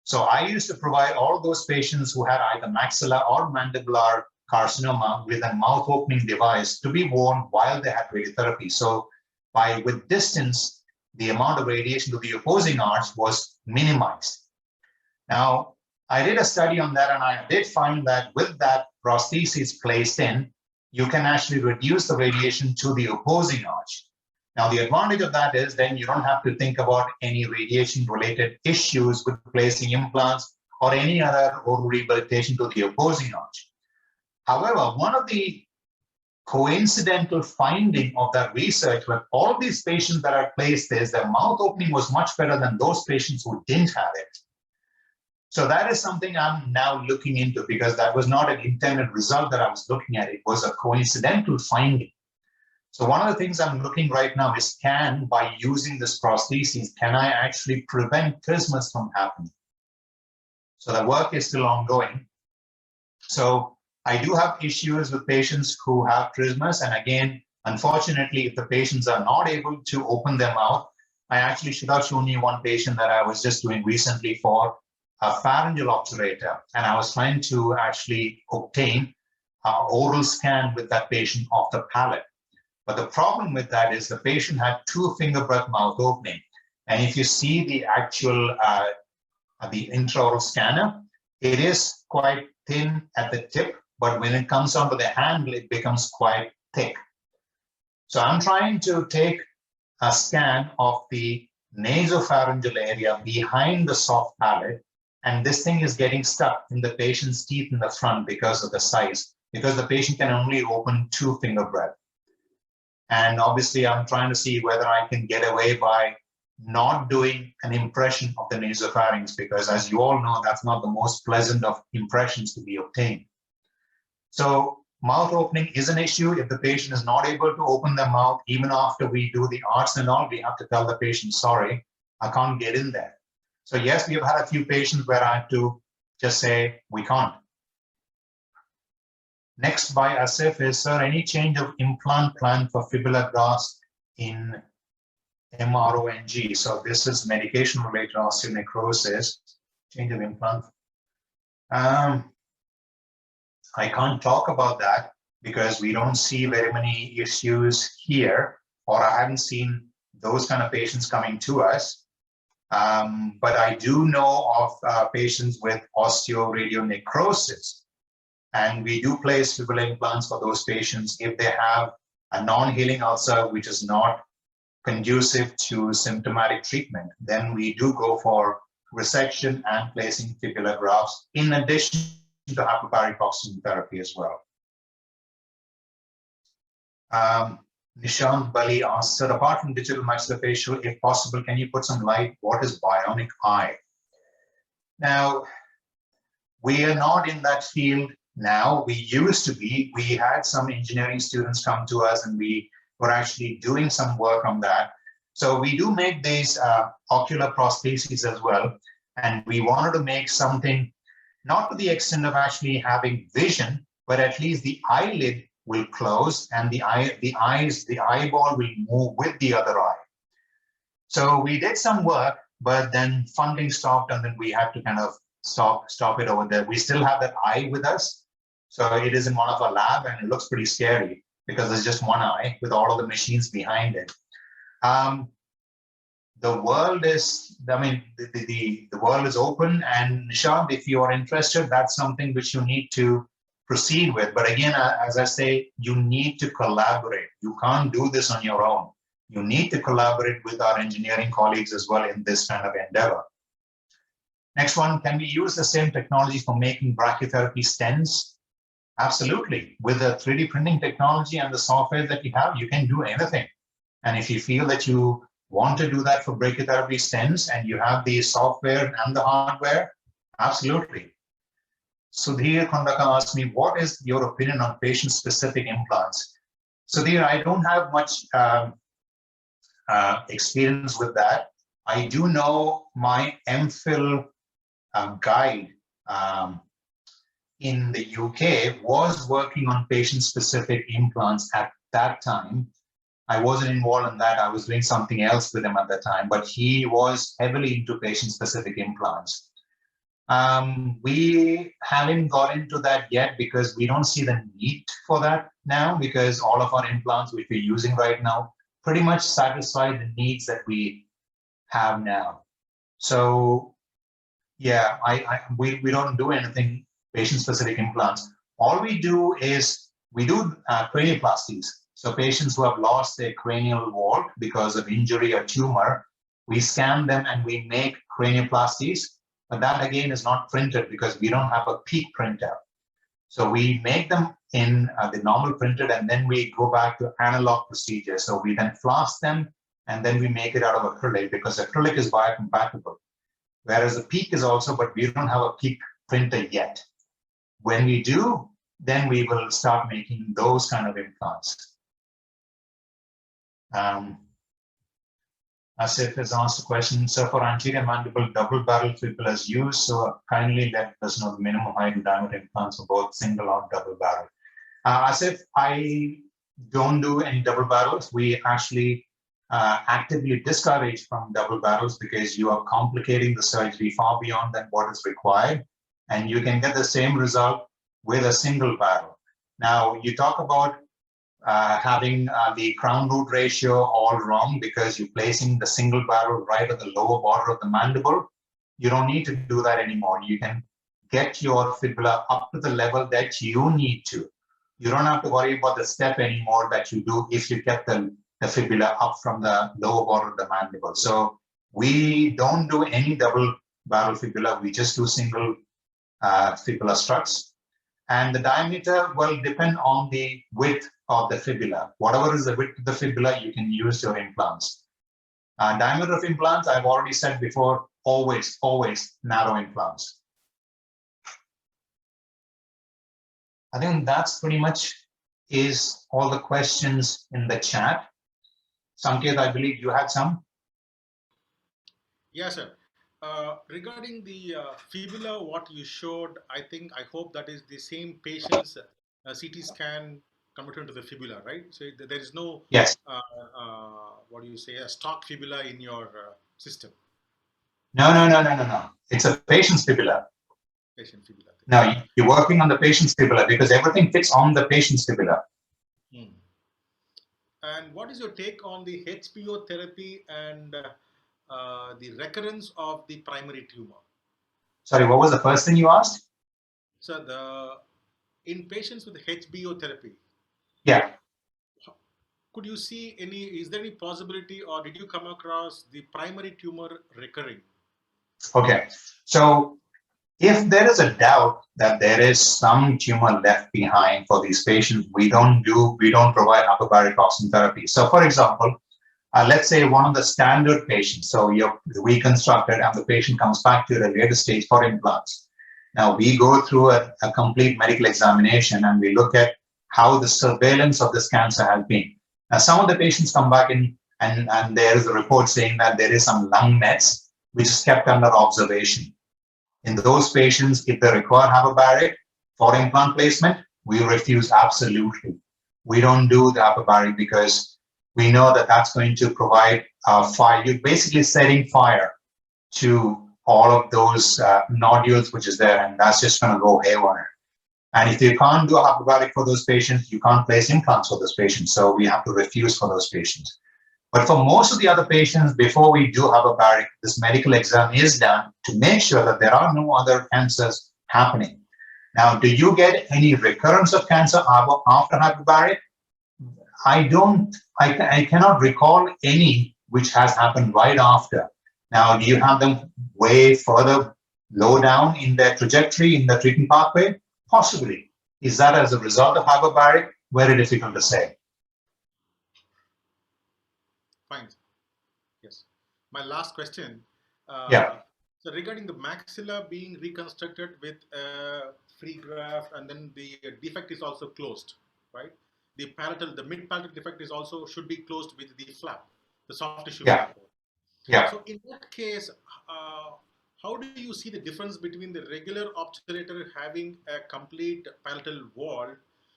[SPEAKER 4] So I used to provide all those patients who had either maxilla or mandibular carcinoma with a mouth opening device to be worn while they had radiotherapy. So with distance, the amount of radiation to the opposing arch was minimized. Now, I did a study on that and I did find that with that prosthesis placed in, you can actually reduce the radiation to the opposing arch. Now, the advantage of that is then you don't have to think about any radiation related issues with placing implants or any other oral rehabilitation to the opposing arch. However, one of the coincidental finding of that research with all of these patients that are placed is their mouth opening was much better than those patients who didn't have it. So that is something I'm now looking into because that was not an intended result that I was looking at. It was a coincidental finding. So one of the things I'm looking right now is by using this prosthesis, can I actually prevent trismus from happening? So the work is still ongoing. So I do have issues with patients who have trismus. And again, unfortunately, if the patients are not able to open their mouth, I actually should have shown you one patient that I was just doing recently for a pharyngeal obturator. And I was trying to actually obtain an oral scan with that patient of the palate. But the problem with that is the patient had 2 finger breadth mouth opening. And if you see the actual, the intraoral scanner, it is quite thin at the tip, but when it comes onto the handle, it becomes quite thick. So I'm trying to take a scan of the nasopharyngeal area behind the soft palate, and this thing is getting stuck in the patient's teeth in the front because of the size, because the patient can only open 2 finger breadth. And obviously, I'm trying to see whether I can get away by not doing an impression of the nasopharynx, because as you all know, that's not the most pleasant of impressions to be obtained. So mouth opening is an issue. If the patient is not able to open their mouth, even after we do the arts and all, we have to tell the patient, sorry, I can't get in there. So yes, we have had a few patients where I have to just say, we can't. Next by Asif is, sir, any change of implant plan for fibula grafts in MRONG? So this is medication-related osteonecrosis, change of implant. I can't talk about that because we don't see very many issues here, or I haven't seen those kind of patients coming to us. But I do know of patients with osteoradionecrosis, and we do place fibula implants for those patients if they have a non-healing ulcer which is not conducive to symptomatic treatment. Then we do go for resection and placing fibula grafts in addition to hypopariproxene therapy as well. Nishant Bali asks, sir, apart from digital maxillofacial, if possible, can you put some light? What is bionic eye? Now, we are not in that field now. We used to be. We had some engineering students come to us and we were actually doing some work on that. So we do make these ocular prostheses as well. And we wanted to make something not to the extent of actually having vision, but at least the eyelid will close and the eyeball will move with the other eye. So we did some work, but then funding stopped and then we had to kind of stop it over there. We still have that eye with us. So it is in one of our lab and it looks pretty scary because there's just one eye with all of the machines behind it. The world is, I mean, the world is open, and Nishant, if you are interested, that's something which you need to proceed with. But again, as I say, you need to collaborate. You can't do this on your own. You need to collaborate with our engineering colleagues as well in this kind of endeavor. Next one, can we use the same technology for making brachytherapy stents? Absolutely. With the 3D printing technology and the software that you have, you can do anything. And if you feel that you want to do that for brachytherapy stents and you have the software and the hardware, absolutely. Sudhir Kondaka asked me, what is your opinion on patient-specific implants? Sudhir, I don't have much experience with that. I do know my MPhil guide in the UK was working on patient-specific implants at that time. I wasn't involved in that. I was doing something else with him at the time, but he was heavily into patient-specific implants. We haven't got into that yet because we don't see the need for that now, because all of our implants which we're using right now pretty much satisfy the needs that we have now. So yeah, we don't do anything patient-specific implants. All we do is we do cranioplasties. So patients who have lost their cranial wall because of injury or tumor, we scan them and we make cranioplasties. But that again is not printed because we don't have a peak printer. So we make them in the normal printed and then we go back to analog procedure. So we then flask them and then we make it out of acrylic because acrylic is biocompatible. Whereas the peak is also, but we don't have a peak printer yet. When we do, then we will start making those kind of implants. Asif has asked a question. So for anterior mandible double barrel fibula is used, so kindly let us know the minimum height and diameter implants for both single or double barrel. Asif, I don't do any double barrels. We actually actively discourage from double barrels because you are complicating the surgery far beyond than what is required, and you can get the same result with a single barrel. Now you talk about having the crown root ratio all wrong because you're placing the single barrel right at the lower border of the mandible. You don't need to do that anymore. You can get your fibula up to the level that you need to. You don't have to worry about the step anymore that you do if you get the fibula up from the lower border of the mandible. So we don't do any double barrel fibula. We just do single fibula struts. And the diameter will depend on the width of the fibula. Whatever is the width of the fibula, you can use your implants. Diameter of implants, I've already said before, always narrow implants. I think that's pretty much is all the questions in the chat. Sanketh, I believe you had some.
[SPEAKER 3] Yes, sir. Regarding the fibula, what you showed, I hope that is the same patient's CT scan converted into the fibula, right? So there is no,
[SPEAKER 4] Yes.
[SPEAKER 3] what do you say, a stock fibula in your system.
[SPEAKER 4] No. It's a patient's fibula.
[SPEAKER 3] Patient fibula.
[SPEAKER 4] Now you're working on the patient's fibula because everything fits on the patient's fibula.
[SPEAKER 3] Hmm. And what is your take on the HPO therapy and the recurrence of the primary tumor?
[SPEAKER 4] Sorry, what was the first thing you asked?
[SPEAKER 3] So in patients with HBO therapy,
[SPEAKER 4] Yeah.
[SPEAKER 3] could you see is there any possibility or did you come across the primary tumor recurring?
[SPEAKER 4] Okay. So if there is a doubt that there is some tumor left behind for these patients, we don't provide hyperbaric oxygen therapy. So for example, let's say one of the standard patients, so you're reconstructed and the patient comes back to a later stage for implants. Now we go through a complete medical examination and we look at how the surveillance of this cancer has been. Now some of the patients come back in and there is a report saying that there is some lung mets which is kept under observation. In those patients, if they require hyperbaric for implant placement, we refuse absolutely. We don't do the hyperbaric because we know that that's going to provide fire. You're basically setting fire to all of those nodules which is there, and that's just going to go haywire. And if you can't do a hyperbaric for those patients, you can't place implants for those patients. So we have to refuse for those patients. But for most of the other patients, before we do hyperbaric, this medical exam is done to make sure that there are no other cancers happening. Now, do you get any recurrence of cancer after hyperbaric? I cannot recall any which has happened right after. Now, do you have them way further low down in their trajectory, in the treatment pathway? Possibly. Is that as a result of hyperbaric? Very difficult to say.
[SPEAKER 3] Fine. Yes. My last question.
[SPEAKER 4] Yeah.
[SPEAKER 3] So regarding the maxilla being reconstructed with a free graft and then the defect is also closed, right? The mid-palatal defect is also should be closed with the flap, the soft tissue flap.
[SPEAKER 4] Yeah.
[SPEAKER 3] So in that case, how do you see the difference between the regular obturator having a complete palatal wall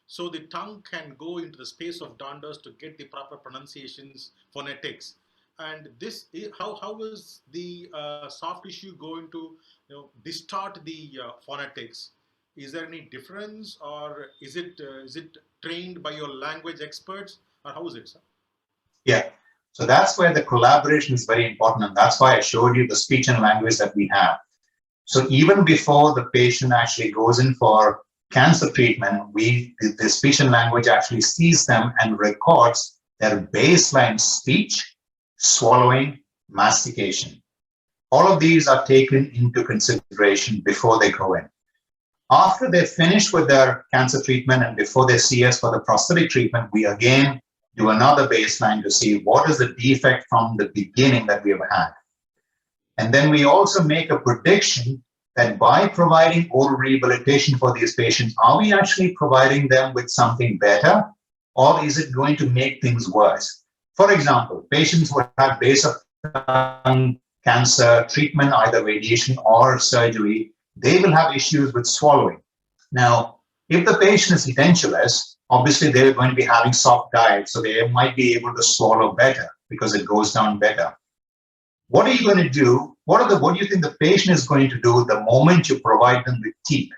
[SPEAKER 3] so the tongue can go into the space of Dundas to get the proper pronunciations, phonetics? And this, how is the soft tissue going to distort the phonetics? Is there any difference, or is it trained by your language experts, or how is it, sir?
[SPEAKER 4] Yeah. So that's where the collaboration is very important, and that's why I showed you the speech and language that we have. So even before the patient actually goes in for cancer treatment, the speech and language actually sees them and records their baseline speech, swallowing, mastication. All of these are taken into consideration before they go in. After they finish with their cancer treatment and before they see us for the prosthetic treatment, we again do another baseline to see what is the defect from the beginning that we have had. And then we also make a prediction that by providing oral rehabilitation for these patients, are we actually providing them with something better, or is it going to make things worse? For example, patients who have base of tongue cancer treatment, either radiation or surgery, they will have issues with swallowing. Now, if the patient is edentulous, obviously they're going to be having soft diet, so they might be able to swallow better because it goes down better. What are you going to do? What do you think the patient is going to do the moment you provide them with teeth?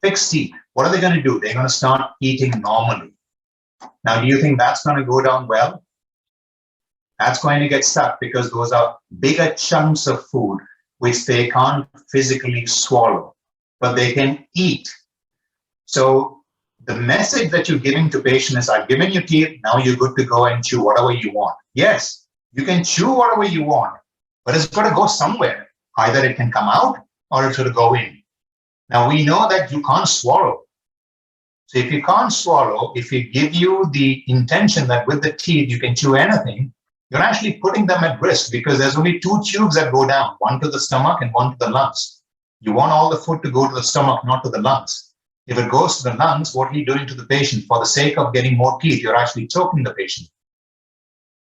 [SPEAKER 4] Fixed teeth. What are they going to do? They're going to start eating normally. Now, do you think that's going to go down well? That's going to get stuck because those are bigger chunks of food which they can't physically swallow, but they can eat. So the message that you're giving to patients is, I've given you teeth, now you're good to go and chew whatever you want. Yes, you can chew whatever you want, but it's got to go somewhere. Either it can come out or it's going to go in. Now we know that you can't swallow. So if you can't swallow, if we give you the intention that with the teeth you can chew anything, you're actually putting them at risk because there's only two tubes that go down, one to the stomach and one to the lungs. You want all the food to go to the stomach, not to the lungs. If it goes to the lungs, what are you doing to the patient? For the sake of getting more teeth, you're actually choking the patient.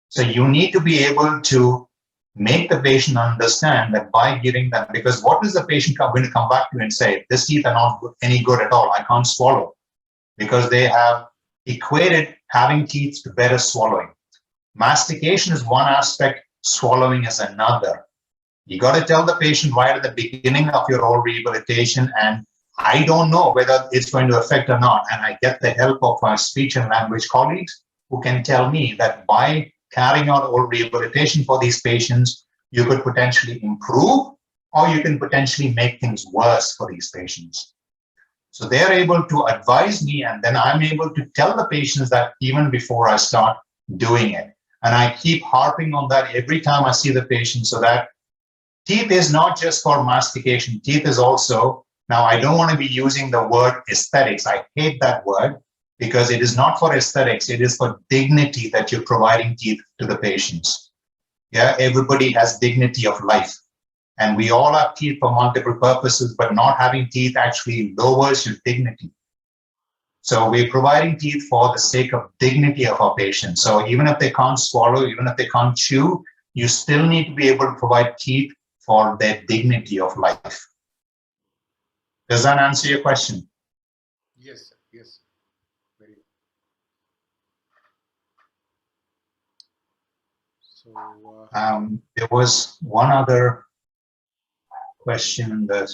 [SPEAKER 4] So you need to be able to make the patient understand that by giving them, because what is the patient going to come back to you and say, these teeth are not any good at all, I can't swallow, because they have equated having teeth to better swallowing. Mastication is one aspect, swallowing is another. You got to tell the patient right at the beginning of your oral rehabilitation, and I don't know whether it's going to affect or not. And I get the help of my speech and language colleagues who can tell me that by carrying out oral rehabilitation for these patients, you could potentially improve or you can potentially make things worse for these patients. So they're able to advise me, and then I'm able to tell the patients that even before I start doing it. And I keep harping on that every time I see the patient, so that teeth is not just for mastication. Teeth is also, now I don't want to be using the word aesthetics. I hate that word because it is not for aesthetics. It is for dignity that you're providing teeth to the patients. Yeah, everybody has dignity of life. And we all have teeth for multiple purposes, but not having teeth actually lowers your dignity. So we're providing teeth for the sake of dignity of our patients. So even if they can't swallow, even if they can't chew, you still need to be able to provide teeth for their dignity of life. Does that answer your question?
[SPEAKER 3] Yes, sir. Yes. Very good. So
[SPEAKER 4] There was one other question that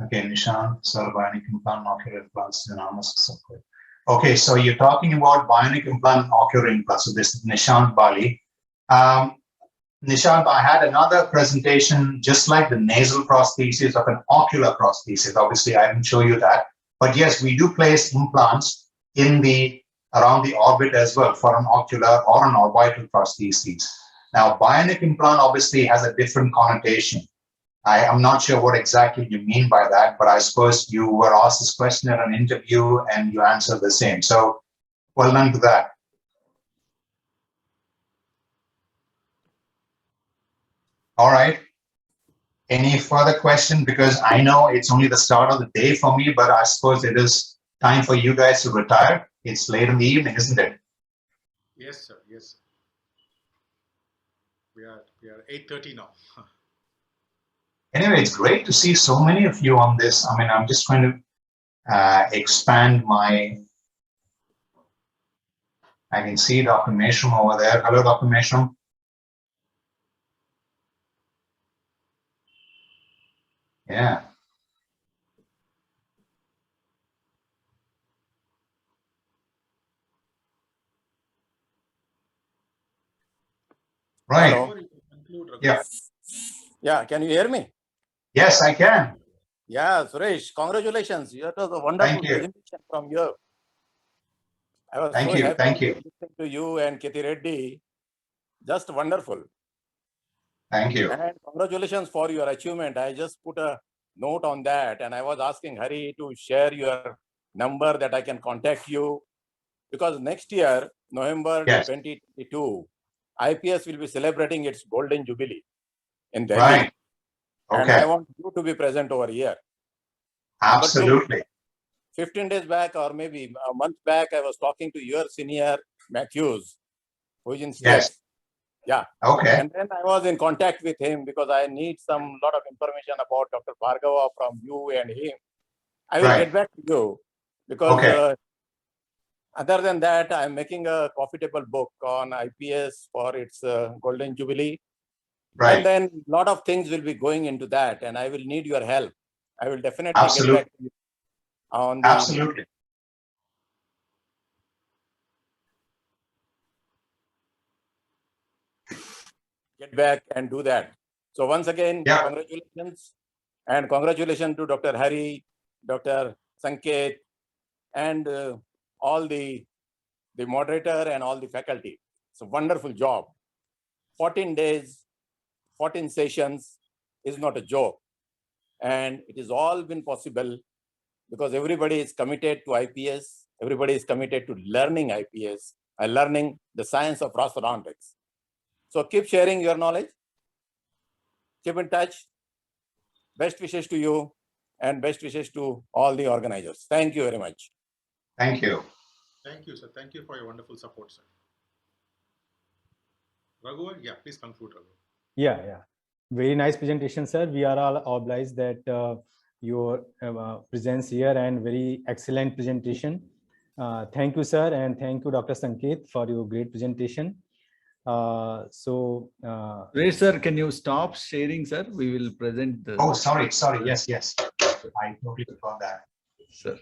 [SPEAKER 4] okay, Nishan, sir, bionic implant, ocular implants, enormous support. Okay, so you're talking about bionic implant, ocular implants. So this is Nishant Bali. Nishant, I had another presentation just like the nasal prosthesis of an ocular prosthesis. Obviously, I didn't show you that. But yes, we do place implants in the around the orbit as well for an ocular or an orbital prosthesis. Now, bionic implant obviously has a different connotation. I am not sure what exactly you mean by that, but I suppose you were asked this question at an interview and you answered the same. So, well done to that. All right. Any further question? Because I know it's only the start of the day for me, but I suppose it is time for you guys to retire. It's late in the evening, isn't it?
[SPEAKER 3] yes, sir. Yes, sir. We are 8:30 now.
[SPEAKER 4] Anyway, it's great to see so many of you on this. I mean, I'm just going to expand my. I can see Dr. Meshram over there. Hello, Dr. Meshram. Yeah. Right.
[SPEAKER 7] Hello.
[SPEAKER 4] Yeah.
[SPEAKER 7] Yeah, can you hear me?
[SPEAKER 4] Yes, I can.
[SPEAKER 7] Yeah, Suresh, congratulations. It was a wonderful
[SPEAKER 4] Thank you.
[SPEAKER 7] presentation from you. I was
[SPEAKER 4] Thank
[SPEAKER 7] so
[SPEAKER 4] you.
[SPEAKER 7] happy
[SPEAKER 4] Thank you.
[SPEAKER 7] listening to you and Kethireddy. Just wonderful.
[SPEAKER 4] Thank you.
[SPEAKER 7] And congratulations for your achievement. I just put a note on that and I was asking Hari to share your number that I can contact you, because next year, November
[SPEAKER 4] Yes.
[SPEAKER 7] 2022, IPS will be celebrating its Golden Jubilee in Delhi.
[SPEAKER 4] Right.
[SPEAKER 7] And I
[SPEAKER 4] Okay.
[SPEAKER 7] want you to be present over here.
[SPEAKER 4] Absolutely.
[SPEAKER 7] 15 days back or maybe a month back, I was talking to your senior Matthews, who is in States.
[SPEAKER 4] Yes.
[SPEAKER 7] Yeah.
[SPEAKER 4] Okay.
[SPEAKER 7] And then I was in contact with him because I need some lot of information about Dr. Bhargava from you and him. I will
[SPEAKER 4] Right.
[SPEAKER 7] get back to you because
[SPEAKER 4] Okay.
[SPEAKER 7] other than that, I'm making a profitable book on IPS for its Golden Jubilee.
[SPEAKER 4] Right.
[SPEAKER 7] And then a lot of things will be going into that and I will need your help. I will definitely
[SPEAKER 4] Absolutely.
[SPEAKER 7] get back to you on the
[SPEAKER 4] Absolutely.
[SPEAKER 7] get back and do that. So once again,
[SPEAKER 4] Yeah.
[SPEAKER 7] congratulations, and congratulations to Dr. Hari, Dr. Sanketh, and all the moderator and all the faculty. It's a wonderful job. 14 days, 14 sessions is not a joke. And it has all been possible because everybody is committed to IPS, Everybody is committed to learning IPS and learning the science of prosthodontics. So keep sharing your knowledge. Keep in touch. Best wishes to you and best wishes to all the organizers. Thank you very much.
[SPEAKER 4] Thank you.
[SPEAKER 3] Thank you, sir. Thank you for your wonderful support, sir. Raghu, yeah, please conclude, Raghu.
[SPEAKER 2] Yeah. Very nice presentation, sir. We are all obliged that your presence here and very excellent presentation. Thank you, sir, and thank you, Dr. Sanketh, for your great presentation.
[SPEAKER 1] Suresh sir, can you stop sharing, sir? We will present the.
[SPEAKER 4] Oh, sorry. Yes. I totally forgot that.
[SPEAKER 1] Sir.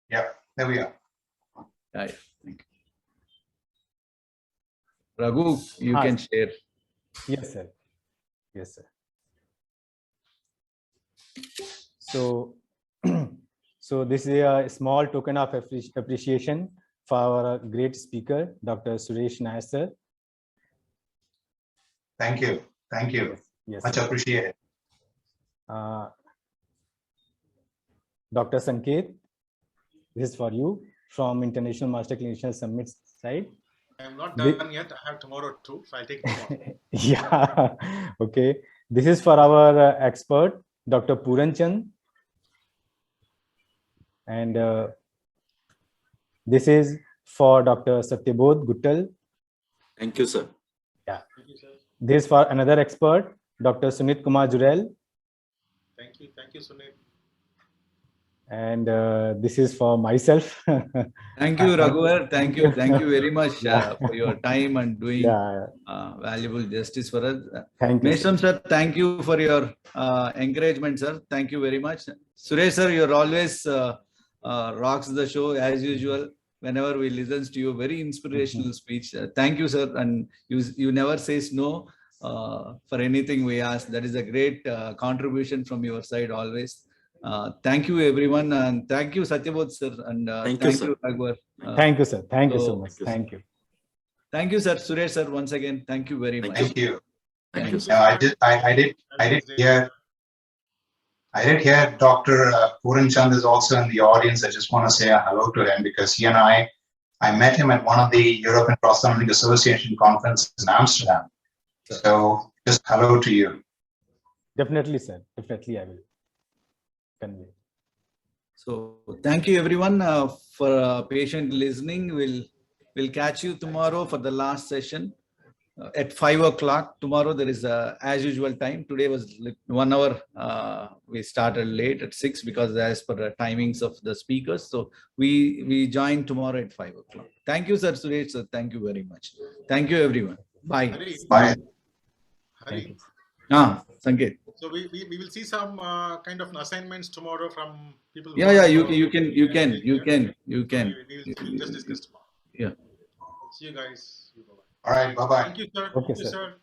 [SPEAKER 4] Yeah, there we are.
[SPEAKER 1] Yeah, thank you. Raghu, you can share.
[SPEAKER 2] Yes, sir. So, so this is a small token of appreciation for our great speaker, Dr. Suresh Nayar, sir.
[SPEAKER 4] Thank you.
[SPEAKER 2] Yes,
[SPEAKER 4] Much
[SPEAKER 2] sir.
[SPEAKER 4] appreciated.
[SPEAKER 2] Dr. Sanketh, this is for you from International Master Clinician Summit side.
[SPEAKER 3] I am not done yet. I have tomorrow too, so I'll take tomorrow.
[SPEAKER 2] Yeah, okay. This is for our expert, Dr. Puran Chand. And this is for Dr. Satyabodh Guttal.
[SPEAKER 5] Thank you, sir.
[SPEAKER 2] Yeah.
[SPEAKER 3] Thank you, sir.
[SPEAKER 2] This is for another expert, Dr. Sunit Kumar Jurel.
[SPEAKER 3] Thank you, Sunit.
[SPEAKER 2] And this is for myself.
[SPEAKER 1] Thank you, Raghuvar. Thank you very much for your time and doing valuable justice for us.
[SPEAKER 2] Thank you,
[SPEAKER 1] Mesham sir, thank you for your encouragement, sir. Thank you very much. Suresh sir, you're always rocks the show as usual. Whenever we listen to you, very inspirational speech. Thank you, sir. And you never says no for anything we ask. That is a great contribution from your side always. Thank you, everyone, and thank you, Satyabodh sir, and thank you, Raghuvar.
[SPEAKER 2] Thank you, sir. Thank you so much.
[SPEAKER 5] Thank you.
[SPEAKER 1] Thank you, sir. Suresh sir, once again, thank you very much.
[SPEAKER 4] Thank you.
[SPEAKER 5] Thank you, sir.
[SPEAKER 4] I did hear Dr. Puran Chand is also in the audience. I just want to say a hello to him because he and I met him at one of the European Prosthodontic Association conferences in Amsterdam. So just hello to you.
[SPEAKER 2] Definitely, sir. Definitely, I will convey.
[SPEAKER 1] So thank you, everyone, for patient listening. We'll catch you tomorrow for the last session at 5 o'clock. Tomorrow there is as usual time. Today was 1 hour. We started late at 6 because as per the timings of the speakers. So we join tomorrow at 5 o'clock. Thank you, sir. Suresh sir. Thank you very much. Thank you, everyone. Bye.
[SPEAKER 4] Bye.
[SPEAKER 3] Hari.
[SPEAKER 1] Sanketh.
[SPEAKER 3] So we will see some kind of assignments tomorrow from people.
[SPEAKER 1] You can.
[SPEAKER 3] We'll just discuss tomorrow.
[SPEAKER 1] Yeah.
[SPEAKER 3] See you guys.
[SPEAKER 4] All right. Bye-bye.
[SPEAKER 3] Thank you, sir.
[SPEAKER 2] Okay,
[SPEAKER 3] Thank you,
[SPEAKER 2] sir.
[SPEAKER 3] sir.